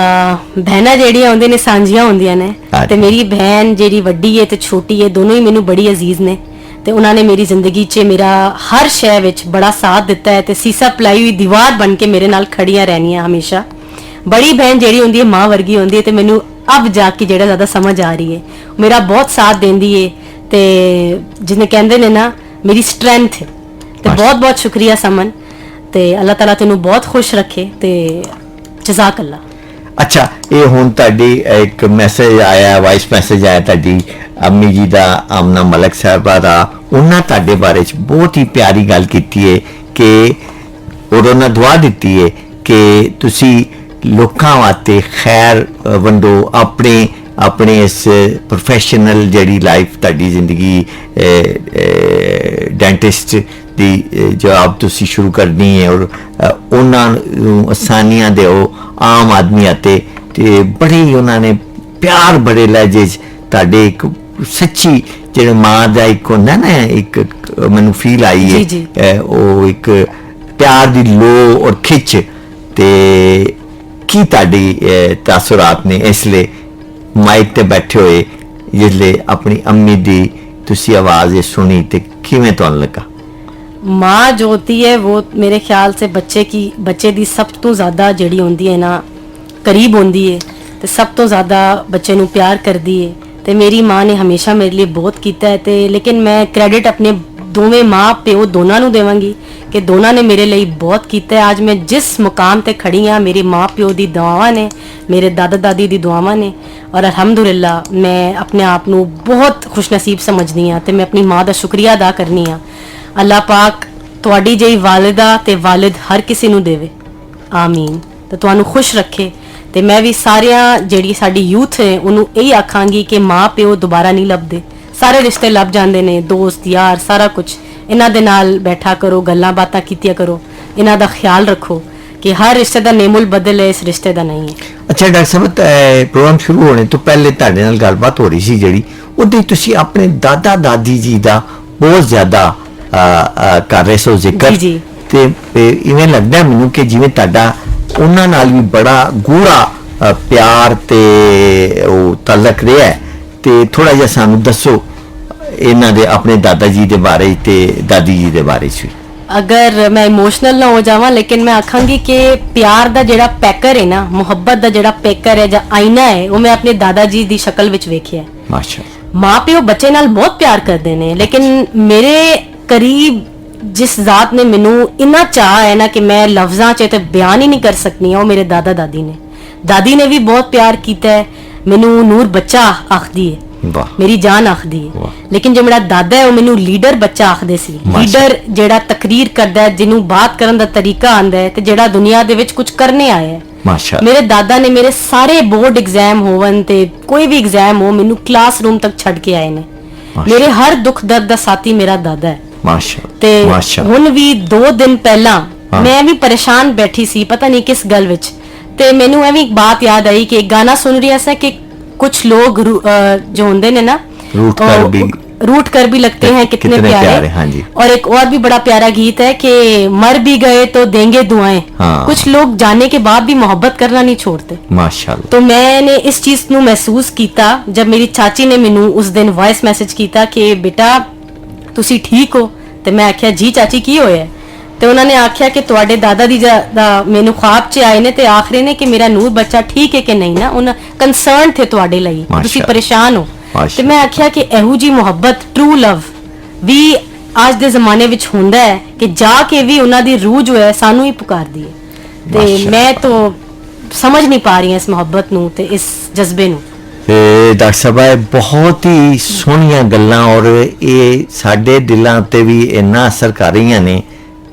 बहना ਜਿਹੜੀਆਂ ਹੁੰਦੀਆਂ ਨੇ ਸਾਂਝੀਆਂ ਹੁੰਦੀਆਂ ਨੇ ਹਾਂਜੀ। ਤੇ ਮੇਰੀ ਬਹਿਨ ਜਿਹੜੀ ਵੱਡੀ ਹੈ ਤੇ ਛੋਟੀ ਹੈ ਦੋਨੋਂ ਹੀ ਮੈਨੂੰ ਬੜੀ ਅਜ਼ੀਜ਼ ਨੇ ਤੇ ਉਹਨਾਂ ਨੇ ਮੇਰੀ ਜ਼ਿੰਦਗੀ 'ਚ ਮੇਰਾ ਹਰ ਸ਼ੈ ਵਿੱਚ ਬੜਾ ਸਾਥ ਦਿੱਤਾ ਹੈ ਤੇ ਸੀਸਾ ਪਲਾਈ ਹੋਈ ਦੀਵਾਰ ਬਣ ਕੇ ਮੇਰੇ ਨਾਲ ਖੜੀਆਂ ਰਹਿਣੀਆਂ ਹਮੇਸ਼ਾ। ਬੜੀ ਬਹਿਨ ਜਿਹੜੀ ਹੁੰਦੀ ਹੈ ਮਾਂ ਵਰਗੀ ਹੁੰਦੀ ਹੈ ਤੇ ਮੈਨੂੰ अब जाके ਜਿਹੜਾ ਜ਼ਿਆਦਾ ਸਮਝ ਆ ਰਹੀ ਹੈ ਮੇਰਾ ਬਹੁਤ ਸਾਥ ਦਿੰਦੀ ਹੈ ਤੇ ਜਿਹਨੇ ਕਹਿੰਦੇ ਨੇ ਨਾ ਮੇਰੀ ਸਟਰੈਂਥ ਤੇ ਬਹੁਤ ਬਹੁਤ ਸ਼ੁਕਰੀਆ ਸਮਨ ਤੇ ਅੱਲਾਹ ਤਾਲਾ ਤੈਨੂੰ ਬਹੁਤ ਖੁਸ਼ ਰੱਖੇ ਤੇ ਜਜ਼ਾਕ ਅੱਲਾ। अच्छा ये हुण तुहाडी एक मैसेज आया, वॉइस मैसेज आया तुहाडी अम्मी जी दा, आमना मलक साहबा दा, उन्हां तुहाडे बारे च बहुत ही प्यारी गल कीती है कि और उन्हां दुआ दित्ती है कि तुसी लोकां वास्ते खैर वंडो अपने अपने इस प्रोफैशनल जेहड़ी लाइफ तुहाडी जिंदगी डेंटिस्ट दी जॉब तुसी शुरू करनी है और उन्हां नूं आसानियां दिओ आम आदमी आते ते बड़े ही उन्होंने प्यार बड़े लहजे तुहाडे एक सच्ची जेहड़े माँ का एक होंदा ना एक मैनू फील आई है जी। वो एक प्यार दी लो और खिच ते की तुहाडी तासुरात ने इसलिए माइक ते बैठे हुए जिसले अपनी अम्मी दी तुसी आवाज सुनी ते किवें तुहानू लगा? माँ जो होती है वो मेरे ख्याल से बच्चे दी सब तो ज़्यादा जड़ी होंदी है ना करीब होंदी है ते सब तो ज़्यादा बच्चे नू प्यार करदी है ते मेरी माँ ने हमेशा मेरे लिए बहुत कीता है ते लेकिन मैं क्रेडिट अपने दोवें माँ प्यो दोनों नू देवांगी कि दोनों ने मेरे लिए बहुत कीता है। आज मैं जिस मुकाम ते खड़ी हाँ मेरी माँ प्यो दी दुआवां ने, मेरे दादा दादी दी दुआवां ने और अल्हम्दुलिल्लाह मैं अपने आप नू बहुत खुशनसीब समझनी हाँ ते मैं अपनी माँ का शुक्रिया अदा करनी हाँ। अल्लाह पाक तुहाडी जेही वालिदा ते वालिद हर किसी नू देवे, आमीन। ते तुहानू खुश रखे ते मैं भी सारियां जेहड़ी साडी यूथ है उन्होंने यही आखांगी कि माँ प्यो दोबारा नहीं लभदे, सारे रिश्ते लभ जांदे ने, दोस्त यार सारा कुछ इन्हां दे नाल बैठा करो, गल्लां बातां कीतिया करो, इन्हां दा ख्याल रखो कि हर रिश्ते दा नेमुल बदल है, इस रिश्ते दा नहीं है। ਅੱਛਾ ਡਾਕਟਰ ਸਾਹਿਬ, ਪ੍ਰੋਗਰਾਮ ਸ਼ੁਰੂ ਹੋਣੇ ਤੋਂ ਪਹਿਲੇ ਤੁਹਾਡੇ ਨਾਲ ਗੱਲਬਾਤ ਹੋ ਰਹੀ ਸੀ ਜਿਹੜੀ, ਉਹਦੇ ਤੁਸੀਂ ਆਪਣੇ ਦਾਦਾ ਦਾਦੀ ਜੀ ਦਾ ਬਹੁਤ ਜ਼ਿਆਦਾ ਕਰ ਰਹੇ ਸੋ ਜ਼ਿਕਰ, ਜੀ। ਤੇ ਇਵੇਂ ਲੱਗਦਾ ਮੈਨੂੰ ਕਿ ਜਿਵੇਂ ਤੁਹਾਡਾ ਉਹਨਾਂ ਨਾਲ ਵੀ ਬੜਾ ਗੂੜਾ ਪਿਆਰ ਤੇ ਉਹ ਤਾਲੁਕ ਰਿਹਾ ਹੈ। ਤੇ ਥੋੜਾ ਜਿਹਾ ਸਾਨੂੰ ਦੱਸੋ ਇਹਨਾਂ ਦੇ ਆਪਣੇ ਦਾਦਾ ਜੀ ਦੇ ਬਾਰੇ ਤੇ ਦਾਦੀ ਜੀ ਦੇ ਬਾਰੇ ਚ ਵੀ। ਅਗਰ ਮੈਂ ਇਮੋਸ਼ਨਲ ਨਾ ਹੋ ਜਾਵਾਂ, ਲੇਕਿਨ ਮੈਂ ਆਖਾਂਗੀ ਕਿ ਪਿਆਰ ਦਾ ਜਿਹੜਾ ਪੈਕਰ ਹੈ ਨਾ, ਮੁਹੱਬਤ ਦਾ ਜਿਹੜਾ ਪੈਕਰ ਹੈ ਜਾਂ ਆਇਨਾ ਹੈ, ਉਹ ਮੈਂ ਆਪਣੇ ਦਾਦਾ ਜੀ ਦੀ ਸ਼ਕਲ ਵਿੱਚ ਵੇਖਿਆ ਹੈ। ਮਾਸ਼ਾਅੱਲਾ। ਮਾਂ ਪਿਓ ਬੱਚੇ ਨਾਲ ਬਹੁਤ ਪਿਆਰ ਕਰਦੇ ਨੇ, ਲੇਕਿਨ ਮੇਰੇ ਕਰੀਬ ਜਿਸ ਜ਼ਾਤ ਨੇ ਮੈਨੂੰ ਇੰਨਾ ਚਾਹ ਹੈ ਨਾ ਕਿ ਮੈਂ ਲਫ਼ਜ਼ਾਂ 'ਚ ਤੇ ਬਿਆਨ ਹੀ ਨਹੀਂ ਕਰ ਸਕਦੀ, ਉਹ ਮੇਰੇ ਦਾਦਾ ਦਾਦੀ ਨੇ। ਦਾਦੀ ਨੇ ਵੀ ਬਹੁਤ ਪਿਆਰ ਕੀਤਾ ਹੈ ਮੈਨੂੰ, ਨੂਰ ਬੱਚਾ ਆਖਦੀ ਹੈ, ਵਾਹ। ਮੇਰੀ ਜਾਨ ਆਖਦੀ ਹੈ। ਵਾਹ। ਲੇਕਿਨ ਜੋ ਮੇਰਾ ਦਾਦਾ ਹੈ ਉਹ ਮੈਨੂੰ ਲੀਡਰ ਬੱਚਾ ਆਖਦੇ ਸੀ। ਲੀਡਰ ਜਿਹੜਾ ਤਕਰੀਰ ਕਰਦਾ ਹੈ, ਜਿਹਨੂੰ ਬਾਤ ਕਰਨ ਦਾ ਤਰੀਕਾ ਆਂਦਾ ਹੈ ਤੇ ਜਿਹੜਾ ਦੁਨੀਆ ਦੇ ਵਿੱਚ ਕੁਝ ਕਰਨੇ ਆਇਆ ਹੈ। ਮਾਸ਼ਾਅੱਲਾ। ਮੇਰੇ ਦਾਦਾ ਨੇ ਮੇਰੇ ਸਾਰੇ ਬੋਰਡ ਐਗਜ਼ਾਮ ਹੋਵਨ ਤੇ ਕੋਈ ਵੀ ਐਗਜ਼ਾਮ ਹੋ, ਮੈਨੂੰ ਕਲਾਸਰੂਮ ਤੱਕ ਛੱਡ ਕੇ ਆਏ ਨੇ। ਮੇਰੇ ਹਰ ਦੁੱਖ ਦਰਦ ਦਾ ਸਾਥੀ ਮੇਰਾ ਦਾਦਾ ਹੈ। ਮਾਸ਼ਾਅੱਲਾ। ਤੇ ਮਾਸ਼ਾਅੱਲਾ। ਹੁਣ ਵੀ 2 ਦਿਨ ਪਹਿਲਾਂ ਮੈਂ ਵੀ ਪਰੇਸ਼ਾਨ ਬੈਠੀ ਸੀ, ਪਤਾ ਨਹੀਂ ਕਿਸ ਗੱਲ ਵਿੱਚ, ਤੇ ਮੈਨੂੰ ਐਵੇਂ ਇੱਕ ਬਾਤ ਯਾਦ ਆਈ ਕਿ ਇੱਕ ਗਾਣਾ ਸੁਣ ਰਿਹਾ ਸੀ कि कुछ लोग जो होंगे ने ना, रूठ कर भी लगते हैं कितने प्यारे। हाँ जी। और एक और भी बड़ा प्यारा गीत है कि मर भी गए तो देंगे दुआएं। हाँ। कुछ लोग जाने के बाद भी मोहब्बत करना नहीं छोड़ते। माशाअल्लाह। तो मैंने इस चीज को महसूस किया जब मेरी चाची ने मैनू उस दिन वॉइस मैसेज किया कि बेटा तुसी ठीक हो। तो मैं आख्या जी चाची की होया? ਤੇ ਉਹਨਾਂ ਨੇ ਆਖਿਆ ਕਿ ਤੁਹਾਡੇ ਦਾਦਾ ਦੀ ਦਾ ਮੈਨੂੰ ਖਾਬ 'ਚ ਆਏ ਨੇ ਤੇ ਆਖਰੇ ਨੇ ਕਿ ਮੇਰਾ ਨੂਰ ਬੱਚਾ ਠੀਕ ਹੈ ਕਿ ਨਹੀਂ ਨਾ, ਉਹਨਾਂ ਕੰਸਰਨ ਥੇ ਤੁਹਾਡੇ ਲਈ, ਤੁਸੀਂ ਪਰੇਸ਼ਾਨ ਹੋ। ਤੇ ਮੈਂ ਆਖਿਆ ਕਿ ਇਹੋ ਜੀ ਮੁਹੱਬਤ, ਟਰੂ ਲਵ ਵੀ ਅੱਜ ਦੇ ਜ਼ਮਾਨੇ ਵਿੱਚ ਹੁੰਦਾ ਹੈ ਕਿ ਜਾ ਕੇ ਵੀ ਉਹਨਾਂ ਦੀ ਰੂਹ ਜੋ ਹੈ ਸਾਨੂੰ ਹੀ ਪੁਕਾਰਦੀ ਹੈ। ਤੇ ਮੈਂ ਤਾਂ ਸਮਝ ਨਹੀਂ ਪਾ ਰਹੀ ਹਾਂ ਇਸ ਮੁਹੱਬਤ ਨੂੰ ਤੇ ਇਸ ਜਜ਼ਬੇ ਨੂੰ। ਡਾਕਟਰ ਸਾਹਿਬ, ਬਹੁਤ ਹੀ ਸੋਹਣੀਆਂ ਗੱਲਾਂ, ਔਰ ਇਹ ਸਾਡੇ ਦਿਲਾਂ ਉੱਤੇ ਵੀ ਇੰਨਾ ਅਸਰ ਕਰ ਰਹੀਆਂ ਨੇ,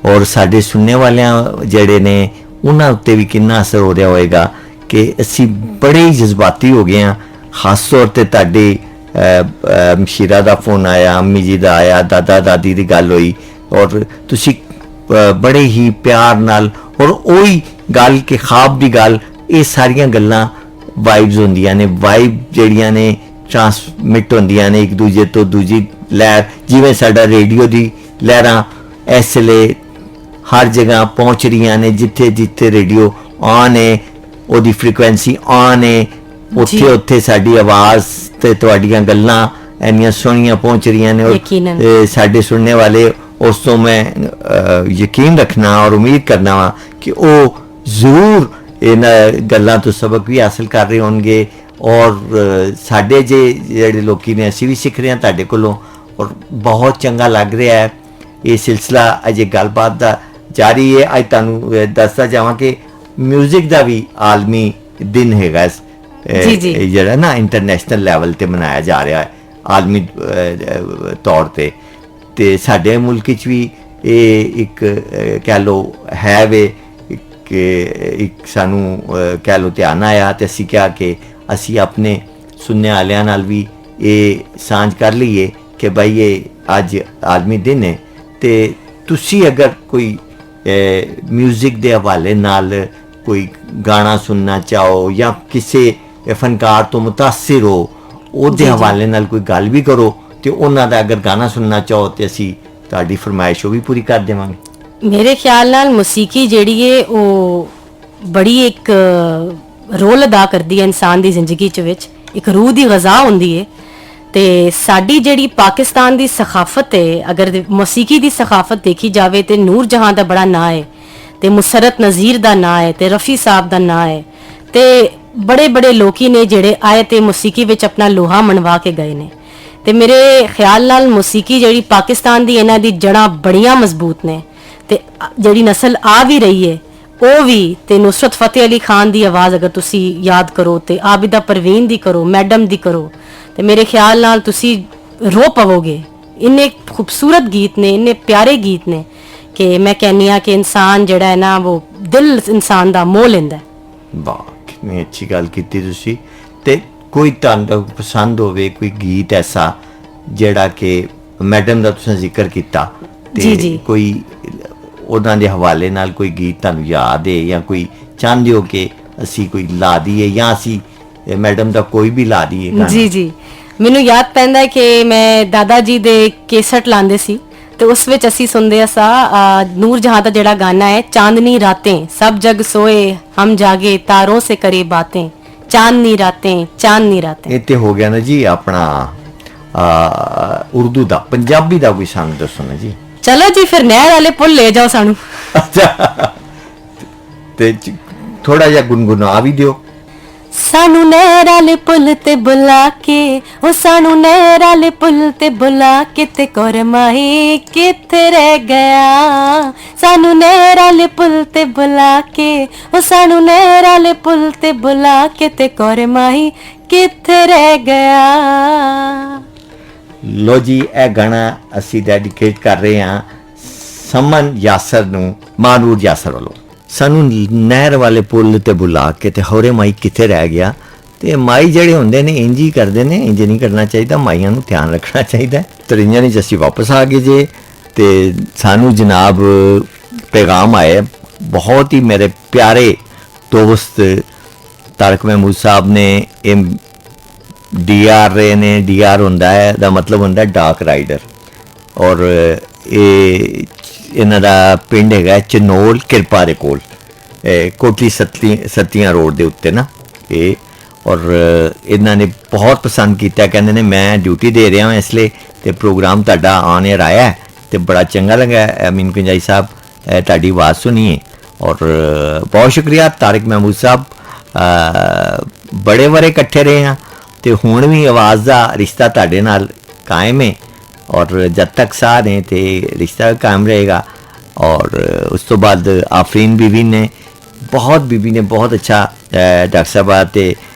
ਔਰ ਸਾਡੇ ਸੁਣਨੇ ਵਾਲਿਆਂ ਜਿਹੜੇ ਨੇ ਉਹਨਾਂ ਉੱਤੇ ਵੀ ਕਿੰਨਾ ਅਸਰ ਹੋ ਰਿਹਾ ਹੋਏਗਾ ਕਿ ਅਸੀਂ ਬੜੇ ਹੀ ਜਜ਼ਬਾਤੀ ਹੋ ਗਏ ਹਾਂ। ਖਾਸ ਤੌਰ ਤੇ ਤੁਹਾਡੀ ਮਸ਼ੀਰਾ ਦਾ ਫੋਨ ਆਇਆ, ਅੰਮੀ ਜੀ ਦਾ ਆਇਆ, ਦਾਦਾ ਦਾਦੀ ਦੀ ਗੱਲ ਹੋਈ, ਔਰ ਤੁਸੀਂ ਬੜੇ ਹੀ ਪਿਆਰ ਨਾਲ, ਔਰ ਉਹੀ ਗੱਲ ਕਿ ਖਾਬ ਦੀ ਗੱਲ, ਇਹ ਸਾਰੀਆਂ ਗੱਲਾਂ ਵਾਈਬਸ ਹੁੰਦੀਆਂ ਨੇ। ਵਾਈਬ ਜਿਹੜੀਆਂ ਨੇ ਟਰਾਂਸਮਿਟ ਹੁੰਦੀਆਂ ਨੇ ਇੱਕ ਦੂਜੇ ਤੋਂ ਦੂਜੀ ਲਹਿਰ, ਜਿਵੇਂ ਸਾਡਾ ਰੇਡੀਓ ਦੀ ਲਹਿਰਾਂ ਇਸ ਵੇਲੇ ਹਰ ਜਗ੍ਹਾ ਪਹੁੰਚ ਰਹੀਆਂ ਨੇ। ਜਿੱਥੇ ਜਿੱਥੇ ਰੇਡੀਓ ਆਨ ਹੈ ਉਹਦੀ ਫ੍ਰੀਕੁਐਂਸੀ ਆਨ ਹੈ, ਉੱਥੇ ਉੱਥੇ ਸਾਡੀ ਆਵਾਜ਼ ਤੇ ਤੁਹਾਡੀਆਂ ਗੱਲਾਂ ਇੰਨੀਆਂ ਸੋਹਣੀਆਂ ਪਹੁੰਚ ਰਹੀਆਂ ਨੇ। ਔਰ ਸਾਡੇ ਸੁਣਨੇ ਵਾਲੇ ਉਸ ਤੋਂ ਮੈਂ ਯਕੀਨ ਰੱਖਣਾ ਔਰ ਉਮੀਦ ਕਰਨਾ ਵਾ ਕਿ ਉਹ ਜ਼ਰੂਰ ਇਹਨਾਂ ਗੱਲਾਂ ਤੋਂ ਸਬਕ ਵੀ ਹਾਸਲ ਕਰ ਰਹੇ ਹੋਣਗੇ। ਔਰ ਸਾਡੇ ਜਿਹੜੇ ਲੋਕੀ ਨੇ, ਅਸੀਂ ਵੀ ਸਿੱਖ ਰਹੇ ਹਾਂ ਤੁਹਾਡੇ ਕੋਲੋਂ, ਔਰ ਬਹੁਤ ਚੰਗਾ ਲੱਗ ਰਿਹਾ ਹੈ। ਇਹ ਸਿਲਸਿਲਾ ਅਜੇ ਗੱਲਬਾਤ ਦਾ ਜਾਰੀ ਹੈ। ਅੱਜ ਤੁਹਾਨੂੰ ਦੱਸਦਾ ਜਾਵਾਂ ਕਿ ਮਿਊਜ਼ਿਕ ਦਾ ਵੀ ਆਲਮੀ ਦਿਨ ਹੈਗਾ, ਜਿਹੜਾ ਨਾ ਇੰਟਰਨੈਸ਼ਨਲ ਲੈਵਲ ਤੇ ਮਨਾਇਆ ਜਾ ਰਿਹਾ ਹੈ ਆਲਮੀ ਤੌਰ ਤੇ ਸਾਡੇ ਮੁਲਕ ਵਿੱਚ ਵੀ ਇਹ ਇੱਕ ਕਹਿ ਲਓ ਹੈ ਵੇ ਕਿ ਇੱਕ ਸਾਨੂੰ ਕਹਿ ਲਓ ਧਿਆਨ ਆਇਆ, ਤੇ ਅਸੀਂ ਕਿਹਾ ਕਿ ਅਸੀਂ ਆਪਣੇ ਸੁਣਨੇ ਵਾਲਿਆਂ ਨਾਲ ਵੀ ਇਹ ਸਾਂਝ ਕਰ ਲਈਏ ਕਿ ਭਾਈ ਇਹ ਅੱਜ ਆਲਮੀ ਦਿਨ ਹੈ। ਤੇ ਤੁਸੀਂ ਅਗਰ ਕੋਈ ਮਿਊਜ਼ਿਕ ਦੇ ਹਵਾਲੇ ਨਾਲ ਕੋਈ ਗਾਣਾ ਸੁਣਨਾ ਚਾਹੋ ਜਾਂ ਕਿਸੇ ਫਨਕਾਰ ਤੋਂ ਮੁਤਾਸਿਰ ਹੋ, ਉਹਦੇ ਹਵਾਲੇ ਨਾਲ ਕੋਈ ਗੱਲ ਵੀ ਕਰੋ, ਤੇ ਉਹਨਾਂ ਦਾ ਅਗਰ ਗਾਣਾ ਸੁਣਨਾ ਚਾਹੋ ਤੇ ਅਸੀਂ ਤੁਹਾਡੀ ਫਰਮਾਇਸ਼ ਉਹ ਵੀ ਪੂਰੀ ਕਰ ਦੇਵਾਂਗੇ। ਮੇਰੇ ਖਿਆਲ ਨਾਲ ਮੌਸੀਕੀ ਜਿਹੜੀ ਹੈ ਉਹ ਬੜੀ ਇੱਕ ਰੋਲ ਅਦਾ ਕਰਦੀ ਹੈ ਇਨਸਾਨ ਦੀ ਜ਼ਿੰਦਗੀ 'ਚ, ਵਿੱਚ ਇੱਕ ਰੂਹ ਦੀ ਗ਼ਜ਼ਾ ਹੁੰਦੀ ਹੈ। ਤੇ ਸਾਡੀ ਜਿਹੜੀ ਪਾਕਿਸਤਾਨ ਦੀ ਸਖਾਫਤ ਹੈ, ਅਗਰ ਮੌਸੀਕੀ ਦੀ ਸਖਾਫਤ ਦੇਖੀ ਜਾਵੇ ਤੇ ਨੂਰ ਜਹਾਂ ਦਾ ਬੜਾ ਨਾਂ ਹੈ, ਤੇ ਮੁਸਰਤ ਨਜ਼ੀਰ ਦਾ ਨਾਂ ਹੈ, ਤੇ ਰਫੀ ਸਾਹਿਬ ਦਾ ਨਾਂ ਹੈ, ਤੇ ਬੜੇ ਬੜੇ ਲੋਕੀ ਨੇ ਜਿਹੜੇ ਆਏ ਤੇ ਮੌਸੀਕੀ ਵਿੱਚ ਆਪਣਾ ਲੋਹਾ ਮਨਵਾ ਕੇ ਗਏ ਨੇ। ਤੇ ਮੇਰੇ ਖਿਆਲ ਨਾਲ ਮੌਸੀਕੀ ਜਿਹੜੀ ਪਾਕਿਸਤਾਨ ਦੀ, ਇਹਨਾਂ ਦੀ ਜੜ੍ਹਾਂ ਬੜੀਆਂ ਮਜ਼ਬੂਤ ਨੇ, ਤੇ ਜਿਹੜੀ ਨਸਲ ਆ ਵੀ ਰਹੀ ਹੈ ਉਹ ਵੀ। ਤੇ ਨੁਸਰਤ ਫਤਿਹ ਅਲੀ ਖਾਨ ਦੀ ਆਵਾਜ਼ ਅਗਰ ਤੁਸੀਂ ਯਾਦ ਕਰੋ, ਤੇ ਆਬਿਦਾ ਪਰਵੀਨ ਦੀ ਕਰੋ, ਮੈਡਮ ਦੀ ਕਰੋ, ਤੇ ਮੇਰੇ ਖਿਆਲ ਨਾਲ ਤੁਸੀਂ ਰੋ ਪਵੋਗੇ। ਇੰਨੇ ਖੂਬਸੂਰਤ ਗੀਤ ਨੇ, ਇੰਨੇ ਪਿਆਰੇ ਗੀਤ ਨੇ ਕਿ ਮੈਂ ਕਹਿੰਦੀ ਹਾਂ ਕਿ ਇਨਸਾਨ ਜਿਹੜਾ ਹੈ ਨਾ, ਉਹ ਦਿਲ ਇਨਸਾਨ ਦਾ ਮੋਹ ਲੈਂਦਾ। ਵਾਹ, ਕਿੰਨੀ ਅੱਛੀ ਗੱਲ ਕੀਤੀ ਤੁਸੀਂ। ਤੇ ਕੋਈ ਤੁਹਾਨੂੰ ਪਸੰਦ ਹੋਵੇ ਕੋਈ ਗੀਤ ਐਸਾ ਜਿਹੜਾ ਕਿ ਮੈਡਮ ਦਾ ਤੁਸੀਂ ਜ਼ਿਕਰ ਕੀਤਾ, ਤੇ ਕੋਈ ਉਹਨਾਂ ਦੇ ਹਵਾਲੇ ਨਾਲ ਕੋਈ ਗੀਤ ਤੁਹਾਨੂੰ ਯਾਦ ਹੈ ਜਾਂ ਕੋਈ ਚਾਹੁੰਦੇ ਹੋ ਕਿ ਅਸੀਂ ਕੋਈ ਲਾ ਦਈਏ ਜਾਂ ਅਸੀਂ ਮੈਡਮ ਦਾ ਕੋਈ ਵੀ ਲਾ ਦਈਏ ਗਾਣਾ? ਜੀ ਜੀ, ਮੈਨੂੰ ਯਾਦ ਪੈਂਦਾ ਹੈ ਕਿ ਮੈਂ ਦਾਦਾ ਜੀ ਦੇ ਕੇਸਟ ਲਾਉਂਦੇ ਸੀ ਤੇ ਉਸ ਵਿੱਚ ਅਸੀਂ ਸੁਣਦੇ ਸਾ ਨੂਰ ਜਹਾਂ ਦਾ ਜਿਹੜਾ ਗਾਣਾ ਹੈ, ਚਾंदनी रातें सब जग सोए हम जागे तारों से करे बातें, चांदनी रातें चांदनी रातें। ਇਹ ਤੇ ਹੋ ਗਿਆ ਨਾ ਜੀ ਆਪਣਾ ਉਰਦੂ ਦਾ। ਪੰਜਾਬੀ ਦਾ ਕੋਈ ਸਾਨੂੰ ਦੱਸੋ ਨਾ ਜੀ। ਚਲੋ ਜੀ ਫਿਰ ਨਹਿਰ ਵਾਲੇ ਪੁੱਲ ਲੈ ਜਾਓ ਸਾਨੂੰ। ਤੇ ਥੋੜਾ ਜਿਹਾ ਗੁੰਗੁਨਾ ਵੀ ਦਿਓ। ਸਾਨੂੰ ਨਹਿਰ ਵਾਲੇ ਪੁੱਲ ਤੇ ਬੁਲਾ ਕੇ, ਉਹ ਸਾਨੂੰ ਨਹਿਰ ਵਾਲੇ ਪੁੱਲ ਤੇ ਬੁਲਾ ਕੇ ਤੇ ਕੋਰਮਾਈ ਕਿੱਥੇ ਰਹਿ ਗਿਆ। ਸਾਨੂੰ ਨਹਿਰ ਵਾਲੇ ਪੁੱਲ ਤੇ ਬੁਲਾ ਕੇ, ਉਹ ਸਾਨੂੰ ਨਹਿਰ ਵਾਲੇ ਪੁੱਲ ਤੇ ਬੁਲਾ ਕੇ ਤੇ ਕੋਰਮਾਈ ਕਿੱਥੇ ਰਹਿ ਗਿਆ। ਲੋ ਜੀ, ਇਹ ਗਾਣਾ ਅਸੀਂ ਡੈਡੀਕੇਟ ਕਰ ਰਹੇ ਹਾਂ ਸਮਨ ਯਾਸਰ ਨੂੰ, ਮਾਨੂਰ ਯਾਸਰ ਵੱਲੋਂ। ਸਾਨੂੰ ਨਹਿਰ ਵਾਲੇ ਪੁੱਲ ਤੇ ਬੁਲਾ ਕੇ ਤੇ ਹੋਰੇ ਮਾਈ ਕਿੱਥੇ ਰਹਿ ਗਿਆ। ਤੇ ਮਾਈ ਜਿਹੜੇ ਹੁੰਦੇ ਨੇ ਇੰਜ ਹੀ ਕਰਦੇ ਨੇ, ਇੰਜ ਨਹੀਂ ਕਰਨਾ ਚਾਹੀਦਾ। ਮਾਈਆਂ ਨੂੰ ਧਿਆਨ ਰੱਖਣਾ ਚਾਹੀਦਾ। ਤਰਿੰਜਾਂ ਵਿੱਚ ਅਸੀਂ ਵਾਪਸ ਆ ਗਏ ਜੇ ਤੇ ਸਾਨੂੰ ਜਨਾਬ ਪੈਗਾਮ ਆਏ ਬਹੁਤ ਹੀ ਮੇਰੇ ਪਿਆਰੇ ਦੋਸਤ ਤਾਰਕ ਮਹਿਮੂਦ ਸਾਹਿਬ ਨੇ ਇਹ ਡੀਆਰ ਰਹੇ ਨੇ। ਡੀਆਰ ਹੁੰਦਾ ਹੈ ਦਾ ਮਤਲਬ ਹੁੰਦਾ ਡਾਰਕ ਰਾਈਡਰ, ਔਰ ਇਹ ਇਹਨਾਂ ਦਾ ਪਿੰਡ ਹੈਗਾ ਚਨੋਲ ਕਿਰਪਾ ਦੇ ਕੋਲ, ਕੋਟਲੀ ਸੱਤੀਆਂ ਰੋਡ ਦੇ ਉੱਤੇ ਨਾ ਇਹ। ਔਰ ਇਹਨਾਂ ਨੇ ਬਹੁਤ ਪਸੰਦ ਕੀਤਾ, ਕਹਿੰਦੇ ਨੇ ਮੈਂ ਡਿਊਟੀ ਦੇ ਰਿਹਾ ਹਾਂ ਇਸ ਲਈ ਤੇ ਪ੍ਰੋਗਰਾਮ ਤੁਹਾਡਾ ਆਨ 에ਅਰ ਆਇਆ ਤੇ ਬੜਾ ਚੰਗਾ ਲੱਗਾ ਅਮੀਨ ਕੁੰਜਾਈ ਸਾਹਿਬ ਤੁਹਾਡੀ ਆਵਾਜ਼ ਸੁਣੀਏ। ਔਰ ਬਹੁਤ ਸ਼ੁਕਰੀਆ ਤਾਰਿਕ ਮਹਿਮੂਦ ਸਾਹਿਬ, ਬੜੇ ਵਰੇ ਇਕੱਠੇ ਰਹੇ ਹਾਂ ਤੇ ਹੁਣ ਵੀ ਆਵਾਜ਼ ਦਾ ਰਿਸ਼ਤਾ ਤੁਹਾਡੇ ਨਾਲ ਕਾਇਮ ਹੈ और जब तक साथ हैं तो रिश्ता कायम रहेगा। और उस तो बाद आफरीन बीवी ने बहुत अच्छा डॉक्टर साहब ते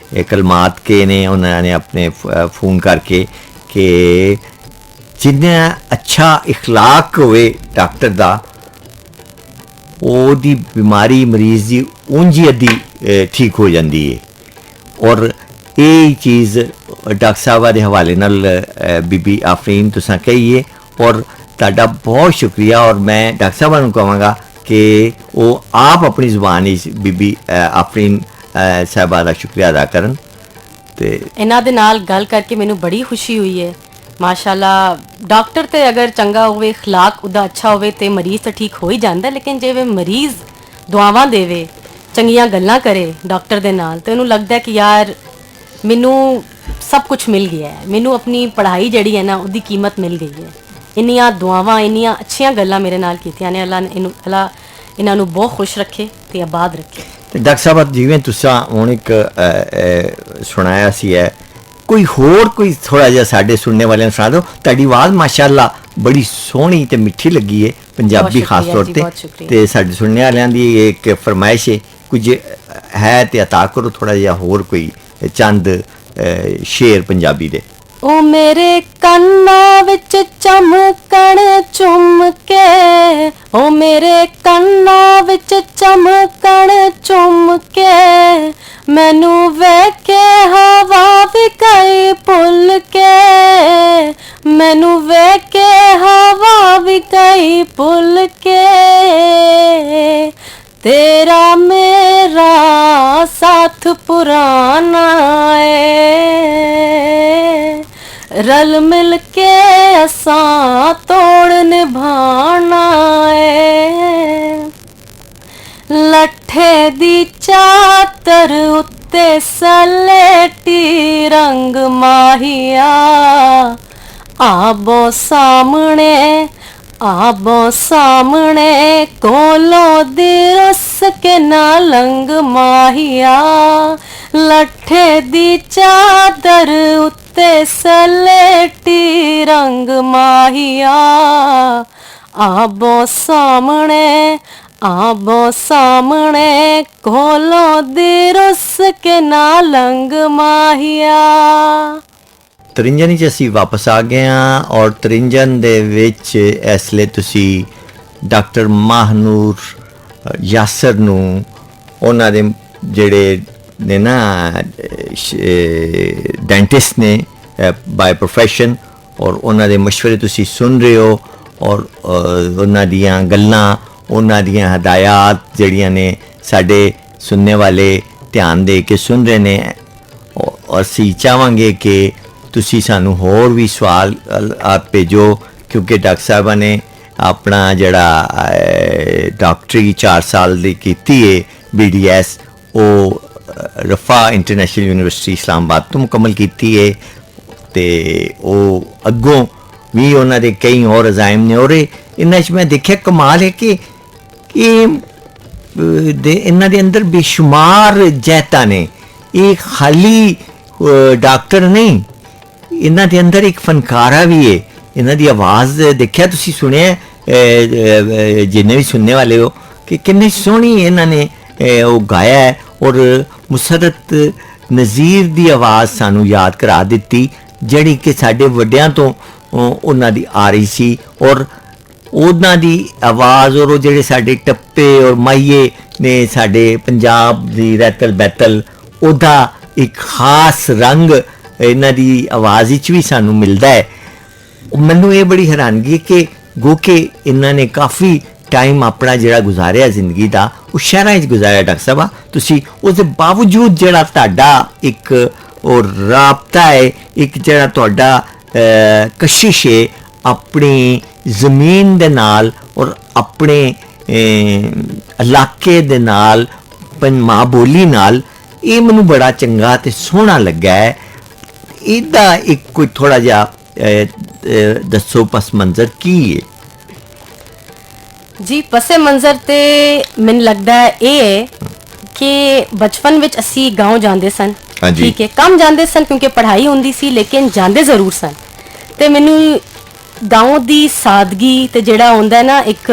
कलमात के ने उन्होंने अपने फ़ोन करके कि जिन्ना अच्छा इखलाक होवे डॉक्टर दा ओदी बीमारी मरीज़ दी उंज ही अद्धी ठीक हो जाती है। और ये चीज़ डॉक्टर साहब के हवाले नाल बीबी आफरीन तुसां कही है और ਤੁਹਾਡਾ बहुत शुक्रिया। और मैं डॉक्टर साहब ਨੂੰ ਕਹਾਂਗਾ कि वो आप अपनी ज़ुबान बीबी आफरीन साहबा ਦਾ शुक्रिया अदा ਕਰਨ। ਤੇ ਇਹਨਾਂ ਦੇ ਨਾਲ ਗੱਲ ਕਰਕੇ ਮੈਨੂੰ ਬੜੀ ਖੁਸ਼ੀ ਹੋਈ ਹੈ। ਮਾਸ਼ਾਅੱਲਾ, ਡਾਕਟਰ ਤੇ ਅਗਰ ਚੰਗਾ ਹੋਵੇ, اخلاق ਉਹਦਾ ਅੱਛਾ ਹੋਵੇ ਤੇ ਮਰੀਜ਼ ਤਾਂ ਠੀਕ ਹੋ ਹੀ ਜਾਂਦਾ। ਲੇਕਿਨ ਜਿਵੇਂ ਮਰੀਜ਼ ਦੁਆਵਾਂ ਦੇਵੇ, ਚੰਗੀਆਂ ਗੱਲਾਂ ਕਰੇ ਡਾਕਟਰ ਦੇ ਨਾਲ, ਤੇ ਉਹਨੂੰ ਲੱਗਦਾ ਕਿ ਯਾਰ ਮੈਨੂੰ ਸਭ ਕੁਝ ਮਿਲ ਗਿਆ ਹੈ, ਮੈਨੂੰ ਆਪਣੀ ਪੜ੍ਹਾਈ ਜਿਹੜੀ ਹੈ ਨਾ ਉਹਦੀ ਕੀਮਤ ਮਿਲ ਗਈ ਹੈ। ਇੰਨੀਆਂ ਦੁਆਵਾਂ, ਇੰਨੀਆਂ ਅੱਛੀਆਂ ਗੱਲਾਂ ਮੇਰੇ ਨਾਲ ਕੀਤੀਆਂ ਨੇ। ਅੱਲਾ ਇਹਨਾਂ ਨੂੰ ਬਹੁਤ ਖੁਸ਼ ਰੱਖੇ ਤੇ ਆਬਾਦ ਰੱਖੇ। ਤੇ ਡਾਕਟਰ ਸਾਹਿਬ ਜਿਵੇਂ ਤੁਸੀਂ ਹੁਣ ਇੱਕ ਸੁਣਾਇਆ ਸੀ ਹੈ, ਕੋਈ ਹੋਰ ਕੋਈ ਥੋੜਾ ਜਿਹਾ ਸਾਡੇ ਸੁਣਨੇ ਵਾਲਿਆਂ ਨੂੰ ਸੁਣਾ ਦਿਓ। ਤੁਹਾਡੀ ਆਵਾਜ਼ ਮਾਸ਼ਾਅੱਲਾ ਬੜੀ ਸੋਹਣੀ ਤੇ ਮਿੱਠੀ ਲੱਗੀ ਹੈ, ਪੰਜਾਬੀ ਖਾਸ ਤੌਰ ਤੇ ਸਾਡੇ ਸੁਣਨੇ ਵਾਲਿਆਂ ਦੀ ਇੱਕ ਫਰਮਾਇਸ਼ ਹੈ, ਕੁਝ ਹੈ ਤੇ ਅਤਾ ਕਰੋ ਥੋੜਾ ਜਿਹਾ ਹੋਰ ਕੋਈ ਚੰਦ ਸ਼ੇਰ ਪੰਜਾਬੀ ਦੇ। ਉਹ ਮੇਰੇ ਕੰਨਾਂ ਵਿੱਚ ਚਮਕਣ ਚੁੰਮ ਕੇ, ਉਹ ਮੇਰੇ ਕੰਨਾਂ ਵਿੱਚ ਚਮਕਣ ਚੁੰਮ ਕੇ, ਮੈਨੂੰ ਵੇਖ ਕੇ ਹਵਾ ਵੀ ਗਈ ਭੁੱਲ ਕੇ, ਮੈਨੂੰ ਵੇਖ ਕੇ ਹਵਾ ਵੀ ਗਈ ਭੁੱਲ ਕੇ, तेरा मेरा साथ पुराना है, रल मिल के असां तोड़ निभाना है। लट्ठे दी चादर उत्ते सलेटी रंग माहिया, आबो सामने आबो सामने कोलो दी रस के ना लंग माहिया, लट्ठे दी चादर उत्ते सलेटी रंग माहिया, आबो सामने कोलो दी रस के ना लंग माहिया। ਤਰਿੰਜਨ ਵਿੱਚ ਅਸੀਂ ਵਾਪਸ ਆ ਗਏ ਹਾਂ ਔਰ ਤਰਿੰਜਨ ਦੇ ਵਿੱਚ ਇਸ ਲਈ ਤੁਸੀਂ ਡਾਕਟਰ ਮਾਹਨੂਰ ਯਾਸਰ ਨੂੰ ਉਹਨਾਂ ਦੇ ਜਿਹੜੇ ਨੇ ਨਾ ਡੈਂਟਿਸਟ ਨੇ ਬਾਈ ਪ੍ਰੋਫੈਸ਼ਨ ਔਰ ਉਹਨਾਂ ਦੇ ਮਸ਼ਵਰੇ ਤੁਸੀਂ ਸੁਣ ਰਹੇ ਹੋ ਔਰ ਉਹਨਾਂ ਦੀਆਂ ਗੱਲਾਂ ਉਹਨਾਂ ਦੀਆਂ ਹਦਾਇਤ ਜਿਹੜੀਆਂ ਨੇ ਸਾਡੇ ਸੁਣਨੇ ਵਾਲੇ ਧਿਆਨ ਦੇ ਕੇ ਸੁਣ ਰਹੇ ਨੇ ਔਰ ਅਸੀਂ ਚਾਹਾਂਗੇ ਕਿ ਤੁਸੀਂ ਸਾਨੂੰ ਹੋਰ ਵੀ ਸਵਾਲ ਆਪ ਭੇਜੋ ਕਿਉਂਕਿ ਡਾਕਟਰ ਸਾਹਿਬਾਂ ਨੇ ਆਪਣਾ ਜਿਹੜਾ ਡਾਕਟਰੀ 4 ਸਾਲ ਦੀ ਕੀਤੀ ਹੈ BDS ਉਹ ਰਫਾ ਇੰਟਰਨੈਸ਼ਨਲ ਯੂਨੀਵਰਸਿਟੀ ਇਸਲਾਮਾਬਾਦ ਤੋਂ ਮੁਕੰਮਲ ਕੀਤੀ ਹੈ ਅਤੇ ਉਹ ਅੱਗੋਂ ਵੀ ਉਹਨਾਂ ਦੇ ਕਈ ਹੋਰ ਅਜ਼ਾਇਮ ਨੇ ਔਰ ਇਹਨਾਂ 'ਚ ਮੈਂ ਦੇਖਿਆ ਕਮਾਲ ਹੈ ਕਿ ਇਹ ਇਹਨਾਂ ਦੇ ਅੰਦਰ ਬੇਸ਼ੁਮਾਰ ਜਹਿਤਾਂ ਨੇ ਇਹ ਖਾਲੀ ਡਾਕਟਰ ਨਹੀਂ ਇਹਨਾਂ ਦੇ ਅੰਦਰ ਇੱਕ ਫਨਕਾਰਾ ਵੀ ਹੈ ਇਹਨਾਂ ਦੀ ਆਵਾਜ਼ ਦੇਖਿਆ ਤੁਸੀਂ ਸੁਣਿਆ ਜਿੰਨੇ ਵੀ ਸੁਣਨੇ ਵਾਲੇ ਹੋ ਕਿ ਕਿੰਨੀ ਸੋਹਣੀ ਇਹਨਾਂ ਨੇ ਉਹ ਗਾਇਆ ਹੈ ਔਰ ਮੁਸਰਤ ਨਜ਼ੀਰ ਦੀ ਆਵਾਜ਼ ਸਾਨੂੰ ਯਾਦ ਕਰਾ ਦਿੱਤੀ ਜਿਹੜੀ ਕਿ ਸਾਡੇ ਵੱਡਿਆਂ ਤੋਂ ਉਹਨਾਂ ਦੀ ਆ ਰਹੀ ਸੀ ਔਰ ਉਹਨਾਂ ਦੀ ਆਵਾਜ਼ ਔਰ ਉਹ ਜਿਹੜੇ ਸਾਡੇ ਟੱਪੇ ਔਰ ਮਾਈਏ ਨੇ ਸਾਡੇ ਪੰਜਾਬ ਦੀ ਰਹਿਤਲ ਬਹਿਤਲ ਉਹਦਾ ਇੱਕ ਖਾਸ ਰੰਗ ਇਹਨਾਂ ਦੀ ਆਵਾਜ਼ ਵਿੱਚ ਵੀ ਸਾਨੂੰ ਮਿਲਦਾ ਹੈ ਮੈਨੂੰ ਇਹ ਬੜੀ ਹੈਰਾਨਗੀ ਕਿ ਗੋ ਕਿ ਇਹਨਾਂ ਨੇ ਕਾਫੀ ਟਾਈਮ ਆਪਣਾ ਜਿਹੜਾ ਗੁਜ਼ਾਰਿਆ ਜ਼ਿੰਦਗੀ ਦਾ ਉਹ ਸ਼ਹਿਰਾਂ 'ਚ ਗੁਜ਼ਾਰਿਆ ਡਾਕਟਰ ਸਾਹਿਬਾ ਤੁਸੀਂ ਉਸ ਦੇ ਬਾਵਜੂਦ ਜਿਹੜਾ ਤੁਹਾਡਾ ਇੱਕ ਉਹ ਰਾਬਤਾ ਹੈ ਇੱਕ ਜਿਹੜਾ ਤੁਹਾਡਾ ਕਸ਼ਿਸ਼ ਹੈ ਆਪਣੀ ਜ਼ਮੀਨ ਦੇ ਨਾਲ ਔਰ ਆਪਣੇ ਇਲਾਕੇ ਦੇ ਨਾਲ ਮਾਂ ਬੋਲੀ ਨਾਲ ਇਹ ਮੈਨੂੰ ਬੜਾ ਚੰਗਾ ਤੇ ਸੋਹਣਾ ਲੱਗਾ ਹੈ ਇਹਦਾ ਇੱਕ ਕੋਈ ਥੋੜਾ ਜਿਹਾ ਦੱਸੋ ਪਸ ਮੰਜ਼ਰ ਕੀ ਹੈ ਜੀ ਪਸੇ ਮੰਜ਼ਰ ਤੇ ਮੈਨੂੰ ਲੱਗਦਾ ਇਹ ਹੈ ਕਿ ਬਚਪਨ ਵਿੱਚ ਅਸੀਂ گاؤں ਜਾਂਦੇ ਸਨ ਠੀਕ ਹੈ ਕੰਮ ਜਾਂਦੇ ਸਨ ਕਿਉਂਕਿ ਪੜ੍ਹਾਈ ਹੁੰਦੀ ਸੀ ਲੇਕਿਨ ਜਾਂਦੇ ਜ਼ਰੂਰ ਸਨ ਤੇ ਮੈਨੂੰ گاؤں ਦੀ ਸਾਦਗੀ ਤੇ ਜਿਹੜਾ ਹੁੰਦਾ ਨਾ ਇੱਕ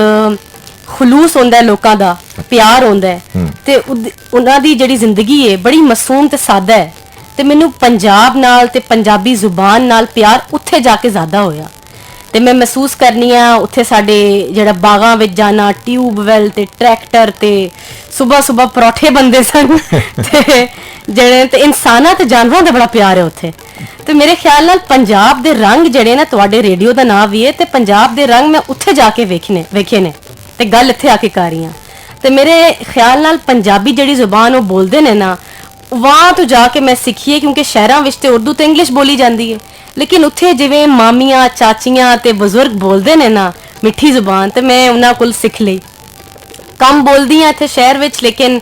ਖਲੂਸ ਹੁੰਦਾ ਲੋਕਾਂ ਦਾ ਪਿਆਰ ਹੁੰਦਾ ਤੇ ਉਹਨਾਂ ਦੀ ਜਿਹੜੀ ਜ਼ਿੰਦਗੀ ਹੈ ਬੜੀ ਮਾਸੂਮ ਤੇ ਸਾਦਾ ਹੈ ਤੇ ਮੈਨੂੰ ਪੰਜਾਬ ਨਾਲ ਤੇ ਪੰਜਾਬੀ ਜ਼ੁਬਾਨ ਨਾਲ ਪਿਆਰ ਉੱਥੇ ਜਾ ਕੇ ਜ਼ਿਆਦਾ ਹੋਇਆ ਤੇ ਮੈਂ ਮਹਿਸੂਸ ਕਰਨੀ ਆ ਉੱਥੇ ਸਾਡੇ ਜਿਹੜਾ ਬਾਗਾਂ ਵਿੱਚ ਜਾਣਾ ਟਿਊਬਵੈਲ ਤੇ ਟਰੈਕਟਰ ਤੇ ਸਵੇਰ ਪਰੌਠੇ ਬੰਦੇ ਸਨ ਤੇ ਜਿਹੜੇ ਤੇ ਇਨਸਾਨਾਂ ਤੇ ਜਾਨਵਰਾਂ ਦਾ ਬੜਾ ਪਿਆਰ ਹੈ ਉੱਥੇ ਤੇ ਮੇਰੇ ਖਿਆਲ ਨਾਲ ਪੰਜਾਬ ਦੇ ਰੰਗ ਜਿਹੜੇ ਨਾ ਤੁਹਾਡੇ ਰੇਡੀਓ ਦਾ ਨਾਮ ਵੀ ਹੈ ਤੇ ਪੰਜਾਬ ਦੇ ਰੰਗ ਮੈਂ ਉੱਥੇ ਜਾ ਕੇ ਵੇਖੇ ਨੇ ਤੇ ਗੱਲ ਇੱਥੇ ਆ ਕੇ ਕਰ ਰਹੀ ਹਾਂ ਤੇ ਮੇਰੇ ਖਿਆਲ ਨਾਲ ਪੰਜਾਬੀ ਜਿਹੜੀ ਜ਼ੁਬਾਨ ਉਹ ਬੋਲਦੇ ਨੇ ਨਾ वहाँ तो जाके मैं सीखी है क्योंकि शहरों में तो उर्दू तो इंग्लिश बोली जाती है लेकिन उत्थे जिवें मामियां चाचियां ते बजुर्ग बोलते ने ना मिठी जुबान तो मैं उन्हां कोल सीख ली कम बोलदी हाँ इत्थे शहर विच लेकिन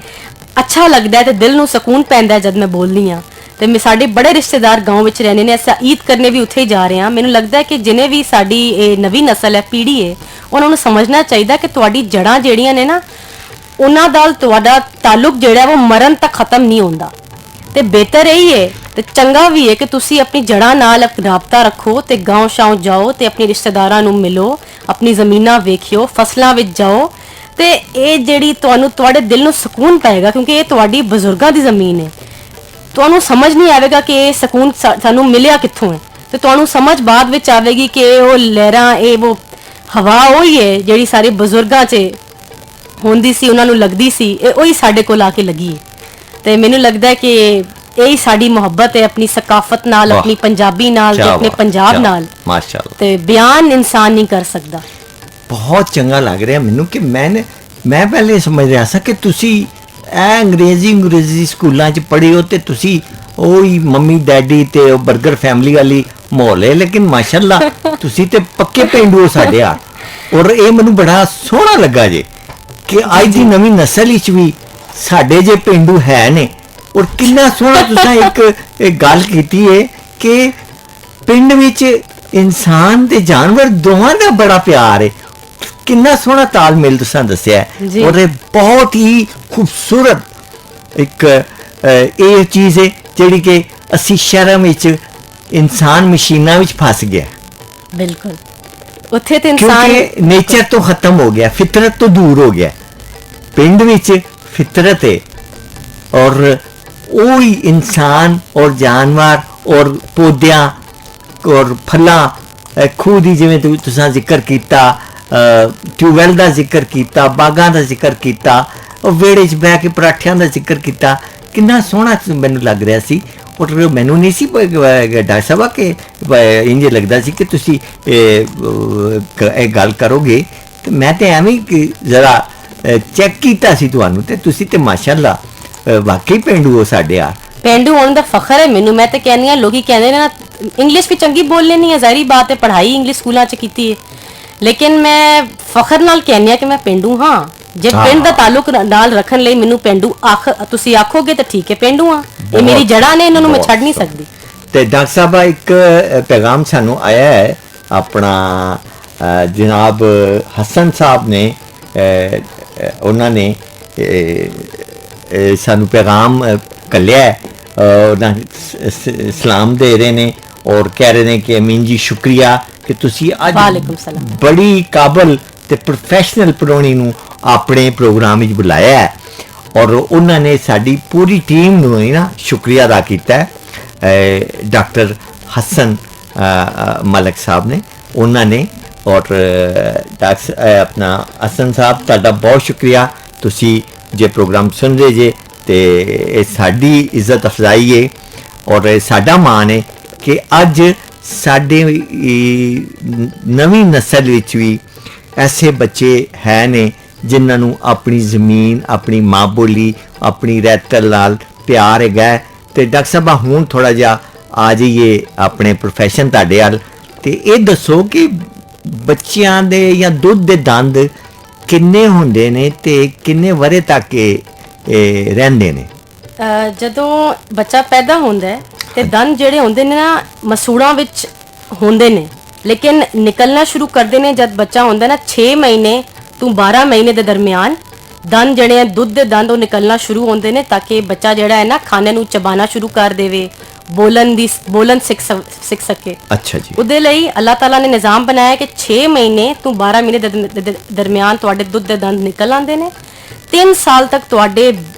अच्छा लगता है तो दिल नूं सकून पैंदा जब मैं बोलनी हाँ तो मैं साडे बड़े रिश्तेदार गाँव विच रहने ने असां ईद करने भी उत्थे ही जा रहे हैं मैनूं लगता है कि जिन्हें भी साडी नवी नस्ल है पीढ़ी है उन्हां नूं समझना चाहिए कि तुहाडी जड़ां जिहड़ियां ने ना ਉਹਨਾਂ ਨਾਲ ਤੁਹਾਡਾ ਤਾਲੁਕ ਜਿਹੜਾ ਉਹ ਮਰਨ ਤੱਕ ਖਤਮ ਨਹੀਂ ਹੁੰਦਾ ਤੇ ਬਿਹਤਰ ਇਹੀ ਹੈ ਤੇ ਚੰਗਾ ਵੀ ਹੈ ਕਿ ਤੁਸੀਂ ਆਪਣੀ ਜੜਾਂ ਨਾਲ ਰਾਬਤਾ ਰੱਖੋ ਤੇ گاؤں ਸ਼ਾਉਂ ਜਾਓ ਤੇ ਆਪਣੇ ਰਿਸ਼ਤੇਦਾਰਾਂ ਨੂੰ ਮਿਲੋ ਆਪਣੀ ਜ਼ਮੀਨਾਂ ਵੇਖਿਓ ਫਸਲਾਂ ਵਿੱਚ ਜਾਓ ਤੇ ਇਹ ਜਿਹੜੀ ਤੁਹਾਨੂੰ ਤੁਹਾਡੇ ਦਿਲ ਨੂੰ ਸਕੂਨ ਪਏਗਾ ਕਿਉਂਕਿ ਇਹ ਤੁਹਾਡੀ ਬਜ਼ੁਰਗਾਂ ਦੀ ਜ਼ਮੀਨ ਹੈ ਤੁਹਾਨੂੰ ਸਮਝ ਨਹੀਂ ਆਵੇਗਾ ਕਿ ਇਹ ਸਕੂਨ ਸਾਨੂੰ ਮਿਲਿਆ ਕਿੱਥੋਂ ਹੈ ਤੇ ਤੁਹਾਨੂੰ ਸਮਝ ਬਾਅਦ ਵਿੱਚ ਆਵੇਗੀ ਕਿ ਉਹ ਲਹਿਰਾਂ ਇਹ ਉਹ ਹਵਾ ਉਹੀ ਹੈ ਜਿਹੜੀ ਸਾਰੇ ਬਜ਼ੁਰਗਾਂ 'ਚ ਹੁੰਦੀ ਸੀ ਉਹਨਾਂ ਨੂੰ ਲੱਗਦੀ ਸੀ ਇਹ ਉਹੀ ਸਾਡੇ ਕੋਲ ਆ ਕੇ ਲੱਗੀ ਤੇ ਮੈਨੂੰ ਲੱਗਦਾ ਕਿ ਇਹੀ ਸਾਡੀ ਮੁਹੱਬਤ ਹੈ ਆਪਣੀ ਸਕਾਫਤ ਨਾਲ ਆਪਣੀ ਪੰਜਾਬੀ ਨਾਲ ਤੇ ਆਪਣੇ ਪੰਜਾਬ ਨਾਲ ਮਾਸ਼ਾਅੱਲਾ ਤੇ ਬਿਆਨ ਇਨਸਾਨ ਨਹੀਂ ਕਰ ਸਕਦਾ ਬਹੁਤ ਚੰਗਾ ਲੱਗ ਰਿਹਾ ਮੈਨੂੰ ਕਿ ਮੈਂ ਪਹਿਲੇ ਸਮਝ ਰਿਹਾ ਸੀ ਕਿ ਤੁਸੀਂ ਅੰਗਰੇਜ਼ੀ ਸਕੂਲਾਂ 'ਚ ਪੜ੍ਹੇ ਹੋ ਤੇ ਤੁਸੀਂ ਉਹੀ ਮੰਮੀ ਡੈਡੀ ਤੇ ਉਹ 버ਗਰ ਫੈਮਿਲੀ ਵਾਲੀ ਮਾਹੌਲ ਹੈ ਲੇਕਿਨ ਮਾਸ਼ਾਅੱਲਾ ਤੁਸੀਂ ਤੇ ਪੱਕੇ ਪੇਂਡੂ ਹੋ ਸਾਡੇ ਆ ਔਰ ਇਹ ਮੈਨੂੰ ਬੜਾ ਸੋਹਣਾ ਲੱਗਾ ਜੇ ਕਿ ਅੱਜ ਦੀ ਨਵੀਂ ਨਸਲ ਵਿੱਚ ਵੀ ਸਾਡੇ ਜੇ ਪਿੰਡੂ ਹੈ ਨੇ ਔਰ ਕਿੰਨਾ ਸੋਹਣਾ ਤੁਸੀਂ ਇੱਕ ਗੱਲ ਕੀਤੀ ਹੈ ਕਿ ਪਿੰਡ ਵਿੱਚ ਇਨਸਾਨ ਤੇ ਜਾਨਵਰ ਦੋਵਾਂ ਦਾ ਬੜਾ ਪਿਆਰ ਹੈ ਕਿੰਨਾ ਸੋਹਣਾ ਤਾਲਮੇਲ ਤੁਸੀਂ ਦੱਸਿਆ ਔਰ ਇਹ ਬਹੁਤ ਹੀ ਖੂਬਸੂਰਤ ਇੱਕ ਇਹ ਚੀਜ਼ ਹੈ ਜਿਹੜੀ ਕਿ ਅਸੀਂ ਸ਼ਹਿਰਾਂ ਵਿੱਚ ਇਨਸਾਨ ਮਸ਼ੀਨਾਂ ਵਿੱਚ ਫਸ ਗਿਆ ਬਿਲਕੁਲ ਉੱਥੇ ਤੇ ਇਨਸਾਨ ਕਿਉਂਕਿ ਨੇਚਰ ਤੋਂ ਖਤਮ ਹੋ ਗਿਆ ਫਿਤਰਤ ਤੋਂ ਦੂਰ ਹੋ ਗਿਆ ਪਿੰਡ ਵਿੱਚ ਫਿਤਰਤ ਹੈ ਔਰ ਉਹੀ ਇਨਸਾਨ ਔਰ ਜਾਨਵਰ ਔਰ ਪੌਦਿਆਂ ਔਰ ਫਲਾਂ ਖੂਹ ਦੀ ਜਿਵੇਂ ਤੁਸੀਂ ਜ਼ਿਕਰ ਕੀਤਾ ਟਿਊਬਵੈਲ ਦਾ ਜ਼ਿਕਰ ਕੀਤਾ ਬਾਗਾਂ ਦਾ ਜ਼ਿਕਰ ਕੀਤਾ ਉਹ ਵਿਹੜੇ 'ਚ ਬਹਿ ਕੇ ਪਰਾਠਿਆਂ ਦਾ ਜ਼ਿਕਰ ਕੀਤਾ ਕਿੰਨਾ ਸੋਹਣਾ ਮੈਨੂੰ ਲੱਗ ਰਿਹਾ ਸੀ ਔਰ ਮੈਨੂੰ ਨਹੀਂ ਸੀ ਡਾਕਟਰ ਸਾਹਿਬ ਕਿ ਇੰਝ ਲੱਗਦਾ ਸੀ ਕਿ ਤੁਸੀਂ ਇਹ ਗੱਲ ਕਰੋਗੇ ਤੇ ਮੈਂ ਤੇ ਐਵੇਂ ਜ਼ਰਾ ਚੈੱਕ ਕੀਤਾ ਸੀ ਤੁਹਾਨੂੰ ਤੇ ਤੁਸੀਂ ਤੇ ਮਾਸ਼ਾਅੱਲਾ ਵਾਕਈ ਪੇਂਡੂ ਹੋ ਸਾਡੇ ਆ। ਪੇਂਡੂ ਹੋਣ ਦਾ ਫਖਰ ਹੈ ਮੈਨੂੰ। ਮੈਂ ਤਾਂ ਕਹਿੰਦੀ ਹਾਂ, ਲੋਕੀ ਕਹਿੰਦੇ ਨੇ ਨਾ ਇੰਗਲਿਸ਼ ਵੀ ਚੰਗੀ ਬੋਲ ਲੈਣੀ ਹੈ, ਜ਼ਾਹਿਰੀ ਬਾਤ ਹੈ, ਪੜ੍ਹਾਈ ਇੰਗਲਿਸ਼ ਸਕੂਲਾਂ 'ਚ ਕੀਤੀ ਹੈ, ਲੇਕਿਨ ਮੈਂ ਫਖਰ ਨਾਲ ਕਹਿੰਦੀ ਹਾਂ ਕਿ ਮੈਂ ਪੇਂਡੂ ਹਾਂ। ਜੇ ਪਿੰਡ ਦਾ ਤਾਲੁਕ ਨਾਲ ਰੱਖਣ ਲਈ ਮੈਨੂੰ ਪੇਂਡੂ ਤੁਸੀਂ ਆਖੋਗੇ ਤਾਂ ਠੀਕ ਹੈ, ਪੇਂਡੂ ਹਾਂ। ਇਹ ਮੇਰੀ ਜੜ੍ਹਾਂ ਨੇ, ਇਹਨਾਂ ਨੂੰ ਮੈਂ ਛੱਡ ਨਹੀਂ ਸਕਦੀ। ਤੇ ਡਾਕਟਰ ਸਾਹਿਬ ਇੱਕ ਪੈਗਾਮ ਸਾਨੂੰ ਆਇਆ ਹੈ ਆਪਣਾ ਜਨਾਬ ਹਸਨ ਸਾਹਿਬ ਨੇ, ਉਹਨਾਂ ਨੇ ਸਾਨੂੰ ਪੈਗਾਮ ਘੱਲਿਆ, ਉਹਨਾਂ ਸਲਾਮ ਦੇ ਰਹੇ ਨੇ ਔਰ ਕਹਿ ਰਹੇ ਨੇ ਕਿ ਅਮੀਨ ਜੀ ਸ਼ੁਕਰੀਆ ਕਿ ਤੁਸੀਂ ਅੱਜ ਵਾਲੇਕੁਮ ਸਲਾਮ ਬੜੀ ਕਾਬਲ ਤੇ ਪ੍ਰੋਫੈਸ਼ਨਲ ਪ੍ਰਾਹੁਣੀ ਨੂੰ ਆਪਣੇ ਪ੍ਰੋਗਰਾਮ ਵਿੱਚ ਬੁਲਾਇਆ ਹੈ ਔਰ ਉਹਨਾਂ ਨੇ ਸਾਡੀ ਪੂਰੀ ਟੀਮ ਨੂੰ ਹੀ ਨਾ ਸ਼ੁਕਰੀਆ ਅਦਾ ਕੀਤਾ ਹੈ। ਡਾਕਟਰ ਹਸਨ ਮਲਕ ਸਾਹਿਬ ਨੇ, ਉਹਨਾਂ ਨੇ ਔਰ ਡਾਕਟਰ ਆਪਣਾ ਹਸਨ ਸਾਹਿਬ ਤੁਹਾਡਾ ਬਹੁਤ ਸ਼ੁਕਰੀਆ। ਤੁਸੀਂ ਜੇ ਪ੍ਰੋਗਰਾਮ ਸੁਣ ਰਹੇ ਜੇ ਤੇ ਇਹ ਸਾਡੀ ਇੱਜ਼ਤ ਅਫਜ਼ਾਈ ਹੈ ਔਰ ਇਹ ਸਾਡਾ ਮਾਣ ਹੈ ਕਿ ਅੱਜ ਸਾਡੇ ਨਵੀਂ ਨਸਲ ਵਿੱਚ ਵੀ ਐਸੇ ਬੱਚੇ ਹੈ ਨੇ ਜਿਨ੍ਹਾਂ ਨੂੰ ਆਪਣੀ ਜ਼ਮੀਨ, ਆਪਣੀ ਮਾਂ ਬੋਲੀ, ਆਪਣੀ ਰਹਿਤਲ ਨਾਲ ਪਿਆਰ ਹੈਗਾ। ਤੇ ਡਾਕਟਰ ਸਾਹਿਬ ਹੁਣ ਥੋੜਾ ਜਿਹਾ ਆ ਜਾਈਏ ਆਪਣੇ ਪ੍ਰੋਫੈਸ਼ਨ ਤੁਹਾਡੇ ਵੱਲ, ਤੇ ਇਹ ਦੱਸੋ ਕਿ ਬੱਚਿਆਂ ਦੇ ਜਾਂ ਦੁੱਧ ਦੇ ਦੰਦ ਕਿੰਨੇ ਹੁੰਦੇ ਨੇ ਤੇ ਕਿੰਨੇ ਵਰੇ ਤੱਕ ਇਹ ਰਹਿੰਦੇ ਨੇ? ਜਦੋਂ ਬੱਚਾ ਪੈਦਾ ਹੁੰਦਾ ਹੈ ਤੇ ਦੰਦ ਜਿਹੜੇ ਹੁੰਦੇ ਨੇ ਨਾ ਮਸੂੜਾਂ ਵਿੱਚ ਹੁੰਦੇ ਨੇ, ਲੇਕਿਨ ਨਿਕਲਣਾ ਸ਼ੁਰੂ ਕਰਦੇ ਨੇ ਜਦ ਬੱਚਾ ਹੁੰਦਾ ਨਾ 6 ਮਹੀਨੇ ਤੋਂ 12 ਮਹੀਨੇ ਦੇ ਦਰਮਿਆਨ ਦੰਦ ਜਿਹੜੇ ਆ ਦੁੱਧ ਦੇ ਦੰਦ ਉਹ ਨਿਕਲਣਾ ਸ਼ੁਰੂ ਹੁੰਦੇ ਨੇ, ਤਾਂ ਕਿ ਬੱਚਾ ਜਿਹੜਾ ਹੈ ਨਾ ਖਾਣੇ ਨੂੰ ਚਬਾਣਾ ਸ਼ੁਰੂ ਕਰ ਦੇਵੇ, ਬੋਲਣ ਸਿੱਖ ਸਕੇ। ਅੱਛਾ ਜੀ। ਉਹਦੇ ਲਈ ਅੱਲਾਹ ਤਾਲਾ ਨੇ ਨਿਜ਼ਾਮ ਬਣਾਇਆ ਕਿ 6 ਮਹੀਨੇ ਤੋਂ 12 ਮਹੀਨੇ ਦੇ ਦਰਮਿਆਨ ਤੁਹਾਡੇ ਦੁੱਧ ਦੇ ਦੰਦ ਨਿਕਲ ਆਉਂਦੇ ਨੇ। 3 ਸਾਲ ਤੱਕ ਤੁਹਾਡੇ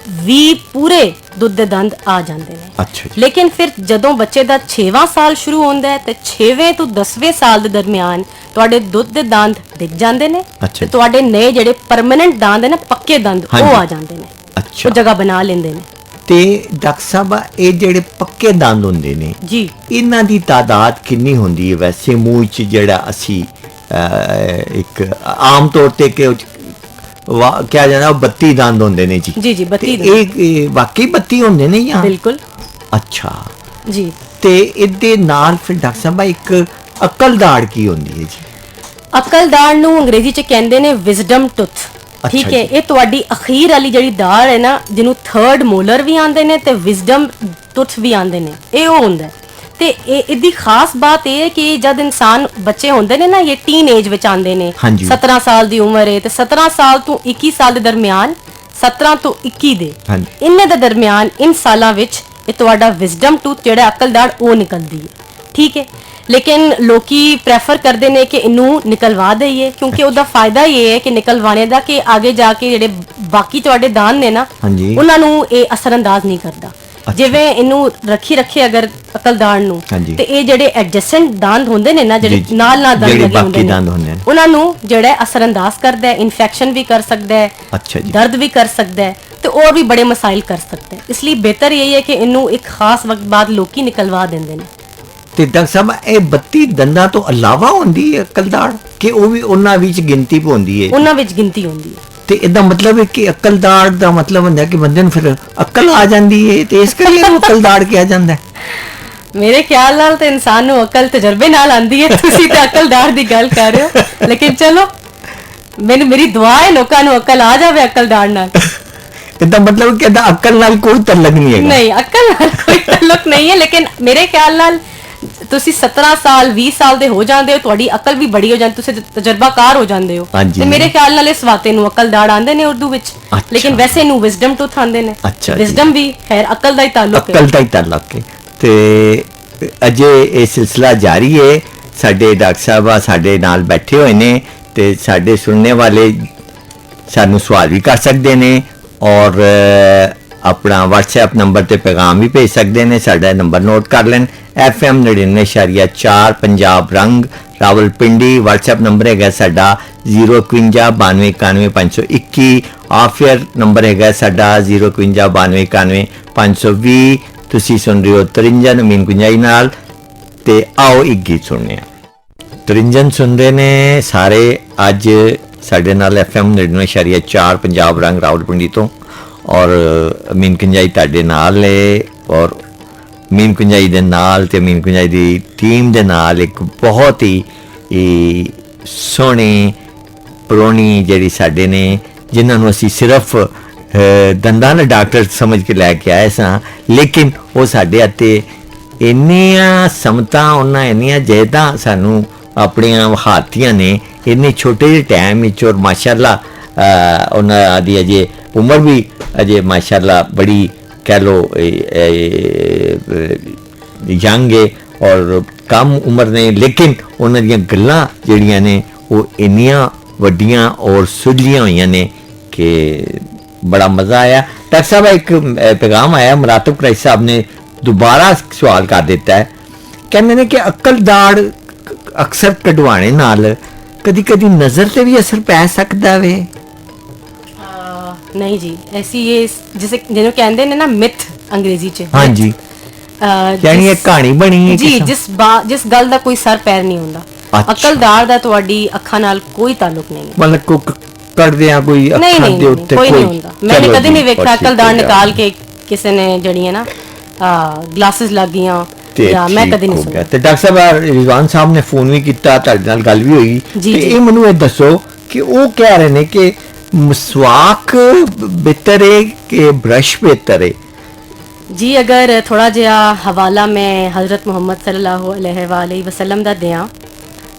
20 ਪੂਰੇ ਦੁੱਧ ਦੇ ਦੰਦ ਆ ਜਾਂਦੇ ਨੇ। ਅੱਛਾ ਜੀ। ਲੇਕਿਨ ਫਿਰ ਜਦੋਂ ਬੱਚੇ ਦਾ 6ਵਾਂ ਸਾਲ ਸ਼ੁਰੂ ਹੁੰਦਾ ਹੈ ਤੇ 6ਵੇਂ ਤੋਂ 10ਵੇਂ ਸਾਲ ਦੇ ਦਰਮਿਆਨ ਤੁਹਾਡੇ ਦੁੱਧ ਦੇ ਦੰਦ ਡਿੱਗ ਜਾਂਦੇ ਨੇ ਤੇ ਤੁਹਾਡੇ ਨਏ ਜਿਹੜੇ ਪਰਮਨੈਂਟ ਦੰਦ ਨੇ, ਪੱਕੇ ਦੰਦ, ਉਹ ਆ ਜਾਂਦੇ ਨੇ। ਅੱਛਾ। ਉਹ ਜਗ੍ਹਾ ਬਣਾ ਲੈਂਦੇ ਨੇ। ਤੇ ਡਾਕਟਰ ਸਾਹਿਬ ਇਹ ਜਿਹੜੇ ਪੱਕੇ ਦੰਦ ਹੁੰਦੇ ਨੇ ਜੀ, ਇਹਨਾਂ ਦੀ ਤਾਦਾਦ ਕਿੰਨੀ ਹੁੰਦੀ ਹੈ ਵੈਸੇ ਮੂੰਹ 'ਚ? ਜਿਹੜਾ ਅਸੀਂ ਇੱਕ ਆਮ ਤੌਰ ਤੇ ਕਿਹਾ ਜਾਂਦਾ 32 ਦੰਦ ਹੁੰਦੇ ਨੇ ਜੀ। ਜੀ ਜੀ, 32 ਦੰਦ। ਇਹ ਵਾਕਈ 32 ਹੁੰਦੇ ਨੇ ਜਾਂ? ਬਿਲਕੁਲ। ਅੱਛਾ ਜੀ। ਤੇ ਇਹਦੇ ਨਾਲ ਫਿਰ ਡਾਕਟਰ ਸਾਹਿਬ ਇੱਕ ਅਕਲ ਦਾੜ ਕੀ ਹੁੰਦੀ ਹੈ ਜੀ? ਅਕਲ ਦਾੜ ਨੂੰ ਅੰਗਰੇਜ਼ੀ 'ਚ ਕਹਿੰਦੇ ਨੇ ਵਿਜ਼ਡਮ ਟੁੱਥ। ਠੀਕ ਹੈ, ਇਹ ਤੁਹਾਡੀ ਅਖੀਰ ਵਾਲੀ ਜਿਹੜੀ ਦਾੜ ਹੈ ਨਾ, ਜਿਹਨੂੰ ਥਰਡ ਮੋਲਰ ਵੀ ਆਂਦੇ ਨੇ ਤੇ ਵਿਜ਼ਡਮ ਟੁੱਥ ਵੀ ਆਂਦੇ ਨੇ, ਇਹ ਉਹ ਹੁੰਦਾ। ਤੇ ਇਹਦੀ ਖਾਸ ਬਾਤ ਇਹ ਹੈ ਕਿ ਜਦ ਇਨਸਾਨ ਬੱਚੇ ਹੁੰਦੇ ਨੇ ਨਾ, ਇਹ ਟੀਨ ਏਜ ਵਿੱਚ ਆਂਦੇ ਨੇ, 17 ਸਾਲ ਦੀ ਉਮਰ ਹੈ ਤੇ 17 ਸਾਲ ਤੋਂ 21 ਸਾਲ ਦੇ ਦਰਮਿਆਨ, 17 ਤੋਂ 21 ਦੇ ਇੰਨੇ ਦੇ ਦਰਮਿਆਨ, ਇਨ ਸਾਲਾਂ ਵਿੱਚ ਇਹ ਤੁਹਾਡਾ ਵਿਜ਼ਡਮ ਟੂਥ ਜਿਹੜਾ ਅਕਲ ਦਾੜ ਉਹ ਨਿਕਲਦੀ ਹੈ। ਠੀਕ ਹੈ, ਲੇਕਿਨ ਲੋਕੀ ਪ੍ਰੈਫਰ ਕਰਦੇ ਨੇ ਕਿ ਇਹਨੂੰ ਨਿਕਲਵਾ ਦਈਏ, ਕਿਉਂਕਿ ਉਹਦਾ ਫਾਇਦਾ ਇਹ ਹੈ ਕਿ ਨਿਕਲਵਾਣੇ ਦਾ ਕਿ ਅੱਗੇ ਜਾ ਕੇ ਜਿਹੜੇ ਬਾਕੀ ਤੁਹਾਡੇ ਦੰਦ ਨੇ ਨਾ, ਉਹਨਾਂ ਨੂੰ ਇਹ ਅਸਰਅੰਦਾਜ਼ ਨਹੀਂ ਕਰਦਾ। ਜਿਵੇਂ ਇਹਨੂੰ ਰੱਖੇ ਅਗਰ ਅਕਲ ਦਾੜ ਨੂੰ, ਤੇ ਇਹ ਜਿਹੜੇ ਐਡਜਸਟੈਂਟ ਦੰਦ ਹੁੰਦੇ ਨੇ ਨਾ, ਜਿਹੜੇ ਨਾਲ ਦੰਦ ਲੱਗੇ ਹੁੰਦੇ ਨੇ, ਉਹਨਾਂ ਨੂੰ ਜਿਹੜਾ ਅਸਰਅੰਦਾਜ਼ ਕਰਦਾ ਹੈ, ਇਨਫੈਕਸ਼ਨ ਵੀ ਕਰ ਸਕਦਾ ਹੈ, ਦਰਦ ਵੀ ਕਰ ਸਕਦਾ ਹੈ ਤੇ और भी बड़े मसाइल कर सकते हैं। इसलिए बेहतर यही है कि इन्हों एक खास वक्त बाद लोकी निकलवा देंगे ने। ਤੇ ਡਾਕਟਰ ਸਾਹਿਬ ਇਹ 32 ਦੰਦਾਂ ਤੋਂ ਇਲਾਵਾ ਹੁੰਦੀ ਹੈ ਅਕਲ ਦਾੜ ਕਿ ਉਹ ਵੀ ਉਹਨਾਂ ਵਿੱਚ ਗਿਣਤੀ ਹੁੰਦੀ ਹੈ? ਉਹਨਾਂ ਵਿੱਚ ਗਿਣਤੀ ਹੁੰਦੀ ਹੈ। ਤੇ ਇਹਦਾ ਮਤਲਬ ਹੈ ਕਿ ਅਕਲ ਦਾੜ ਦਾ ਮਤਲਬ ਹੁੰਦਾ ਕਿ ਬੰਦੇ ਨੂੰ ਫਿਰ ਅਕਲ ਆ ਜਾਂਦੀ ਹੈ ਤੇ ਇਸ ਕਰਕੇ ਉਹ ਅਕਲ ਦਾੜ ਕਿਹਾ ਜਾਂਦਾ ਹੈ। ਮੇਰੇ ਖਿਆਲ ਨਾਲ ਤੇ ਇਨਸਾਨ ਨੂੰ ਅਕਲ ਤਜਰਬੇ ਨਾਲ ਆਂਦੀ ਹੈ, ਤੁਸੀਂ ਤੇ ਅਕਲ ਦਾੜ ਦੀ ਗੱਲ ਕਰ ਰਹੇ ਹੋ, ਲੇਕਿਨ ਚਲੋ ਮੇਰੀ ਦੁਆ ਹੈ ਲੋਕਾਂ ਨੂੰ ਅਕਲ ਆ ਜਾਵੇ ਅਕਲ ਦਾੜ ਨਾਲ। ਇਹਦਾ ਮਤਲਬ ਕਿ ਇਹਦਾ ਅਕਲ ਨਾਲ ਕੋਈ ਤਾਲੁਕ ਨਹੀਂ ਹੈ? ਨਹੀਂ, ਅਕਲ ਨਾਲ ਕੋਈ ਤਾਲੁਕ ਨਹੀਂ ਹੈ, ਲੇਕਿਨ ਮੇਰੇ ਖਿਆਲ ਨਾਲ ਤੁਸੀਂ 17 ਸਾਲ 20 ਸਾਲ ਦੇ ਹੋ ਜਾਂਦੇ ਹੋ, ਤੁਹਾਡੀ ਅਕਲ ਵੀ ਬੜੀ ਹੋ ਜਾਂਦੀ, ਤੁਸੀਂ ਤਜਰਬਾਕਾਰ ਹੋ ਜਾਂਦੇ ਹੋ, ਤੇ ਮੇਰੇ ਖਿਆਲ ਨਾਲ ਇਸ ਵਾਤੇ ਨੂੰ ਅਕਲ ਦਾੜ ਆਂਦੇ ਨੇ ਉਰਦੂ ਵਿੱਚ, ਲੇਕਿਨ ਵੈਸੇ ਨੂੰ ਵਿਜ਼ਡਮ ਟੂਥ ਆਂਦੇ ਨੇ। ਵਿਜ਼ਡਮ ਵੀ ਖੈਰ ਅਕਲ ਦਾ ਹੀ ਤਾਲੁਕ ਹੈ। ਅਕਲ ਦਾ ਹੀ ਤਾਲੁਕ ਹੈ। ਤੇ ਅਜੇ ਇਹ ਸਿਲਸਿਲਾ ਜਾਰੀ ਹੈ। ਸਾਡੇ ਡਾਕਟਰ ਸਾਹਿਬ ਸਾਡੇ ਨਾਲ ਬੈਠੇ ਹੋਏ ਨੇ ਤੇ ਸਾਡੇ ਸੁਣਨੇ ਵਾਲੇ ਸਾਨੂੰ ਸਵਾਲ ਵੀ ਕਰ ਸਕਦੇ ਨੇ ਔਰ अपना WhatsApp नंबर ते पैगाम भी भेज सकते हैं। साडा नंबर नोट कर लें, FM 99.4 पंजाब रंग रावलपिंडी। WhatsApp नंबर है साडा 051 आफियर नंबर है साडा 051 तुसी सुन रहे हो तरिंजन अमीन गुंजाई नाल। ते आओ एक गीत सुनने। तरिंजन सुन रहे ने सारे अज साडे नाल FM 99.4 पंजाब रंग रावलपिंडी तो ਔਰ ਅਮੀਨ ਕੁੰਜਾਈ ਤੁਹਾਡੇ ਨਾਲ ਨੇ ਔਰ ਅਮੀਨ ਕੁੰਜਾਈ ਦੇ ਨਾਲ ਤੇ ਅਮੀਨ ਕੁੰਜਾਈ ਦੀ ਟੀਮ ਦੇ ਨਾਲ ਇੱਕ ਬਹੁਤ ਹੀ ਸੋਹਣੀ ਪੁਰਾਣੀ ਜਿਹੜੀ ਸਾਡੇ ਨੇ ਜਿਨ੍ਹਾਂ ਨੂੰ ਅਸੀਂ ਸਿਰਫ ਦੰਦਾਂ ਦੇ ਡਾਕਟਰ ਸਮਝ ਕੇ ਲੈ ਕੇ ਆਏ ਸਾਂ, ਲੇਕਿਨ ਉਹ ਸਾਡੇ ਹੱਥੇ ਇੰਨੀਆਂ ਸਮਤਾਂ ਉਹਨਾਂ ਇੰਨੀਆਂ ਜਾਇਦਾਂ ਸਾਨੂੰ ਆਪਣੀਆਂ ਵਹਾਤੀਆਂ ਨੇ ਇੰਨੇ ਛੋਟੇ ਜਿਹੇ ਟਾਈਮ ਵਿੱਚ। ਔਰ ਮਾਸ਼ਾਅੱਲਾ ਉਹਨਾਂ ਦੀ ਅਜੇ ਉਮਰ ਵੀ ਅਜੇ ਮਾਸ਼ਾਅੱਲਾ ਬੜੀ ਕਹਿ ਲਓ ਯੰਗ ਹੈ ਔਰ ਕਮ ਉਮਰ ਨੇ, ਲੇਕਿਨ ਉਹਨਾਂ ਦੀਆਂ ਗੱਲਾਂ ਜਿਹੜੀਆਂ ਨੇ ਉਹ ਇੰਨੀਆਂ ਵੱਡੀਆਂ ਔਰ ਸੁਲਝੀਆਂ ਹੋਈਆਂ ਨੇ ਕਿ ਬੜਾ ਮਜ਼ਾ ਆਇਆ। ਡਾਕਟਰ ਸਾਹਿਬ ਇੱਕ ਪੈगाम ਆਇਆ ਮੁਰਾਤਬ ਕੁਰੈਸ਼ੀ ਸਾਹਿਬ ਨੇ ਦੁਬਾਰਾ ਸਵਾਲ ਕਰ ਦਿੱਤਾ ਹੈ, ਕਹਿੰਦੇ ਨੇ ਕਿ ਅਕਲ ਦਾੜ ਅਕਸਰ ਕਢਵਾਣੇ ਨਾਲ ਕਦੀ ਕਦੀ ਨਜ਼ਰ ਤੇ ਵੀ ਅਸਰ ਪੈ ਸਕਦਾ ਵੇ? ਨਹੀਂ ਜੀ, ਐਸੀ ਇਹ ਜਿਹਨੂੰ ਕਹਿੰਦੇ ਨੇ ਨਾ ਮਿਥ ਅੰਗਰੇਜ਼ੀ ਚ। ਹਾਂਜੀ, ਯਾਨੀ ਇਹ ਕਹਾਣੀ ਬਣੀ ਹੈ ਜੀ, ਜਿਸ ਗੱਲ ਦਾ ਕੋਈ ਸਰ ਪੈਰ ਨਹੀਂ ਹੁੰਦਾ। ਅਕਲਦਾਰ ਦਾ ਤੁਹਾਡੀ ਅੱਖਾਂ ਨਾਲ ਕੋਈ ਤਾਲੁਕ ਨਹੀਂ ਹੈ, ਮਤਲਬ ਕਰਦੇ ਆ ਕੋਈ ਅੱਖਾਂ ਦੇ ਉੱਤੇ ਕੋਈ ਨਹੀਂ ਹੁੰਦਾ। ਮੈंने ਕਦੇ ਨਹੀਂ ਵੇਖਿਆ ਅਕਲਦਾਰ ਨਿਕਾਲ ਕੇ ਕਿਸੇ ਨੇ ਜਿਹੜੀਆਂ ਨਾ ਗਲਾਸਿਸ ਲੱਗ ਗਈਆਂ, ਜਾਂ ਮੈਂ ਕਦੇ ਨਹੀਂ ਸੁਣਿਆ। ਤੇ ਡਾਕਟਰ ਸਾਹਿਬ ਰਿਜ਼ਵਾਨ ਸਾਹਿਬ ਨੇ ਫੋਨ ਵੀ ਕੀਤਾ, ਤੁਹਾਡੇ ਨਾਲ ਗੱਲ ਵੀ ਹੋਈ ਤੇ ਇਹ ਮੈਨੂੰ ਇਹ ਦੱਸੋ ਕਿ ਉਹ ਕਹਿ ਰਹੇ ਨੇ ਕਿ ਮਸਵਾਕ ਬਿਹਤਰ ਹੈ ਕਿ ਬ੍ਰਸ਼ ਬਿਹਤਰ ਹੈ? ਜੀ ਅਗਰ ਥੋੜਾ ਜਿਹਾ ਹਵਾਲਾ ਮੈਂ ਹਜ਼ਰਤ ਮੁਹੰਮਦ ਸੱਲੱਲਾਹੁ ਅਲੈਹਿ ਵਸੱਲਮ ਦਾ ਦਿਆਂ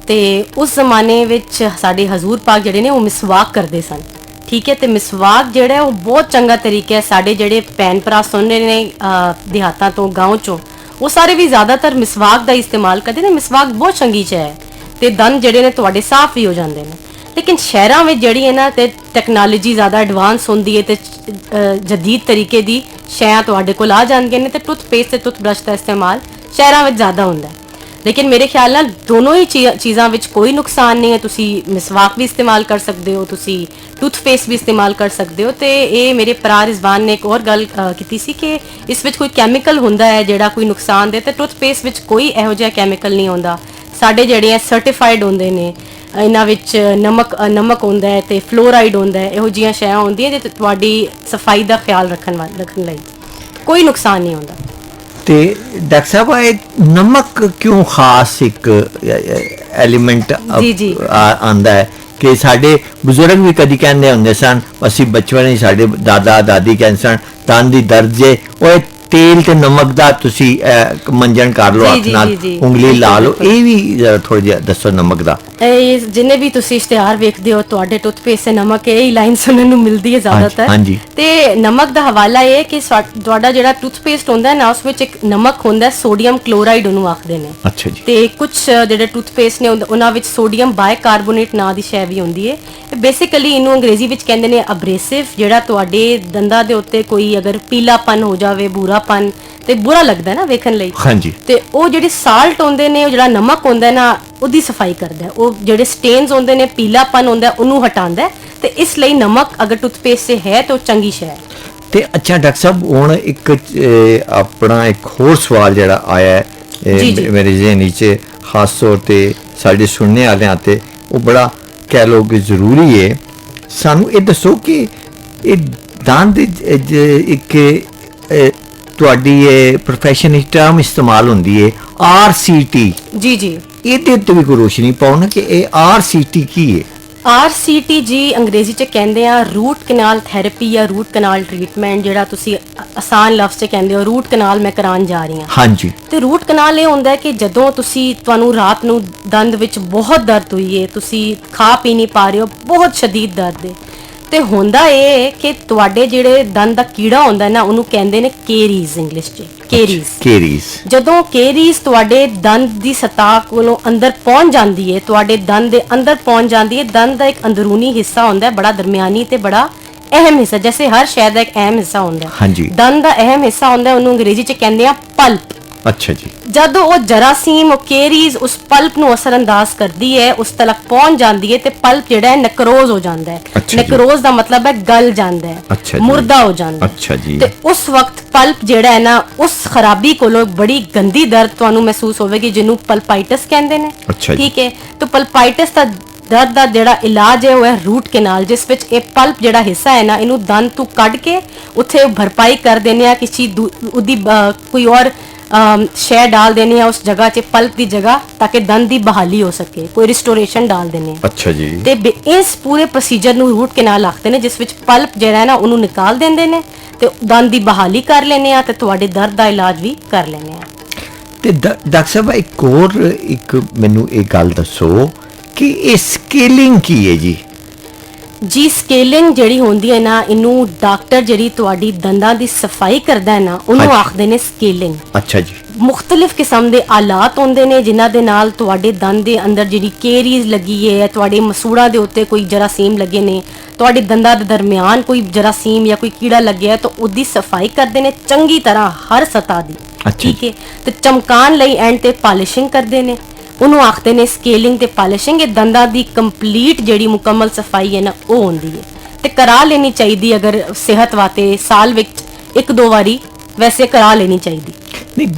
ਤੇ ਉਸ ਜ਼ਮਾਨੇ ਵਿੱਚ ਸਾਡੇ ਹਜ਼ੂਰ ਪਾਕ ਜਿਹੜੇ ਨੇ ਉਹ ਮਿਸਵਾਕ ਕਰਦੇ ਸਨ, ਠੀਕ ਹੈ। ਤੇ ਮਿਸਵਾਕ ਜਿਹੜਾ ਉਹ ਬਹੁਤ ਚੰਗਾ ਤਰੀਕਾ ਹੈ। ਸਾਡੇ ਜਿਹੜੇ ਭੈਣ ਭਰਾ ਸੁਣ ਰਹੇ ਨੇ ਦਿਹਾਤਾਂ ਤੋਂ, ਗਾਉਂ ਚੋਂ, ਉਹ ਸਾਰੇ ਵੀ ਜ਼ਿਆਦਾਤਰ ਮਿਸਵਾਕ ਦਾ ਇਸਤੇਮਾਲ ਕਰਦੇ ਨੇ। ਮਿਸਵਾਕ ਬਹੁਤ ਚੰਗੀ ਚੀਜ਼ ਹੈ ਤੇ ਦੰਦ ਜਿਹੜੇ ਨੇ ਤੁਹਾਡੇ ਸਾਫ਼ ਵੀ ਹੋ ਜਾਂਦੇ ਨੇ। ਲੇਕਿਨ ਸ਼ਹਿਰਾਂ ਵਿੱਚ ਜਿਹੜੀ ਹੈ ਨਾ ਤੇ ਟੈਕਨੋਲੋਜੀ ਜ਼ਿਆਦਾ ਐਡਵਾਂਸ ਹੁੰਦੀ ਹੈ ਤੇ ਜਦੀਦ ਤਰੀਕੇ ਦੀ ਸ਼ੈਆਂ ਤੁਹਾਡੇ ਕੋਲ ਆ ਜਾਂਦੀਆਂ ਨੇ ਤੇ ਟੁੱਥਪੇਸਟ ਤੇ ਟੁੱਥਬ੍ਰਸ਼ ਦਾ ਇਸਤੇਮਾਲ ਸ਼ਹਿਰਾਂ ਵਿੱਚ ਜ਼ਿਆਦਾ ਹੁੰਦਾ ਹੈ। ਲੇਕਿਨ ਮੇਰੇ ਖਿਆਲ ਨਾਲ ਦੋਨੋਂ ਹੀ ਚੀਜ਼ਾਂ ਵਿੱਚ ਕੋਈ ਨੁਕਸਾਨ ਨਹੀਂ ਹੈ। ਤੁਸੀਂ ਮਿਸਵਾਕ ਵੀ ਇਸਤੇਮਾਲ ਕਰ ਸਕਦੇ ਹੋ, ਤੁਸੀਂ ਟੁੱਥਪੇਸਟ ਵੀ ਇਸਤੇਮਾਲ ਕਰ ਸਕਦੇ ਹੋ। ਤੇ ਇਹ ਮੇਰੇ ਭਰਾ ਰਿਜ਼ਵਾਨ ਨੇ ਇੱਕ ਹੋਰ ਗੱਲ ਕੀਤੀ ਸੀ ਕਿ ਇਸ ਵਿੱਚ ਕੋਈ ਕੈਮੀਕਲ ਹੁੰਦਾ ਹੈ ਜਿਹੜਾ ਕੋਈ ਨੁਕਸਾਨ ਦੇ, ਤੇ ਟੁੱਥਪੇਸਟ ਵਿੱਚ ਕੋਈ ਇਹੋ ਜਿਹਾ ਕੈਮੀਕਲ ਨਹੀਂ ਹੁੰਦਾ। ਸਾਡੇ ਜਿਹੜੇ ਆ ਸਰਟੀਫਾਈਡ ਹੁੰਦੇ ਨੇ, ਇਹਨਾਂ ਵਿੱਚ ਨਮਕ ਹੁੰਦਾ ਹੈ ਤੇ ਫਲੋਰਾਈਡ ਹੁੰਦਾ ਹੈ, ਇਹੋ ਜਿਹੀਆਂ ਸ਼ੈਆਂ ਹੁੰਦੀਆਂ ਜੇ ਤੁਹਾਡੀ ਸਫਾਈ ਦਾ ਖਿਆਲ ਰੱਖਣ ਲਈ ਕੋਈ ਨੁਕਸਾਨ ਨਹੀਂ ਹੁੰਦਾ। ਤੇ ਡਾਕਟਰ ਸਾਹਿਬ ਇਹ ਨਮਕ ਕਿਉਂ ਖਾਸ ਇੱਕ ਐਲੀਮੈਂਟ ਆਂਦਾ ਹੈ ਕਿ ਸਾਡੇ ਬਜ਼ੁਰਗ ਵੀ ਕਦੀ ਕਹਿੰਦੇ ਹੁੰਦੇ ਸਨ, ਅਸੀਂ ਬਚਪਨ ਵਿੱਚ ਸਾਡੇ ਦਾਦਾ ਦਾਦੀ ਕਹਿੰਦੇ ਸਨ ਦੰਦ ਦੀ ਦਰਦ ਜੇ ਉਹ ਤੇਲ ਤੇ ਨਮਕ ਦਾ ਤੁਸੀਂ ਮੰਜਣ ਕਰ ਲਓ, ਹੱਥ ਨਾਲ ਉਂਗਲੀ ਲਾ ਲਓ। ਇਹ ਵੀ ਥੋੜਾ ਜਿਹਾ ਦੱਸੋ ਨਮਕ ਦਾ। ਇਹ ਜਿੰਨੇ ਵੀ ਤੁਸੀਂ ਇਸ਼ਤਿਹਾਰ ਵੇਖਦੇ ਹੋ ਤੁਹਾਡੇ ਟੁੱਥਪੇਸਟ ਤੇ ਨਮਕ ਇਹ ਹੀ ਲਾਈਨ ਸੁਣਨ ਨੂੰ ਮਿਲਦੀ ਹੈ ਜ਼ਿਆਦਾਤਰ। ਤੇ ਨਮਕ ਦਾ ਹਵਾਲਾ ਇਹ ਕਿ ਤੁਹਾਡਾ ਜਿਹੜਾ ਟੁੱਥਪੇਸਟ ਹੁੰਦਾ ਨਾ ਉਸ ਵਿੱਚ ਇੱਕ ਨਮਕ ਹੁੰਦਾ, ਸੋਡੀਅਮ ਕਲੋਰਾਈਡ ਉਹਨੂੰ ਆਖਦੇ ਨੇ। ਅੱਛਾ ਜੀ। ਤੇ ਕੁਝ ਜਿਹੜੇ ਟੁੱਥਪੇਸਟ ਨੇ ਉਹਨਾਂ ਵਿੱਚ ਸੋਡੀਅਮ ਬਾਈਕਾਰਬੋਨੇਟ ਨਾਂ ਦੀ ਸ਼ੈ ਵੀ ਹੁੰਦੀ ਹੈ। ਬੇਸਿਕਲੀ ਇਹਨੂੰ ਅੰਗਰੇਜ਼ੀ ਵਿੱਚ ਕਹਿੰਦੇ ਨੇ ਅਬ੍ਰੇਸਿਵ। ਜਿਹੜਾ ਤੁਹਾਡੇ ਦੰਦਾਂ ਦੇ ਉੱਤੇ ਕੋਈ ਅਗਰ ਪੀਲਾਪਨ ਹੋ ਜਾਵੇ, ਬੁਰਾਪਨ ਤੇ ਬੁਰਾ ਲੱਗਦਾ ਨਾ ਵੇਖਣ ਲਈ, ਹਾਂਜੀ, ਤੇ ਉਹ ਜਿਹੜੀ ਸਾਲਟ ਹੁੰਦੇ ਨੇ, ਉਹ ਜਿਹੜਾ ਨਮਕ ਹੁੰਦਾ ਨਾ ਉਹਦੀ ਸਫਾਈ ਕਰਦਾ। ਉਹ ਜਿਹੜੇ ਸਟੇਨਸ ਹੁੰਦੇ ਨੇ, ਪੀਲਾਪਨ ਹੁੰਦਾ ਉਹਨੂੰ ਹਟਾਉਂਦਾ। ਤੇ ਇਸ ਲਈ ਨਮਕ ਅਗਰ ਟੁੱਥਪੇਸਟ ਸੇ ਹੈ ਤਾਂ ਚੰਗੀ ਸ਼ੈ ਹੈ। ਤੇ ਅੱਛਾ ਡਾਕਟਰ ਸਾਹਿਬ ਹੁਣ ਇੱਕ ਆਪਣਾ ਇੱਕ ਹੋਰ ਸਵਾਲ ਜਿਹੜਾ ਆਇਆ ਹੈ ਮੇਰੇ ਜ਼ਿਹਨ ਵਿੱਚ ਖਾਸ ਤੌਰ ਤੇ ਸਾਡੇ ਸੁਣਨੇ ਵਾਲਿਆਂ ਤੇ, ਉਹ ਬੜਾ ਕਹਿ ਲਓ ਕਿ ਜ਼ਰੂਰੀ ਹੈ। ਸਾਨੂੰ ਇਹ ਦੱਸੋ ਕਿ ਇਹ ਦੰਦ ਇੱਕ ਤੁਹਾਡੀ ਇਹ ਪ੍ਰੋਫੈਸ਼ਨ ਵਿੱਚ ਟਰਮ ਇਸਤੇਮਾਲ ਹੁੰਦੀ ਹੈ RCT। ਜੀ ਜੀ, ਇਹਦੇ ਉੱਤੇ ਵੀ ਕੋਈ ਰੋਸ਼ਨੀ ਪਾਓ ਨਾ ਕਿ ਇਹ RCT ਕੀ ਹੈ? RCT ਜੀ ਅੰਗਰੇਜ਼ੀ ਚ ਕਹਿੰਦੇ ਆ ਰੂਟ ਕਨਾਲ ਥੈਰੇਪੀ ਜਾਂ ਰੂਟ ਕਨਾਲ ਟ੍ਰੀਟਮੈਂਟ, ਜਿਹੜਾ ਤੁਸੀਂ ਆਸਾਨ ਲਫ਼ਜ਼ ਚ ਕਹਿੰਦੇ ਹੋ ਰੂਟ ਕਨਾਲ ਮੈਂ ਕਰਾਉਣ ਜਾ ਰਹੀ ਹਾਂ। ਹਾਂਜੀ। ਤੇ ਰੂਟ ਕਨਾਲ ਇਹ ਹੁੰਦਾ ਕਿ ਜਦੋਂ ਤੁਹਾਨੂੰ ਰਾਤ ਨੂੰ ਦੰਦ ਵਿੱਚ ਬਹੁਤ ਦਰਦ ਹੋਈ ਹੈ, ਤੁਸੀਂ ਖਾ ਪੀ ਨਹੀਂ ਪਾ ਰਹੇ ਹੋ, ਬਹੁਤ ਸ਼ਦੀਦ ਦਰਦ ਹੈ, ਤੇ ਹੁੰਦਾ ਇਹ ਕਿ ਤੁਹਾਡੇ ਜਿਹੜੇ ਦੰਦ ਦਾ ਕੀੜਾ ਹੁੰਦਾ ਨਾ ਉਹਨੂੰ ਕਹਿੰਦੇ ਨੇ ਕੇਰੀਜ਼ ਇੰਗਲਿਸ਼ ਚ। ਕੇਰੀਜ਼ ਜਦੋਂ ਕੇਰੀਜ਼ ਤੁਹਾਡੇ ਦੰਦ ਦੀ ਸਤਹ ਕੋਲੋਂ ਅੰਦਰ ਪਹੁੰਚ ਜਾਂਦੀ ਹੈ, ਤੁਹਾਡੇ ਦੰਦ ਦੇ ਅੰਦਰ ਪਹੁੰਚ ਜਾਂਦੀ ਹੈ, ਦੰਦ ਦਾ ਇੱਕ ਅੰਦਰੂਨੀ ਹਿੱਸਾ ਹੁੰਦਾ ਹੈ ਬੜਾ ਦਰਮਿਆਨੀ ਤੇ ਬੜਾ ਅਹਿਮ ਹਿੱਸਾ, ਜੈਸੇ ਹਰ ਸ਼ੈ ਦਾ ਇੱਕ ਅਹਿਮ ਹਿੱਸਾ ਹੁੰਦਾ ਹੈ। ਦੰਦ ਦਾ ਅਹਿਮ ਹਿੱਸਾ ਹੁੰਦਾ, ਉਹਨੂੰ ਅੰਗਰੇਜ਼ੀ ਚ ਕਹਿੰਦੇ ਆ ਪਲਪ। ਅੱਛਾ ਜੀ। ਜਦੋਂ ਉਹ ਜਰਾਸੀਮ, ਉਹ ਕੇਰੀਜ਼ ਉਸ ਪਲਪ ਨੂੰ ਅਸਰਅੰਦਾਜ਼ ਕਰਦੀ ਹੈ, ਉਸ ਤੱਕ ਪਹੁੰਚ ਜਾਂਦੀ ਹੈ ਤੇ ਪਲਪ ਜਿਹੜਾ ਹੈ ਨੈਕਰੋਜ਼ ਹੋ ਜਾਂਦਾ ਹੈ। ਨੈਕਰੋਜ਼ ਦਾ ਮਤਲਬ ਹੈ ਗਲ ਜਾਂਦਾ ਹੈ, ਮੁਰਦਾ ਹੋ ਜਾਂਦਾ ਹੈ। ਤੇ ਉਸ ਵਕਤ ਪਲਪ ਜਿਹੜਾ ਹੈ ਨਾ ਉਸ ਖਰਾਬੀ ਕੋਲੋਂ ਬੜੀ ਗੰਦੀ ਦਰਦ ਤੁਹਾਨੂੰ ਮਹਿਸੂਸ ਹੋਵੇਗੀ ਜਿਹਨੂੰ ਪਲਪਾਈਟਸ ਕਹਿੰਦੇ ਨੇ। ਠੀਕ ਹੈ। ਤੇ ਪਲਪਾਈਟਸ ਦਾ ਦਰਦ ਦਾ ਜਿਹੜਾ ਇਲਾਜ ਹੈ ਉਹ ਹੈ ਰੂਟ ਕੈਨਾਲ, ਜਿਸ ਵਿੱਚ ਇਹ ਪਲਪ ਜਿਹੜਾ ਹਿੱਸਾ ਹੈ ਨਾ ਇਹਨੂੰ ਦੰਦ ਤੋਂ ਕੱਢ ਕੇ ਉੱਥੇ ਭਰਪਾਈ ਕਰ ਦਿੰਦੇ ਆ ਕਿਸੇ ਉਹਦੀ ਕੋਈ ਔਰ ਸ਼ੈ ਡਾਲ ਦੇਣੀ ਆ ਉਸ ਜਗ੍ਹਾ 'ਚ ਪਲਪ ਦੀ ਜਗ੍ਹਾ, ਤਾਂ ਕਿ ਦੰਦ ਦੀ ਬਹਾਲੀ ਹੋ ਸਕੇ, ਕੋਈ ਰਿਸਟੋਰੇਸ਼ਨ ਡਾਲ ਦੇਣੇ ਆ। ਅੱਛਾ ਜੀ। ਤੇ ਇਸ ਪੂਰੇ ਪ੍ਰੋਸੀਜਰ ਨੂੰ ਰੂਟ ਕੈਨਾਲ ਆਖਦੇ ਨੇ, ਜਿਸ ਵਿੱਚ ਪਲਪ ਜਿਹੜਾ ਹੈ ਨਾ ਉਹਨੂੰ ਨਿਕਾਲ ਦਿੰਦੇ ਨੇ ਤੇ ਦੰਦ ਦੀ ਬਹਾਲੀ ਕਰ ਲੈਣੇ ਆ ਤੇ ਤੁਹਾਡੇ ਦਰਦ ਦਾ ਇਲਾਜ ਵੀ ਕਰ ਲੈਣੇ ਆ। ਤੇ ਡਾਕਟਰ ਸਾਹਿਬ ਇੱਕ ਮੈਨੂੰ ਇਹ ਗੱਲ ਦੱਸੋ ਕਿ ਇਹ ਸਕੇਲਿੰਗ ਕੀ ਹੈ ਜੀ? ਜੀ ਸਕੇਲਿੰਗ ਜਿਹੜੀ ਹੁੰਦੀ ਹੈ ਨਾ, ਇਹਨੂੰ ਡਾਕਟਰ ਜਿਹੜੀ ਤੁਹਾਡੀ ਦੰਦਾਂ ਦੀ ਸਫਾਈ ਕਰਦਾ ਹੈ ਨਾ ਉਹਨੂੰ ਆਖਦੇ ਨੇ ਸਕੇਲਿੰਗ। ਅੱਛਾ ਜੀ। ਮੁxtਲਿਫ ਕਿਸਮ ਦੇ ਆਲਾਤ ਹੁੰਦੇ ਨੇ ਜਿਨ੍ਹਾਂ ਦੇ ਨਾਲ ਤੁਹਾਡੇ ਦੰਦ ਦੇ ਅੰਦਰ ਜਿਹੜੀ ਕੇਰੀਜ਼ ਲੱਗੀ ਹੈ, ਤੁਹਾਡੇ ਮਸੂੜਾਂ ਦੇ ਉੱਤੇ ਕੋਈ ਜਰਾਸੀਮ ਲੱਗੇ ਨੇ, ਤੁਹਾਡੇ ਦੰਦਾਂ ਦੇ ਦਰਮਿਆਨ ਕੋਈ ਜਰਾਸੀਮ ਜਾਂ ਕੋਈ ਕੀੜਾ ਲੱਗਿਆ ਤਾਂ ਉਹਦੀ ਸਫਾਈ ਕਰਦੇ ਨੇ ਚੰਗੀ ਤਰ੍ਹਾਂ ਹਰ ਸਤ੍ਹਾ ਦੀ। ਠੀਕ ਹੈ। ਤੇ ਚਮਕਾਉਣ ਲਈ ਐਂਡ ਤੇ ਪਾਲਿਸ਼ਿੰਗ ਕਰਦੇ ਨੇ, ਉਹਨੂੰ ਆਖਦੇ ਨੇ ਸਕੇਲਿੰਗ ਤੇ ਪਾਲਿਸ਼ਿੰਗ। ਇਹ ਦੰਦਾਂ ਦੀ ਕੰਪਲੀਟ ਜਿਹੜੀ ਮੁਕੰਮਲ ਸਫਾਈ ਹੈ ਨਾ ਉਹ ਹੁੰਦੀ ਹੈ ਤੇ ਕਰਾ ਲੈਣੀ ਚਾਹੀਦੀ, ਅਗਰ ਸਿਹਤ ਵਾਸਤੇ ਸਾਲ ਵਿੱਚ 1-2 ਵਾਰੀ ਵੈਸੇ ਕਰਾ ਲੈਣੀ ਚਾਹੀਦੀ। ਨਹੀਂ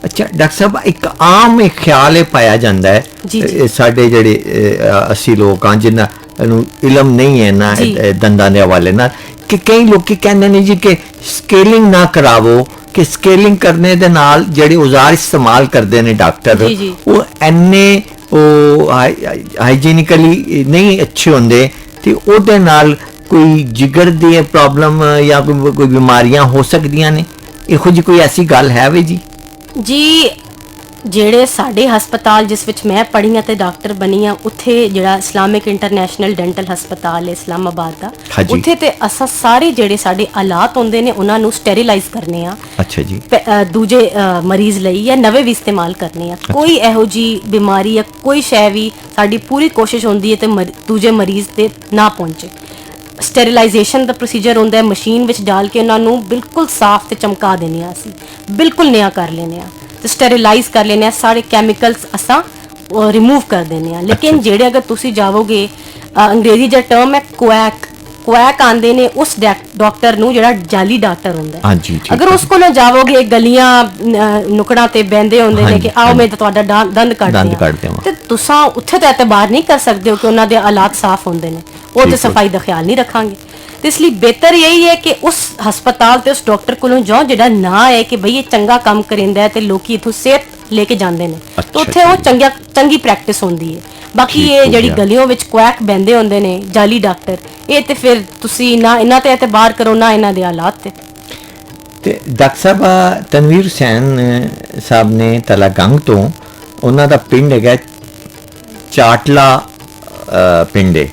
ਅੱਛਾ ਡਾਕਟਰ ਸਾਹਿਬ, ਇੱਕ ਆਮ ਇਹ ਖਿਆਲ ਇਹ ਪਾਇਆ ਜਾਂਦਾ ਹੈ ਸਾਡੇ ਜਿਹੜੇ ਅਸੀਂ ਲੋਕ ਆ ਜਿਨ੍ਹਾਂ ਨੂੰ ਇਲਮ ਨਹੀਂ ਹੈ ਨਾ ਦੰਦਾਂ ਦੇ ਹਵਾਲੇ ਨਾਲ, ਕਿ ਕਈ ਲੋਕੀ ਕਹਿੰਦੇ ਨੇ ਜੀ ਕਿ ਸਕੇਲਿੰਗ ਨਾ ਕਰਾਵੋ, ਕਿ ਸਕੇਲਿੰਗ ਕਰਨੇ ਦੇ ਨਾਲ ਜਿਹੜੇ ਔਜ਼ਾਰ ਇਸਤੇਮਾਲ ਕਰਦੇ ਨੇ ਡਾਕਟਰ ਉਹ ਇੰਨੇ ਉਹ ਹਾਈਜੀਨਿਕਲੀ ਨਹੀਂ ਅੱਛੇ ਹੁੰਦੇ ਤੇ ਉਹਦੇ ਨਾਲ ਕੋਈ ਜਿਗਰ ਦੀ ਪ੍ਰੋਬਲਮ ਜਾਂ ਕੋਈ ਬਿਮਾਰੀਆਂ ਹੋ ਸਕਦੀਆਂ ਨੇ। ਇਹੋ ਜਿਹੀ ਕੋਈ ਐਸੀ ਗੱਲ ਹੈ ਵੀ ਜੀ? ਜੀ ਜਿਹੜੇ ਸਾਡੇ ਹਸਪਤਾਲ ਜਿਸ ਵਿੱਚ ਮੈਂ ਪੜ੍ਹੀ ਹਾਂ ਤੇ ਡਾਕਟਰ ਬਣੀ ਹਾਂ, ਉੱਥੇ ਜਿਹੜਾ ਇਸਲਾਮਿਕ ਇੰਟਰਨੈਸ਼ਨਲ ਡੈਂਟਲ ਹਸਪਤਾਲ ਹੈ ਇਸਲਾਮਾਬਾਦ ਦਾ, ਉੱਥੇ ਤੇ ਅਸਾਂ ਸਾਰੇ ਜਿਹੜੇ ਸਾਡੇ ਆਲਾਤ ਹੁੰਦੇ ਨੇ ਉਹਨਾਂ ਨੂੰ ਸਟੈਰੀਲਾਈਜ਼ ਕਰਨੇ ਆ। ਅੱਛਾ ਜੀ। ਦੂਜੇ ਮਰੀਜ਼ ਲਈ ਜਾਂ ਨਵੇਂ ਵੀ ਇਸਤੇਮਾਲ ਕਰਨੇ ਆ। ਕੋਈ ਇਹੋ ਜੀ ਬਿਮਾਰੀ ਜਾਂ ਕੋਈ ਸ਼ੈ ਵੀ ਸਾਡੀ ਪੂਰੀ ਕੋਸ਼ਿਸ਼ ਹੁੰਦੀ ਹੈ ਤੇ ਦੂਜੇ ਮਰੀਜ਼ ਤੇ ਨਾ ਪਹੁੰਚੇ। ਸਟੈਰੀਲਾਈਜ਼ੇਸ਼ਨ ਦਾ ਪ੍ਰੋਸੀਜਰ ਹੁੰਦਾ ਹੈ, ਮਸ਼ੀਨ ਵਿੱਚ ਡਾਲ ਕੇ ਉਹਨਾਂ ਨੂੰ ਬਿਲਕੁਲ ਸਾਫ਼ ਤੇ ਚਮਕਾ ਦੇਣੇ ਆ, ਅਸੀਂ ਬਿਲਕੁਲ ਨਿਆ ਕਰ ਲੈਣੇ ਆ ਤੇ ਸਟੈਰੀਲਾਈਜ਼ ਕਰ ਲੈਣੇ ਆ, ਸਾਰੇ ਕੈਮੀਕਲਸ ਅਸਾਂ ਰਿਮੂਵ ਕਰ ਦੇਣੇ ਆ। ਲੇਕਿਨ ਜਿਹੜੇ ਅਗਰ ਤੁਸੀਂ ਜਾਵੋਗੇ, ਅੰਗਰੇਜ਼ੀ ਦਾ ਟਰਮ ਹੈ ਕੁਐਕ ਆਂਦੇ ਨੇ ਉਸ ਡਾਕਟਰ ਨੂੰ ਜਿਹੜਾ ਜਾਲੀ ਡਾਕਟਰ ਹੁੰਦਾ ਹੈ। ਅਗਰ ਉਸ ਕੋਲ ਜਾਵੋਗੇ, ਗਲੀਆਂ ਨੁਕੜਾਂ ਤੇ ਬਹਿੰਦੇ ਹੁੰਦੇ ਨੇ ਕਿ ਆਓ ਮੈਂ ਤੁਹਾਡਾ ਦੰਦ ਕੱਢ ਦਿਆਂ, ਤੇ ਤੁਸੀਂ ਉੱਥੇ ਤਾਂ ਇਤਬਾਰ ਨਹੀਂ ਕਰ ਸਕਦੇ ਹੋ ਕਿ ਉਹਨਾਂ ਦੇ ਹਾਲਾਤ ਸਾਫ਼ ਹੁੰਦੇ ਨੇ, ਉਹ ਤੇ ਸਫਾਈ ਦਾ ਖਿਆਲ ਨਹੀਂ ਰੱਖਾਂਗੇ। ਤੇ ਇਸ ਲਈ ਬਿਹਤਰ ਇਹੀ ਹੈ ਕਿ ਉਸ ਹਸਪਤਾਲ ਤੇ ਉਸ ਡਾਕਟਰ ਕੋਲੋਂ ਜਾਓ ਜਿਹੜਾ ਨਾ ਹੈ ਕਿ ਬਈ ਇਹ ਚੰਗਾ ਕੰਮ ਕਰਿੰਦਾ ਹੈ ਤੇ ਲੋਕੀ ਇਥੋਂ ਸਿਹਤ ਲੈ ਕੇ ਜਾਂਦੇ ਨੇ, ਤੇ ਉੱਥੇ ਉਹ ਚੰਗੀ ਪ੍ਰੈਕਟਿਸ ਹੁੰਦੀ ਹੈ। ਬਾਕੀ ਇਹ ਜਿਹੜੀ ਗਲੀਆਂ ਵਿੱਚ ਕੁਐਕ ਬਹਿੰਦੇ ਹੁੰਦੇ ਨੇ ਜਾਲੀ ਡਾਕਟਰ, ਇਹ ਤੇ ਫਿਰ ਤੁਸੀਂ ਨਾ ਇਹਨਾਂ ਤੇ ਇਤਬਾਰ ਕਰੋ ਨਾ ਇਹਨਾਂ ਦੇ ਹਾਲਾਤ ਤੇ। ਡਾਕਟਰ ਸਾਹਿਬ ਤਨਵੀਰ ਹੁਸੈਨ ਸਾਹਿਬ ਨੇ ਤਲਾਗੰਗ ਤੋਂ, ਉਹਨਾਂ ਦਾ ਪਿੰਡ ਹੈਗਾ ਚਾਟਲਾ ਪਿੰਡ ਹੈ,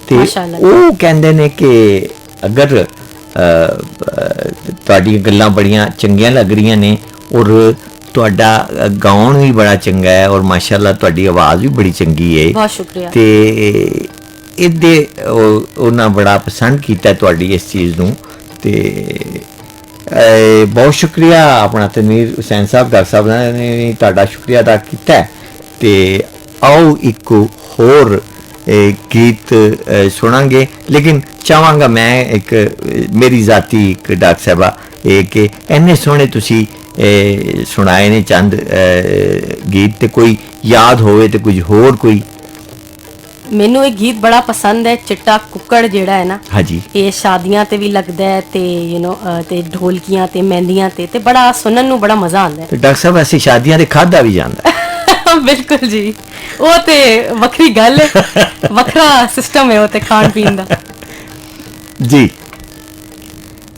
ਤੇ ਉਹ ਕਹਿੰਦੇ ਨੇ ਕਿ ਅਗਰ ਤੁਹਾਡੀਆਂ ਗੱਲਾਂ ਬੜੀਆਂ ਚੰਗੀਆਂ ਲੱਗ ਰਹੀਆਂ ਨੇ ਔਰ ਤੁਹਾਡਾ ਗਾਉਣ ਵੀ ਬੜਾ ਚੰਗਾ ਹੈ ਔਰ ਮਾਸ਼ਾਅੱਲਾ ਤੁਹਾਡੀ ਆਵਾਜ਼ ਵੀ ਬੜੀ ਚੰਗੀ ਹੈ, ਬਹੁਤ ਸ਼ੁਕਰੀਆ। ਤੇ ਇਹਦੇ ਉਹਨਾਂ ਬੜਾ ਪਸੰਦ ਕੀਤਾ ਤੁਹਾਡੀ ਇਸ ਚੀਜ਼ ਨੂੰ, ਤੇ ਬਹੁਤ ਸ਼ੁਕਰੀਆ ਆਪਣਾ ਤਨਵੀਰ ਹੁਸੈਨ ਸਾਹਿਬ ਡਾਕਟਰ ਸਾਹਿਬ ਨੇ ਤੁਹਾਡਾ ਸ਼ੁਕਰੀਆ ਅਦਾ ਕੀਤਾ। ਤੇ ਆਓ ਇੱਕ ਹੋਰ ਗੀਤ ਸੁਣਾਂਗੇ, ਲੇਕਿਨ ਚਾਹਾਂਗਾ ਮੈਂ ਇੱਕ ਮੇਰੀ ਜ਼ਾਤੀ ਇੱਕ ਡਾਕਟਰ ਸਾਹਿਬਾ ਇਹ ਕਿ ਇੰਨੇ ਸੋਹਣੇ ਤੁਸੀਂ ਸੁਣਾਏ ਨੇ ਚੰਦ ਗੀਤ, ਤੇ ਕੋਈ ਯਾਦ ਹੋਵੇ ਤੇ ਕੁਝ ਹੋਰ ਕੋਈ? ਮੈਨੂੰ ਇਹ ਗੀਤ ਬੜਾ ਪਸੰਦ ਹੈ, ਚਿੱਟਾ ਕੁੱਕੜ ਜਿਹੜਾ ਹੈ ਨਾ। ਹਾਂਜੀ। ਇਹ ਸ਼ਾਦੀਆਂ ਤੇ ਵੀ ਲੱਗਦਾ ਹੈ ਤੇ ਤੇ ਢੋਲਕੀਆਂ ਤੇ ਮਹਿੰਦੀਆਂ ਤੇ ਬੜਾ ਸੁਣਨ ਨੂੰ ਬੜਾ ਮਜ਼ਾ ਆਉਂਦਾ ਹੈ। ਤੇ ਡਾਕਟਰ ਸਾਹਿਬ ਅਸੀਂ ਸ਼ਾਦੀਆਂ ਤੇ ਖਾਧਾ ਵੀ ਜਾਂਦਾ? ਬਿਲਕੁਲ ਜੀ, ਉਹ ਤੇ ਵੱਖਰੀ ਗੱਲ ਹੈ, ਵੱਖਰਾ ਸਿਸਟਮ ਹੈ ਉਹ ਤੇ ਖਾਣ ਪੀਣ ਦਾ ਜੀ।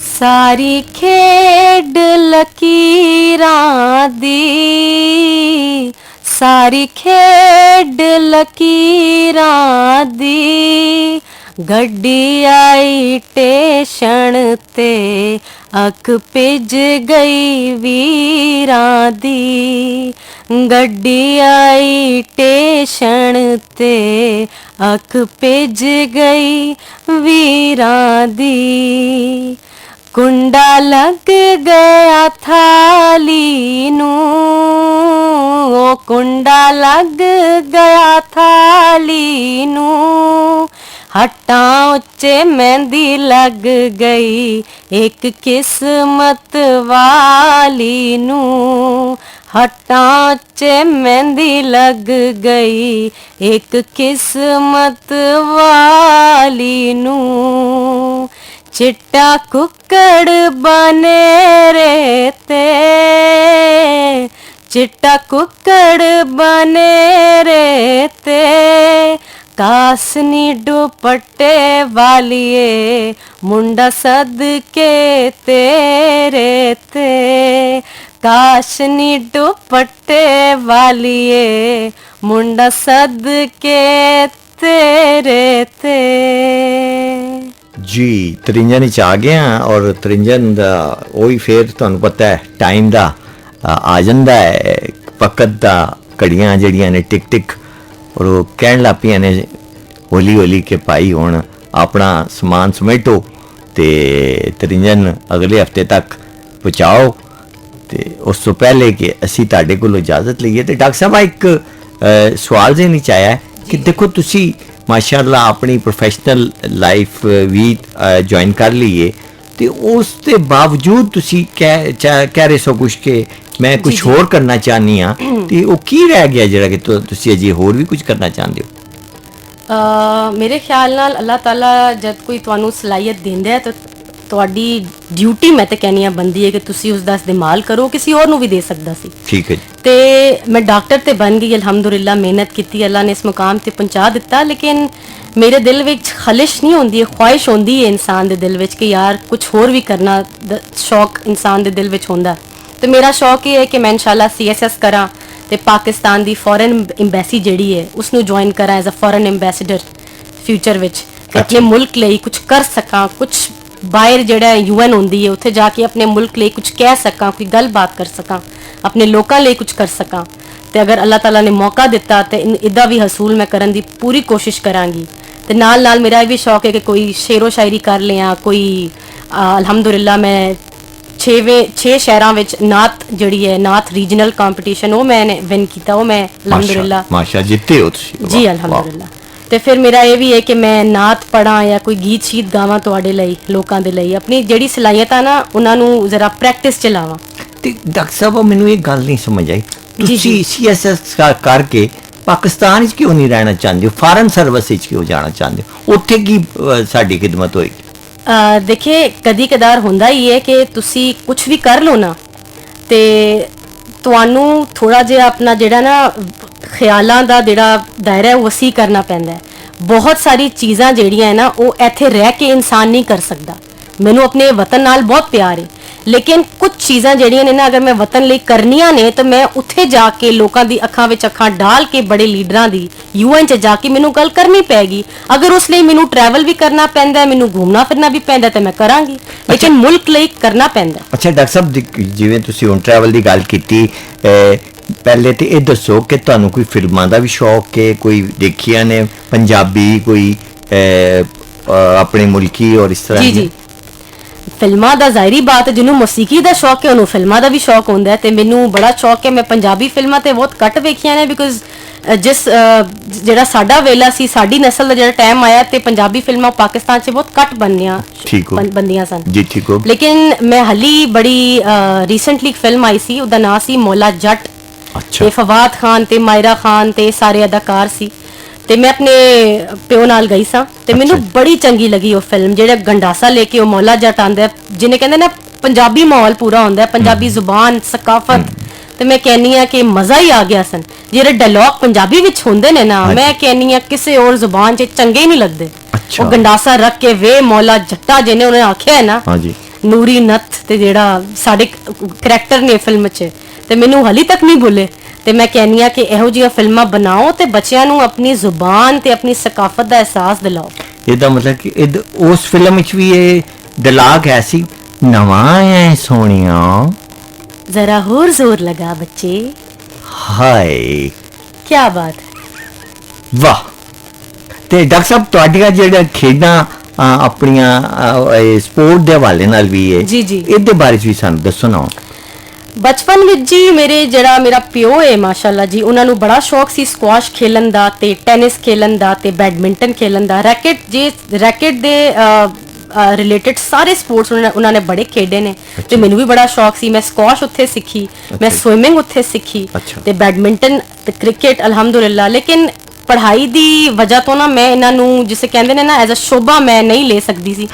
ਸਾਰੀ ਖੇਡ ਲਕੀਰਾਂ ਦੀ, ਸਾਰੀ ਖੇਡ ਲਕੀਰਾਂ ਦੀ, ਗੱਡੀ ਆਈ ਟੇਸ਼ਨ ਤੇ ਅੱਖ ਭਿੱਜ ਗਈ ਵੀਰਾਂ ਦੀ, ਗੱਡੀ ਆਈ ਟੇਸ਼ਨ ਤੇ ਅੱਖ ਭਿੱਜ ਗਈ ਵੀਰਾਂ ਦੀ, ਕੁੰਡਾ ਲੱਗ ਗਿਆ ਥਾਲੀ ਨੂੰ, ਉਹ ਕੁੰਡਾ ਲੱਗ ਗਿਆ ਥਾਲੀ ਨੂੰ, ਹੱਟਾਂ ਉੱਚੇ ਮਹਿੰਦੀ ਲੱਗ ਗਈ ਇੱਕ ਕਿਸਮਤ ਵਾਲੀ ਨੂੰ, ਹੱਟਾਂ ਉੱਚੇ ਮਹਿੰਦੀ ਲੱਗ ਗਈ ਇੱਕ ਕਿਸਮਤ ਵਾਲੀ ਨੂੰ, ਚਿੱਟਾ ਕੁੱਕੜ ਬਨੇਰੇ ਤੇ, ਚਿੱਟਾ ਕੁੱਕੜ ਬਨੇਰੇ ਤੇ, ਕਾਸਨੀ ਦੁਪੱਟੇ ਵਾਲੀਏ ਮੁੰਡਾ ਸਦਕੇ ਤੇਰੇ ਤੇ, ਕਾਸ਼ਨੀ ਦੁਪੱਟੇ ਵਾਲੀਏ ਮੁੰਡਾ ਸਦਕੇ ਤੇਰੇ ਤੇ। ਜੀ ਤਰਿੰਜਨ ਚ ਆ ਗਿਆ ਔਰ ਤਰਿੰਜਨ ਦਾ ਉਹੀ ਫੇਰ ਤੁਹਾਨੂੰ ਪਤਾ ਹੈ ਟਾਈਮ ਦਾ ਆ ਜਾਂਦਾ ਹੈ ਵਕਤ ਦਾ, ਘੜੀਆਂ ਜਿਹੜੀਆਂ ਨੇ ਟਿਕ ਟਿਕ, ਔਰ ਉਹ ਕਹਿਣ ਲੱਗ ਪਈਆਂ ਨੇ ਹੌਲੀ ਹੌਲੀ ਕਿ ਭਾਈ ਹੁਣ ਆਪਣਾ ਸਮਾਨ ਸਮੇਟੋ ਤੇ ਤਰਿੰਜਨ ਅਗਲੇ ਹਫਤੇ ਤੱਕ ਪਹੁੰਚਾਓ। ਤੇ ਉਸ ਤੋਂ ਪਹਿਲੇ ਕਿ ਅਸੀਂ ਤੁਹਾਡੇ ਕੋਲੋਂ ਇਜਾਜ਼ਤ ਲਈਏ ਤੇ ਡਾਕਟਰ ਸਾਹਿਬ ਇੱਕ ਸਵਾਲ ਜਿਹੇ ਨਹੀਂ ਚਾਹਿਆ ਕਿ ਦੇਖੋ ਤੁਸੀਂ ਮਾਸ਼ਾਅੱਲਾ ਆਪਣੀ ਪ੍ਰੋਫੈਸ਼ਨਲ ਲਾਈਫ ਵੀ ਜੁਆਇਨ ਕਰ ਲਈਏ ਤੇ ਉਸ ਦੇ ਬਾਵਜੂਦ ਤੁਸੀਂ ਕਹਿ ਰਹੇ ਸੋ ਕੁਛ ਕਿ ਮੈਂ ਕੁਝ ਹੋਰ ਕਰਨਾ ਚਾਹਨੀ ਆ, ਤੇ ਉਹ ਕੀ ਰਹਿ ਗਿਆ ਜਿਹੜਾ ਕਿ ਤੁਸੀਂ ਅਜੇ ਹੋਰ ਵੀ ਕੁਝ ਕਰਨਾ ਚਾਹੁੰਦੇ ਹੋ? ਮੇਰੇ ਖਿਆਲ ਨਾਲ ਅੱਲਾਹ ਤਾਲਾ ਜਦ ਕੋਈ ਤੁਹਾਨੂੰ ਸਲਾਹੀਅਤ ਦਿੰਦਾ ਹੈ ਤਾਂ ਤੁਹਾਡੀ ਡਿਊਟੀ ਮੈਂ ਤਾਂ ਕਹਿੰਦੀ ਆ ਬੰਦੀ ਹੈ ਕਿ ਤੁਸੀਂ ਉਸ ਦਾ ਇਸਤੇਮਾਲ ਕਰੋ, ਕਿਸੇ ਹੋਰ ਨੂੰ ਵੀ ਦੇ ਸਕਦਾ ਸੀ। ਠੀਕ ਹੈ ਜੀ। ਤੇ ਮੈਂ ਡਾਕਟਰ ਤੇ ਬਣ ਗਈ ਅਲਹਮਦੁਲਿਲਾ, ਮਿਹਨਤ ਕੀਤੀ, ਅੱਲਾ ਨੇ ਇਸ ਮੁਕਾਮ ਤੇ ਪਹੁੰਚਾ ਦਿੱਤਾ, ਲੇਕਿਨ ਮੇਰੇ ਦਿਲ ਵਿੱਚ ਖਲਿਸ਼ ਨਹੀਂ ਹੁੰਦੀ ਹੈ, ਖੁਆਇਸ਼ ਹੁੰਦੀ ਹੈ ਇਨਸਾਨ ਦੇ ਦਿਲ ਵਿੱਚ ਕਿ ਯਾਰ ਕੁਝ ਹੋਰ ਵੀ ਕਰਨਾ, ਸ਼ੌਕ ਇਨਸਾਨ ਦੇ ਦਿਲ ਵਿੱਚ ਹੁੰਦਾ। ਤੇ ਮੇਰਾ ਸ਼ੌਕ ਇਹ ਹੈ ਕਿ ਮੈਂ ਇਨਸ਼ਾਅੱਲਾ CSS ਕਰਾਂ ਤੇ ਪਾਕਿਸਤਾਨ ਦੀ ਫੋਰਨ ਐਮਬੈਸੀ ਜਿਹੜੀ ਹੈ ਉਸ ਨੂੰ ਜੁਆਇਨ ਕਰਾਂ as a foreign ambassador future ਵਿੱਚ, ਆਪਣੇ ਮੁਲਕ ਲਈ ਕੁਝ ਕਰ ਸਕਾਂ, ਕੁਝ ਬਾਹਰ ਜਿਹੜਾ UN ਹੁੰਦੀ ਹੈ ਉੱਥੇ ਜਾ ਕੇ ਆਪਣੇ ਮੁਲਕ ਲਈ ਕੁਝ ਕਹਿ ਸਕਾਂ, ਕੋਈ ਗੱਲਬਾਤ ਕਰ ਸਕਾਂ, ਆਪਣੇ ਲੋਕਾਂ ਲਈ ਕੁਝ ਕਰ ਸਕਾਂ। ਤੇ ਅਗਰ ਅੱਲਾਹ ਤਾਲਾ ਨੇ ਮੌਕਾ ਦਿੱਤਾ ਤੇ ਇਹਦਾ ਵੀ ਹਸੂਲ ਮੈਂ ਕਰਨ ਦੀ ਪੂਰੀ ਕੋਸ਼ਿਸ਼ ਕਰਾਂਗੀ। ਤੇ ਨਾਲ ਨਾਲ ਮੇਰਾ ਇਹ ਵੀ ਸ਼ੌਕ ਹੈ ਕਿ ਕੋਈ ਸ਼ੇਰੋ ਸ਼ਾਇਰੀ ਕਰ ਲਿਆ, ਕੋਈ ਅਲਹਮਦੁਲਿਲਾ ਮੈਂ 6 ਸ਼ਹਿਰਾਂ ਵਿੱਚ ਨਾਤ ਜਿਹੜੀ ਹੈ ਨਾਤ ਰੀਜਨਲ ਕੰਪੀਟੀਸ਼ਨ ਉਹ ਮੈਂ ਵਿਨ ਕੀਤਾ, ਉਹ ਮੈਂ ਅਲਹਮਦੁਲਿਲਾ ਮਾਸ਼ਾ ਜਿੱਤੇ ਹੋ ਤੁਸੀਂ। ਜੀ ਅਲਹਮਦੁਲਿਲਾ। ਤੇ ਫਿਰ ਮੇਰਾ ਇਹ ਵੀ ਹੈ ਕਿ ਮੈਂ ਨਾਤ ਪੜਾਂ ਜਾਂ ਕੋਈ ਗੀਤ ਸ਼ੀਤ ਗਾਵਾਂ ਤੁਹਾਡੇ ਲਈ, ਲੋਕਾਂ ਦੇ ਲਈ, ਆਪਣੀ ਜਿਹੜੀ ਸਲਾਹੀਅਤ ਆ ਨਾ ਉਹਨਾਂ ਨੂੰ ਜ਼ਰਾ ਪ੍ਰੈਕਟਿਸ ਚ ਲਾਵਾਂ। ਤੇ ਡਾਕਟਰ ਸਾਹਿਬ ਮੈਨੂੰ ਇਹ ਗੱਲ ਨਹੀਂ ਸਮਝ ਆਈ, ਤੁਸੀਂ CSS ਕਰਕੇ ਪਾਕਿਸਤਾਨ ਵਿੱਚ ਕਿਉਂ ਨਹੀਂ ਰਹਿਣਾ ਚਾਹੁੰਦੇ ਹੋ, ਫਾਰਨ ਸਰਵਿਸ ਵਿੱਚ ਕਿਉਂ ਜਾਣਾ ਚਾਹੁੰਦੇ ਹੋ, ਉੱਥੇ ਕੀ ਸਾਡੀ ਖਿਦਮਤ ਹੋਏਗੀ? ਦੇਖੇ ਕਦੀ ਕਦਾਰ ਹੁੰਦਾ ਹੀ ਹੈ ਕਿ ਤੁਸੀਂ ਕੁਝ ਵੀ ਕਰ ਲਓ ਨਾ ਤੇ ਤੁਹਾਨੂੰ ਥੋੜਾ ਜਿਹਾ ਆਪਣਾ ਜਿਹੜਾ ਨਾ ਖਿਆਲਾਂ ਦਾ ਜਿਹੜਾ ਦਾਇਰਾ ਹੈ ਉਹ ਵਸੀ ਕਰਨਾ ਪੈਂਦਾ ਹੈ। ਬਹੁਤ ਸਾਰੀ ਚੀਜ਼ਾਂ ਜਿਹੜੀਆਂ ਹੈ ਨਾ ਉਹ ਇੱਥੇ ਰਹਿ ਕੇ ਇਨਸਾਨ ਨਹੀਂ ਕਰ ਸਕਦਾ। ਮੈਨੂੰ ਆਪਣੇ ਵਤਨ ਨਾਲ ਬਹੁਤ ਪਿਆਰ ਹੈ, ਲੇਕਿਨ ਕੁਝ ਚੀਜ਼ਾਂ ਜਿਹੜੀਆਂ ਨੇ ਨਾ ਅਗਰ ਮੈਂ ਵਤਨ ਲਈ ਕਰਨੀਆਂ ਨੇ ਤਾਂ ਮੈਂ ਉੱਥੇ ਜਾ ਕੇ ਲੋਕਾਂ ਦੀ ਅੱਖਾਂ ਵਿੱਚ ਅੱਖਾਂ ਡਾਲ ਕੇ ਬੜੇ ਲੀਡਰਾਂ ਦੀ UN 'ਚ ਜਾ ਕੇ ਮੈਨੂੰ ਗੱਲ ਕਰਨੀ ਪੈਗੀ। ਅਗਰ ਉਸ ਲਈ ਮੈਨੂੰ ਟਰੈਵਲ ਵੀ ਕਰਨਾ ਪੈਂਦਾ, ਮੈਨੂੰ ਘੁੰਮਣਾ ਫਿਰਨਾ ਵੀ ਪੈਂਦਾ ਤਾਂ ਮੈਂ ਕਰਾਂਗੀ, ਲੇਕਿਨ ਮੁਲਕ ਲਈ ਕਰਨਾ ਪੈਂਦਾ। ਅੱਛਾ ਡਾਕਟਰ ਸਾਹਿਬ ਜਿਵੇਂ ਤੁਸੀਂ ਹੁਣ ਟਰੈਵਲ ਦੀ ਗੱਲ ਕੀਤੀ, ਪਹਿਲੇ ਤੇ ਇਹ ਦੱਸੋ ਕਿ ਤੁਹਾਨੂੰ ਕੋਈ ਫਿਲਮਾਂ ਦਾ ਵੀ ਸ਼ੌਕ ਹੈ, ਕੋਈ ਦੇਖੀਆਂ ਨੇ ਪੰਜਾਬੀ, ਕੋਈ ਆਪਣੇ ਮੁਲਕੀ ਔਰ ਇਸ ਤਰ੍ਹਾਂ? ਜੀ ਫਿਲਮਾਂ ਦਾ ਜ਼ਾਹਿਰੀ ਬਾਤ ਹੈ, ਜਿਹਨੂੰ ਮੌਸੀਕੀ ਦਾ ਸ਼ੌਕ ਹੈ ਉਹਨੂੰ ਫਿਲਮਾਂ ਦਾ ਵੀ ਸ਼ੌਕ ਹੁੰਦਾ ਹੈ ਤੇ ਮੈਨੂੰ ਬੜਾ ਸ਼ੌਕ ਹੈ। ਮੈਂ ਪੰਜਾਬੀ ਫਿਲਮਾਂ ਤੇ ਬਹੁਤ ਘੱਟ ਵੇਖੀਆਂ ਨੇ ਬਿਕਾਜ਼ ਜਿਹੜਾ ਸਾਡਾ ਵੇਲਾ ਸੀ, ਸਾਡੀ ਨਸਲ ਦਾ ਜਿਹੜਾ ਟਾਈਮ ਆਇਆ ਤੇ ਪੰਜਾਬੀ ਫਿਲਮਾਂ ਪਾਕਿਸਤਾਨ 'ਚ ਬਹੁਤ ਘੱਟ ਬਣਦੀਆਂ ਸਨ। ਜੀ ਠੀਕ ਹੋ। ਲੇਕਿਨ ਮੈਂ ਹਲੀ ਬੜੀ ਰੀਸੈਂਟਲੀ ਫਿਲਮ ਆਈ ਸੀ, ਉਹਦਾ ਨਾਂ ਸੀ ਮੌਲਾ ਜੱਟ। ਤੇ ਫਵਾਦ ਖਾਨ ਤੇ ਮਾਇਰਾ ਖਾਨ ਤੇ ਸਾਰੇ ਅਦਾਕਾਰ ਸੀ ਤੇ ਮੈਂ ਆਪਣੇ ਪਿਓ ਨਾਲ ਗਈ ਸਾਂ ਤੇ ਮੈਨੂੰ ਬੜੀ ਚੰਗੀ ਲੱਗੀ ਉਹ ਫਿਲਮ। ਜਿਹੜਾ ਗੰਡਾਸਾ ਲੈ ਕੇ ਉਹ ਮੌਲਾ ਜੱਟ ਆਂਦਾ, ਜਿਹਨੇ ਕਹਿੰਦੇ ਨਾ ਪੰਜਾਬੀ ਮਾਹੌਲ ਪੂਰਾ ਹੁੰਦਾ, ਪੰਜਾਬੀ ਜ਼ੁਬਾਨ, ਸਕਾਫਤ, ਤੇ ਮੈਂ ਕਹਿੰਨੀ ਆ ਕਿ ਮਜ਼ਾ ਹੀ ਆ ਗਿਆ ਸਨ। ਜਿਹੜੇ ਡਾਇਲੌਗ ਪੰਜਾਬੀ ਵਿੱਚ ਹੁੰਦੇ ਨੇ ਨਾ, ਮੈਂ ਕਹਿੰਨੀ ਆ ਕਿਸੇ ਹੋਰ ਜ਼ੁਬਾਨ 'ਚ ਚੰਗੇ ਹੀ ਨਹੀਂ ਲੱਗਦੇ। ਉਹ ਗੰਡਾਸਾ ਰੱਖ ਕੇ ਵੇ ਮੌਲਾ ਜੱਟਾ ਜਿਹਨੇ ਉਹਨੇ ਆਖਿਆ ਹੈ ਨਾ, ਨੂਰੀ ਨੱਥ ਤੇ ਜਿਹੜਾ ਸਾਡੇ ਕਰੈਕਟਰ ਨੇ ਫਿਲਮ 'ਚ, ਤੇ ਮੈਨੂੰ ਹਾਲੀ ਤੱਕ ਨਹੀਂ ਭੁੱਲੇ। ਤੇ ਮੈਂ ਕਹਿੰਨੀ ਆ ਕਿ ਇਹੋ ਜਿਹੀਆਂ ਫਿਲਮਾਂ ਬਣਾਓ ਤੇ ਬੱਚਿਆਂ ਨੂੰ ਆਪਣੀ ਜ਼ੁਬਾਨ ਤੇ ਆਪਣੀ ਸਕਾਫਤ ਦਾ ਅਹਿਸਾਸ ਦਿਲਾਓ। ਇਹਦਾ ਮਤਲਬ ਕਿ ਉਸ ਫਿਲਮ ਵਿੱਚ ਵੀ ਇਹ ਡਾਇਲੌਗ ਹੈ ਸੀ, ਨਵਾਂ ਹੈ ਸੋਹਣਿਆ ਜ਼ਰਾ ਹੋਰ ਜ਼ੋਰ ਲਗਾ ਬੱਚੇ। ਹਾਏ ਕੀ ਬਾਤ, ਵਾਹ। ਤੇ ਡਾਕਟਰ ਸਾਹਿਬ ਤੁਹਾਡੀਆਂ ਜਿਹੜੀਆਂ ਖੇਡਾਂ ਆਪਣੀਆਂ ਸਪੋਰਟ ਦੇ ਹਵਾਲੇ ਨਾਲ ਵੀ ਹੈ, ਜੀ ਇਹਦੇ ਬਾਰੇ ਵੀ ਸਾਨੂੰ ਦੱਸੋ ਨਾ। ਬਚਪਨ ਵਿੱਚ ਜੀ ਮੇਰਾ ਪਿਓ ਹੈ ਮਾਸ਼ਾਅੱਲਾ ਜੀ, ਉਹਨਾਂ ਨੂੰ ਬੜਾ ਸ਼ੌਕ ਸੀ ਸਕੁਆਸ਼ ਖੇਲਣ ਦਾ ਤੇ ਟੈਨਿਸ ਖੇਲਣ ਦਾ ਤੇ ਬੈਡਮਿੰਟਨ ਖੇਲਣ ਦਾ। ਰੈਕੇਟ ਦੇ ਰਿਲੇਟਡ ਸਾਰੇ ਸਪੋਰਟਸ ਉਹਨਾਂ ਨੇ ਬੜੇ ਖੇਡੇ ਨੇ ਤੇ ਮੈਨੂੰ ਵੀ ਬੜਾ ਸ਼ੌਕ ਸੀ। ਮੈਂ ਸਕੁਆਸ਼ ਉੱਥੇ ਸਿੱਖੀ, ਮੈਂ ਸਵਿਮਿੰਗ ਉੱਥੇ ਸਿੱਖੀ ਤੇ ਬੈਡਮਿੰਟਨ ਤੇ ਕ੍ਰਿਕਟ ਅਲਹਮਦੁਲਿਲਾ। ਲੇਕਿਨ ਪੜ੍ਹਾਈ ਦੀ ਵਜ੍ਹਾ ਤੋਂ ਨਾ ਮੈਂ ਇਹਨਾਂ ਨੂੰ ਜਿਸੇ ਕਹਿੰਦੇ ਨੇ ਨਾ ਐਜ਼ ਅ ਸ਼ੋਭਾ ਮੈਂ ਨਹੀਂ ਲੈ ਸਕਦੀ ਸੀ,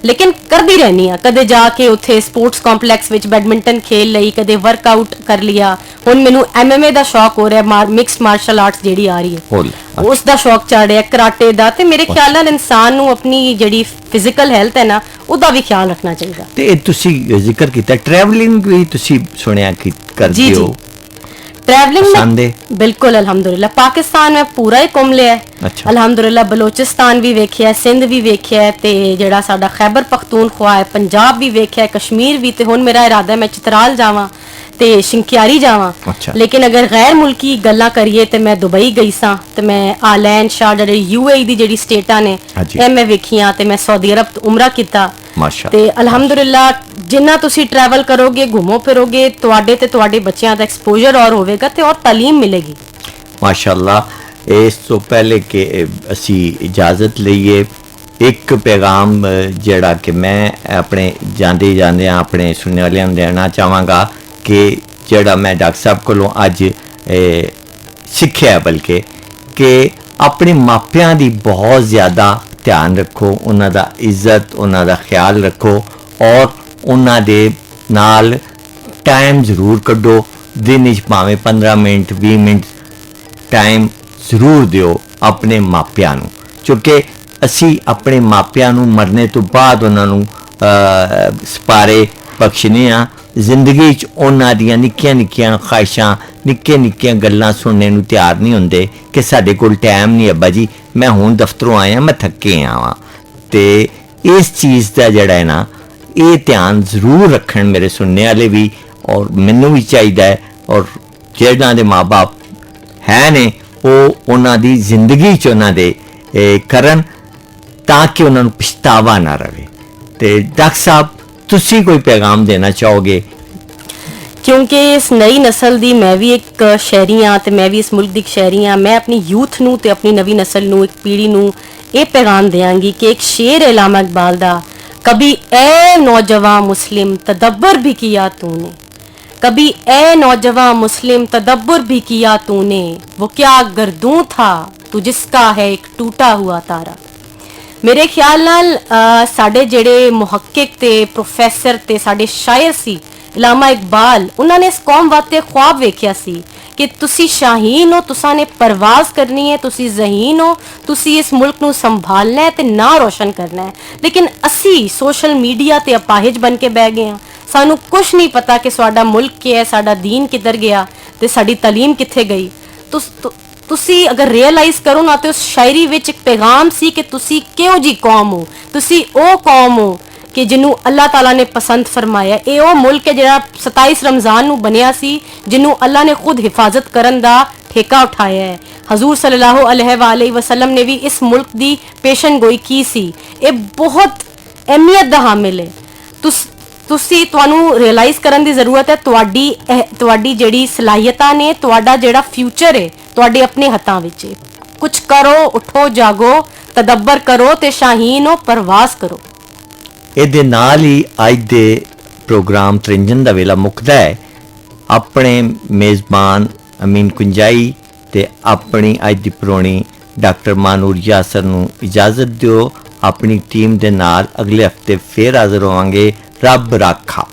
ਲੇਕਿਨ ਕਰਦੀ ਰਹਿੰਦੀ ਆ। ਕਦੇ ਜਾ ਕੇ ਉੱਥੇ ਸਪੋਰਟਸ ਕੰਪਲੈਕਸ ਵਿੱਚ ਬੈਡਮਿੰਟਨ ਖੇਲ ਲਈ, ਕਦੇ ਵਰਕਆਊਟ ਕਰ ਲਿਆ। ਹੁਣ ਮੈਨੂੰ MMA ਦਾ ਸ਼ੌਕ ਹੋ ਰਿਹਾ, ਮਿਕਸਡ ਮਾਰਸ਼ਲ ਆਰਟਸ ਜਿਹੜੀ ਆ ਰਹੀ ਹੈ ਉਸ ਦਾ ਸ਼ੌਕ ਚੜ ਰਿਹਾ, ਕਰਾਟੇ ਦਾ। ਤੇ ਮੇਰੇ ਖਿਆਲ ਨਾਲ ਇਨਸਾਨ ਨੂੰ ਆਪਣੀ ਜਿਹੜੀ ਫਿਜ਼ੀਕਲ ਹੈਲਥ ਹੈ ਨਾ ਉਹਦਾ ਵੀ ਖਿਆਲ ਰੱਖਣਾ ਚਾਹੀਦਾ। ਤੇ ਤੁਸੀਂ ਜ਼ਿਕਰ ਕੀਤਾ ਟਰੈਵਲਿੰਗ ਵੀ ਤੁਸੀਂ ਸੁਣਿਆ ਕਿ ਕਰਦੇ ਹੋ? ट्रैवलिंग में बिल्कुल अल्हम्दुलिल्लाह पाकिस्तान में पूरा ही घूम लिया है। अल्हम्दुलिल्लाह बलोचिस्तान भी वेखिया, सिंध भी वेखिया ते जेड़ा साडा खैबर पख्तूनख्वा है, पंजाब भी वेखिया, कश्मीर भी। ते हुण मेरा इरादा है मैं चित्राल जावां ते शिंक्यारी जावां। लेकिन अगर गैर मुल्की गल्लां करिए ते मैं दुबई गई सां ते मैं आलैन शारजा UAE दी जेड़ी स्टेटां ने ਇਹ मैं वेखियां ते मैं सऊदी अरब उमरा कीता ਤੇ ਅਲਹਮਦੁਲਿਲਾ। ਜਿੰਨਾ ਤੁਸੀਂ ਟਰੈਵਲ ਕਰੋਗੇ, ਘੁੰਮੋ ਫਿਰੋਗੇ, ਤੁਹਾਡੇ ਤੇ ਤੁਹਾਡੇ ਬੱਚਿਆਂ ਦਾ ਐਕਸਪੋਜ਼ਰ ਔਰ ਹੋਵੇਗਾ ਤੇ ਔਰ ਤਾਲੀਮ ਮਿਲੇਗੀ ਮਾਸ਼ਾਅੱਲਾ। ਇਸ ਤੋਂ ਪਹਿਲੇ ਕਿ ਅਸੀਂ ਇਜਾਜ਼ਤ ਲਈਏ, ਇੱਕ ਪੈਗਾਮ ਜਿਹੜਾ ਕਿ ਮੈਂ ਆਪਣੇ ਜਾਂਦੇ ਆਪਣੇ ਸੁਣਨ ਵਾਲਿਆਂ ਨੂੰ ਦੇਣਾ ਚਾਹਾਂਗਾ ਕਿ ਜਿਹੜਾ ਮੈਂ ਡਾਕਟਰ ਸਾਹਿਬ ਕੋਲੋਂ ਅੱਜ ਸਿੱਖਿਆ ਬਲਕਿ ਕਿ ਆਪਣੇ ਮਾਪਿਆਂ ਦੀ ਬਹੁਤ ਜ਼ਿਆਦਾ ਧਿਆਨ ਰੱਖੋ, ਉਹਨਾਂ ਦਾ ਇੱਜ਼ਤ, ਉਹਨਾਂ ਦਾ ਖਿਆਲ ਰੱਖੋ ਔਰ ਉਹਨਾਂ ਦੇ ਨਾਲ ਟਾਈਮ ਜ਼ਰੂਰ ਕੱਢੋ। ਦਿਨ ਵਿੱਚ ਭਾਵੇਂ 15 ਮਿੰਟ 20 ਮਿੰਟ ਟਾਈਮ ਜ਼ਰੂਰ ਦਿਓ ਆਪਣੇ ਮਾਪਿਆਂ ਨੂੰ, ਕਿਉਂਕਿ ਅਸੀਂ ਆਪਣੇ ਮਾਪਿਆਂ ਨੂੰ ਮਰਨੇ ਤੋਂ ਬਾਅਦ ਉਹਨਾਂ ਨੂੰ ਸਪਾਰੇ ਬਖਸ਼ਨੇ ਆ। ਜ਼ਿੰਦਗੀ 'ਚ ਉਹਨਾਂ ਦੀਆਂ ਨਿੱਕੀਆਂ ਨਿੱਕੀਆਂ ਖਾਹਿਸ਼ਾਂ, ਨਿੱਕੀਆਂ ਨਿੱਕੀਆਂ ਗੱਲਾਂ ਸੁਣਨ ਨੂੰ ਤਿਆਰ ਨਹੀਂ ਹੁੰਦੇ ਕਿ ਸਾਡੇ ਕੋਲ ਟਾਈਮ ਨਹੀਂ ਅੱਬਾ ਜੀ, ਮੈਂ ਹੁਣ ਦਫ਼ਤਰੋਂ ਆਇਆ, ਮੈਂ ਥੱਕੇ ਆਵਾਂ। ਤੇ ਇਸ ਚੀਜ਼ ਦਾ ਜਿਹੜਾ ਹੈ ਨਾ ਇਹ ਧਿਆਨ ਜ਼ਰੂਰ ਰੱਖਣ ਮੇਰੇ ਸੁਣਨੇ ਵਾਲੇ ਵੀ ਔਰ ਮੈਨੂੰ ਵੀ ਚਾਹੀਦਾ ਹੈ। ਔਰ ਜਿਹਨਾਂ ਦੇ ਮਾਂ ਬਾਪ ਹੈ ਨੇ ਉਹ ਉਹਨਾਂ ਦੀ ਜ਼ਿੰਦਗੀ 'ਚ ਉਹਨਾਂ ਦੇ ਕਰਨ ਤਾਂ ਕਿ ਉਹਨਾਂ ਨੂੰ ਪਛਤਾਵਾ ਨਾ ਰਹੇ। ਤੇ ਡਾਕਟਰ ਸਾਹਿਬ ਤੁਸੀਂ ਕੋਈ ਪੈਗਾਮ ਦੇਣਾ ਚਾਹੋਗੇ? ਕਿਉਂਕਿ ਇਸ ਨਈ ਨਸਲ ਦੀ ਮੈਂ ਵੀ ਇੱਕ ਸ਼ਹਿਰੀ ਹਾਂ ਤੇ ਮੈਂ ਵੀ ਇਸ ਮੁਲਕ ਦੀ ਇੱਕ ਸ਼ਹਿਰੀ ਹਾਂ। ਮੈਂ ਆਪਣੀ ਯੂਥ ਨੂੰ ਤੇ ਆਪਣੀ ਨਵੀਂ ਨਸਲ ਨੂੰ, ਇੱਕ ਪੀੜ੍ਹੀ ਨੂੰ ਇਹ ਪੈਗਾਮ ਦਿਆਂਗੀ ਕਿ ਇੱਕ ਸ਼ੇਰ ਇਲਾਮਾ ਇਕਬਾਲ ਦਾ, ਕਭੀ ਐ ਨੌਜਵਾਨ ਮੁਸਲਿਮ ਤਦੱਬਰ ਵੀ ਕੀਆ ਤੂਨੇ, कभी ए नौजवान मुस्लिम तदब्बुर भी किया तूने, वो क्या गर्दूं था तू जिसका है एक टूटा हुआ तारा। मेरे ख्याल नाल साडे जेड़े मुहक्किक ते प्रोफैसर ते साडे शायर सी इलामा इकबाल, उन्होंने इस कौम वास्ते ख्वाब वेख्या सी कि तुसी शाहीन हो, तुसा ने परवाज करनी है, तुसी ज़हीन हो, तुसी इस मुल्क नू संभालना है ते ना रोशन करना है। लेकिन असी सोशल मीडिया ते अपाहिज बन के बह गए हैं। सानू कुछ नहीं पता कि साडा मुल्क क्या है, साडा दीन किधर गया ते साडी तालीम कित्थे गई। तुसी अगर रियलाइज करो ना तो उस शायरी विच एक पैगाम सी कि तुसी किहो जी कौम हो, तुसी ओ कौम हो कि जिन्हों अल्लाह ताला ने पसंद फरमाया। ये वो मुल्क है जिहड़ा 27 रमज़ान नू बनिया सी, जिन्हों अल्लाह ने खुद हिफाजत करन दा ठेका उठाया है। हजूर सल्लल्लाहु अलैहि वसल्लम ने भी इस मुल्क दी पेशन गोई की सी। ये बहुत अहमियत दा हामिल है। ਤੁਸੀਂ ਤੁਹਾਨੂੰ ਰਿਅਲਾਈਜ਼ ਕਰਨ ਦੀ ਜ਼ਰੂਰਤ ਹੈ ਤੁਹਾਡੀ ਜਿਹੜੀ ਸਲਾਹੀਅਤਾਂ ਨੇ, ਤੁਹਾਡਾ ਜਿਹੜਾ ਫਿਊਚਰ ਹੈ ਤੁਹਾਡੇ ਆਪਣੇ ਹੱਥਾਂ ਵਿੱਚ ਹੈ। ਕੁਝ ਕਰੋ, ਉਠੋ, ਜਾਗੋ, ਤਦੱਬਰ ਕਰੋ ਤੇ ਸ਼ਾਹੀਨ ਹੋ, ਪਰਵਾਜ਼ ਕਰੋ। ਇਹਦੇ ਨਾਲ ਹੀ ਅੱਜ ਦੇ ਪ੍ਰੋਗਰਾਮ ਤਰਿੰਜਨ ਦਾ ਵੇਲਾ ਮੁੱਕਦਾ ਹੈ। ਆਪਣੇ ਮੇਜ਼ਬਾਨ ਅਮੀਨ ਕੁੰਜਾਈ ਤੇ ਆਪਣੀ ਅੱਜ ਦੀ ਪ੍ਰੋਣੀ ਡਾਕਟਰ ਮਾਨੂਰ ਯਾਸਰ ਨੂੰ ਇਜਾਜ਼ਤ ਦਿਓ। ਆਪਣੀ ਟੀਮ ਦੇ ਨਾਲ ਅਗਲੇ ਹਫਤੇ ਫੇਰ ਹਾਜ਼ਰ ਹੋਵਾਂਗੇ। ਰੱਬ ਰਾਖਾ।